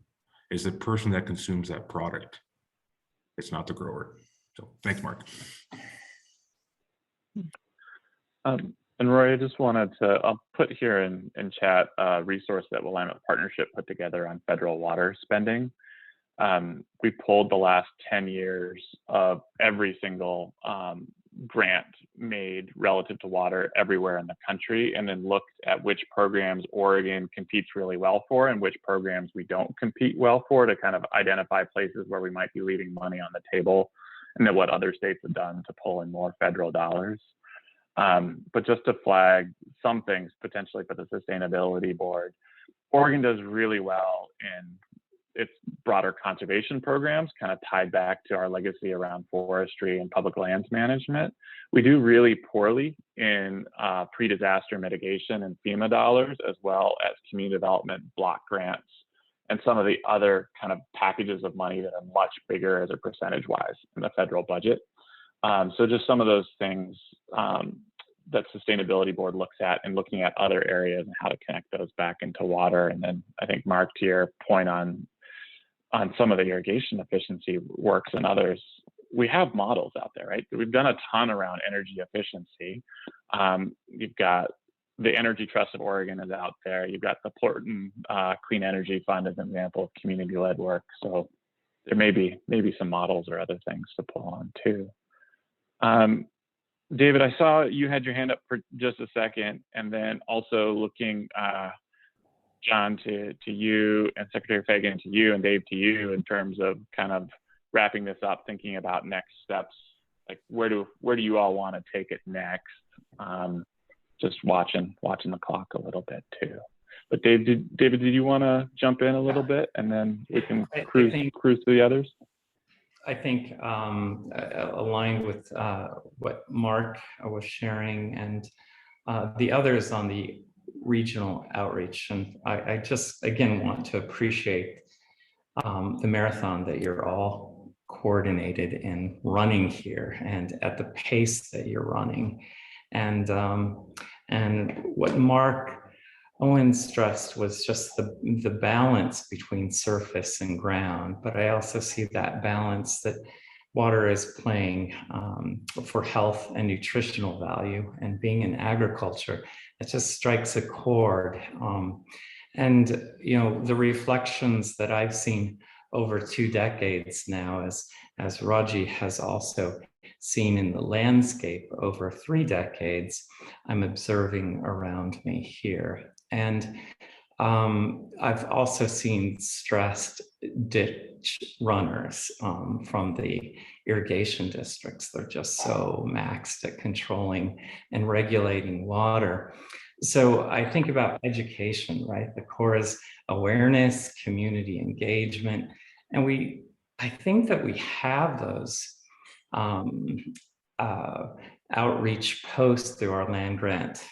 is the person that consumes that product. It's not the grower. So thanks, Mark. And Roy, I just wanted to, I'll put here in chat a resource that Willamette Partnership put together on federal water spending. We pulled the last 10 years of every single grant made relative to water everywhere in the country, and then looked at which programs Oregon competes really well for and which programs we don't compete well for, to kind of identify places where we might be leaving money on the table, and then what other states have done to pull in more federal dollars. But just to flag some things potentially for the Sustainability Board, Oregon does really well in its broader conservation programs, kind of tied back to our legacy around forestry and public lands management. We do really poorly in pre-disaster mitigation and FEMA dollars, as well as community development block grants and some of the other kind of packages of money that are much bigger as a percentage-wise in the federal budget. So just some of those things that Sustainability Board looks at, and looking at other areas and how to connect those back into water. And then I think, Mark, to your point on some of the irrigation efficiency works and others, we have models out there, right? We've done a ton around energy efficiency. You've got the Energy Trust of Oregon is out there. You've got the Portland Clean Energy Fund as an example of community-led work. So there may be some models or other things to pull on too. David, I saw you had your hand up for just a second, and then also looking, John, to you, and Secretary Fagan to you, and Dave to you, in terms of kind of wrapping this up, thinking about next steps. Like where do you all want to take it next? Just watching the clock a little bit too. But David, did you want to jump in a little bit, and then we can cruise to the others? I think aligned with what Mark was sharing and the others on the regional outreach. And I just, again, want to appreciate the marathon that you're all coordinated in running here and at the pace that you're running. And what Mark Owen stressed was just the balance between surface and ground, but I also see that balance that water is playing for health and nutritional value, and being in agriculture, it just strikes a chord. And you know, the reflections that I've seen over 2 decades now, as Raji has also seen in the landscape over 3 decades, I'm observing around me here. And I've also seen stressed ditch runners from the irrigation districts. They're just so maxed at controlling and regulating water. So I think about education, right? The core is awareness, community engagement. And I think that we have those outreach posts through our land grant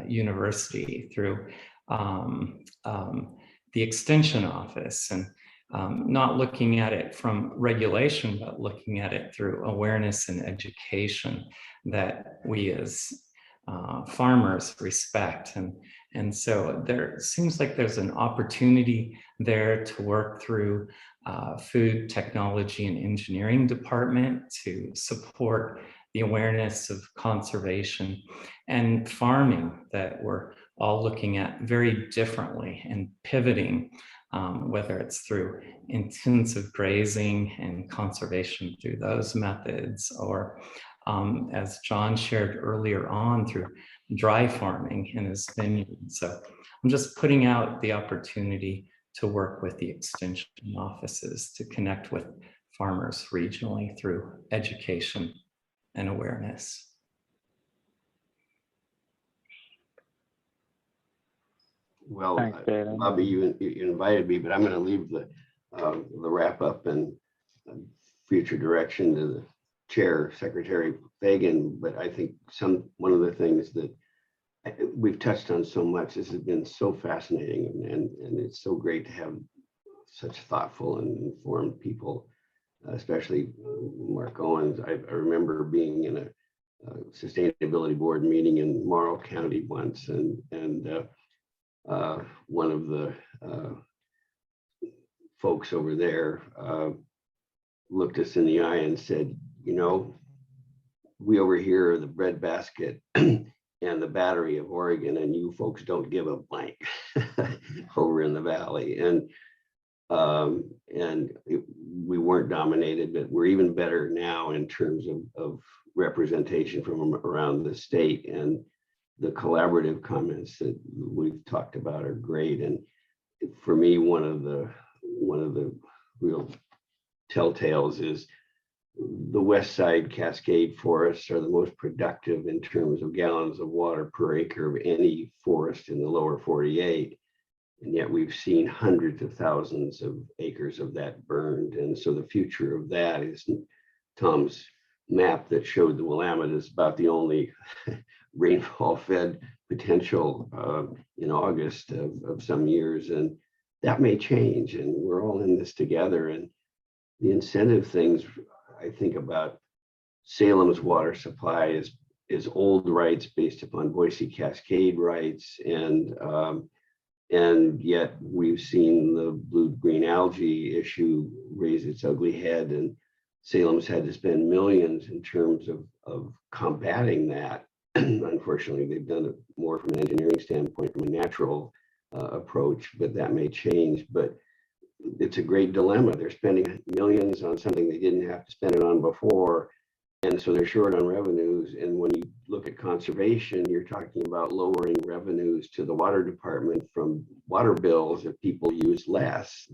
university, through the extension office, and not looking at it from regulation, but looking at it through awareness and education that we as farmers respect. And so there seems like there's an opportunity there to work through food technology and engineering department to support the awareness of conservation and farming that we're all looking at very differently and pivoting, whether it's through intensive grazing and conservation through those methods, or as John shared earlier on, through dry farming in his vineyard. So I'm just putting out the opportunity to work with the extension offices to connect with farmers regionally through education and awareness. Well, Thanks, David. Bobby, you invited me, but I'm going to leave the wrap up and future direction to the chair, Secretary Fagan. But I think one of the things that we've touched on so much, this has been so fascinating, and it's so great to have such thoughtful and informed people, especially Mark Owens. I remember being in a sustainability board meeting in Morrow County once, and one of the folks over there looked us in the eye and said, you know, we over here are the breadbasket and the battery of Oregon, and you folks don't give a blank over in the valley. And we weren't dominated, but we're even better now in terms of representation from around the state. And the collaborative comments that we've talked about are great. And for me, one of the real telltales is the West Side Cascade forests are the most productive in terms of gallons of water per acre of any forest in the lower 48. And yet we've seen hundreds of thousands of acres of that burned. And so the future of that is Tom's map that showed the Willamette is about the only rainfall fed potential in August of some years. And that may change, and we're all in this together. And the incentive things, I think about Salem's water supply is old rights based upon Boise Cascade rights, and yet we've seen the blue-green algae issue raise its ugly head, and Salem's had to spend millions in terms of combating that. Unfortunately, they've done it more from an engineering standpoint, from a natural approach, but that may change. But it's a great dilemma. They're spending millions on something they didn't have to spend it on before, And so they're short on revenues. And when you look at conservation, you're talking about lowering revenues to the water department from water bills if people use less.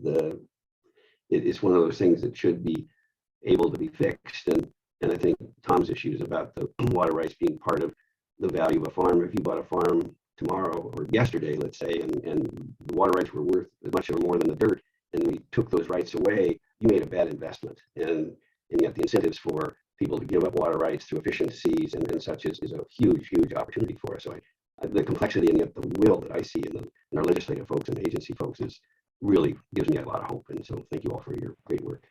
It's one of those things that should be able to be fixed. And I think Tom's issues about the water rights being part of the value of a farm. If you bought a farm tomorrow or yesterday, let's say, and the water rights were worth as much or more than the dirt, and we took those rights away, you made a bad investment. And yet the incentives for people to give up water rights through efficiencies and such is a huge, huge opportunity for us. So the complexity and yet the will that I see in our legislative folks and agency folks is really gives me a lot of hope. And so thank you all for your great work.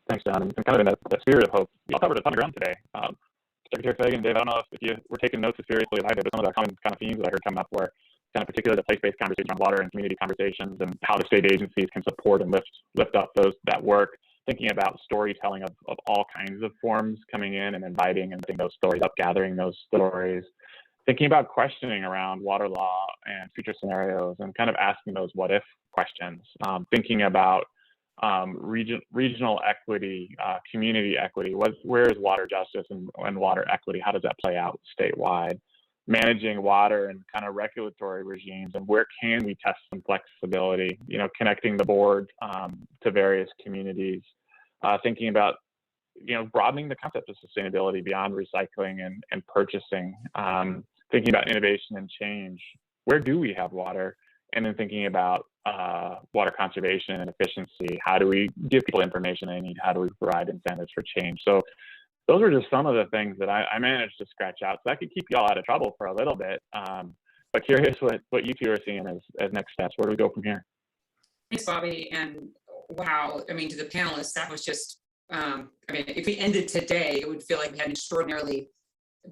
Thanks, John. And kind of in that spirit of hope, you all covered a ton of ground today. Secretary Fagan, Dave, I don't know if you were taking notes as seriously as I did, but some of the common kind of themes that I heard come up were kind of particularly the place-based conversations on water and community conversations and how the state agencies can support and lift up that work. Thinking about storytelling of all kinds of forms coming in and inviting and putting those stories up, gathering those stories. Thinking about questioning around water law and future scenarios and kind of asking those what if questions. Thinking about regional equity, community equity. Where is water justice and water equity? How does that play out statewide? Managing water and kind of regulatory regimes, and where can we test some flexibility? Connecting the board to various communities. Thinking about broadening the concept of sustainability beyond recycling and purchasing. Thinking about innovation and change. Where do we have water? And then thinking about water conservation and efficiency. How do we give people information they need? How do we provide incentives for change? So those are just some of the things that I managed to scratch out. So I could keep you all out of trouble for a little bit. But curious what you two are seeing as next steps. Where do we go from here? Thanks, Bobby. And wow, I mean, to the panelists, that was just, if we ended today, it would feel like we had an extraordinarily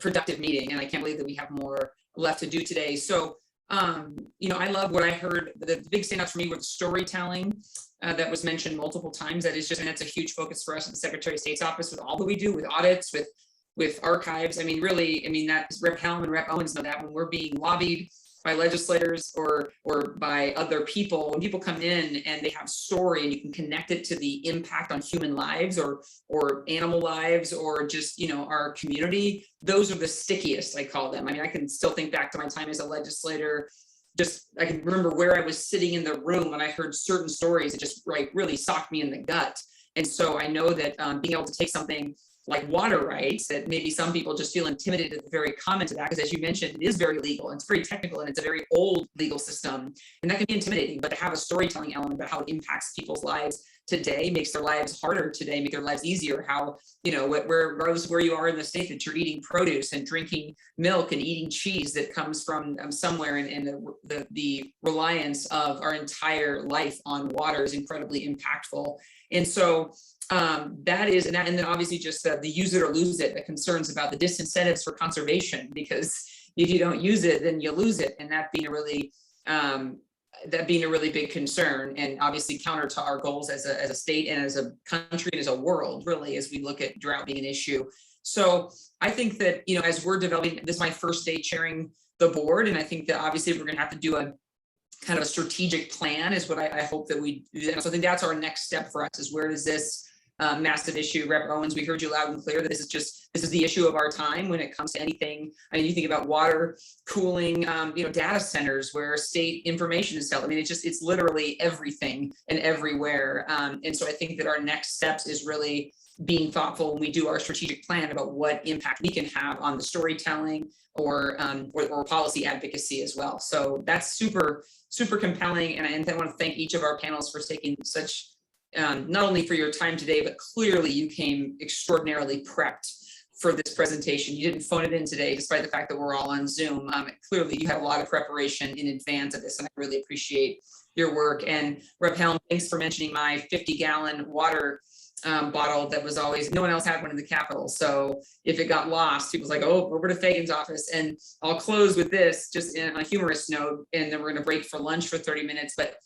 productive meeting. And I can't believe that we have more left to do today. So I love what I heard. The big standouts for me were the storytelling that was mentioned multiple times. That is just, and that's a huge focus for us at the Secretary of State's office with all that we do, with audits, with archives. That Rep. Helm and Rep. Owens know that when we're being lobbied by legislators or by other people, when people come in and they have story and you can connect it to the impact on human lives or animal lives or just our community, those are the stickiest, I call them. I can still think back to my time as a legislator. I can remember where I was sitting in the room when I heard certain stories that just really socked me in the gut. And so I know that being able to take something like water rights, that maybe some people just feel intimidated at the very comment of that, because as you mentioned, it is very legal, and it's very technical, and it's a very old legal system, and that can be intimidating. But to have a storytelling element about how it impacts people's lives today, makes their lives harder today, make their lives easier, how, regardless where you are in the state, that you're eating produce and drinking milk and eating cheese that comes from somewhere, and the reliance of our entire life on water is incredibly impactful. And so that is, and then obviously just the use it or lose it, the concerns about the disincentives for conservation, because if you don't use it, then you lose it. And that being a really big concern, and obviously counter to our goals as a state and as a country and as a world, really, as we look at drought being an issue. So I think that, as we're developing, this is my first day chairing the board, and I think that obviously we're going to have to do a kind of a strategic plan is what I hope that we do. So I think that's our next step for us, is where does this massive issue, Rep. Owens, we heard you loud and clear that this is the issue of our time when it comes to anything. You think about water, cooling, data centers where state information is held. It's literally everything and everywhere. And so I think that our next steps is really being thoughtful when we do our strategic plan about what impact we can have on the storytelling or policy advocacy as well. So that's super, super compelling. And I want to thank each of our panelists for taking such, not only for your time today, but clearly you came extraordinarily prepped for this presentation. You didn't phone it in today, despite the fact that we're all on Zoom. Clearly you had a lot of preparation in advance of this, and I really appreciate your work. And Rep. Helm, thanks for mentioning my 50-gallon water bottle that was always, no one else had one in the Capitol. So if it got lost, people's like, oh, over to Fagan's office. And I'll close with this, just in a humorous note, and then we're going to break for lunch for 30 minutes. But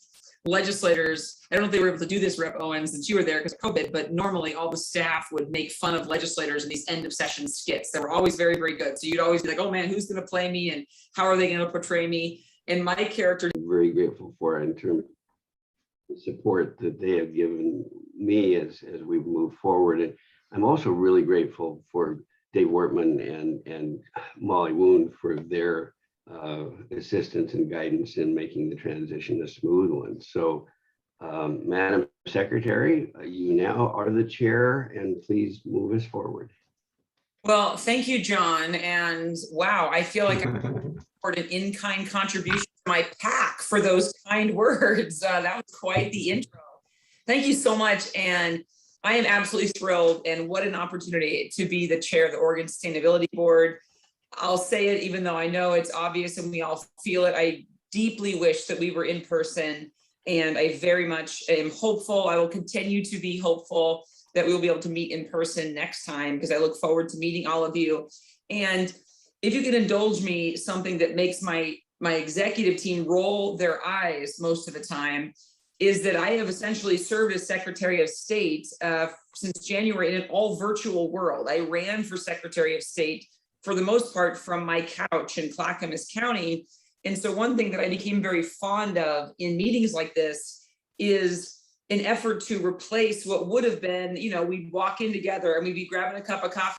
legislators, I don't know if they were able to do this, Rep. Owens, since you were there because of COVID, but normally all the staff would make fun of legislators in these end of session skits. They were always very, very good. So you'd always be like, oh man, who's going to play me and how are they going to portray me? And my character, very grateful for it in terms the support that they have given me as we've moved forward. And I'm also really grateful for Dave Wortman and Molly Woon for their assistance and guidance in making the transition a smooth one. So, Madam Secretary, you now are the chair, and please move us forward. Well, thank you, John. And wow, I feel like I'm an in-kind contribution to my PAC for those kind words. That was quite the intro. Thank you so much. And I am absolutely thrilled, and what an opportunity to be the chair of the Oregon Sustainability Board. I'll say it, even though I know it's obvious and we all feel it. I deeply wish that we were in person, and I very much am hopeful. I will continue to be hopeful that we will be able to meet in person next time, because I look forward to meeting all of you. And if you could indulge me, something that makes my executive team roll their eyes most of the time is that I have essentially served as Secretary of State since January in an all virtual world. I ran for Secretary of State for the most part from my couch in Clackamas County. And so one thing that I became very fond of in meetings like this is an effort to replace what would have been, we'd walk in together and we'd be grabbing a cup of coffee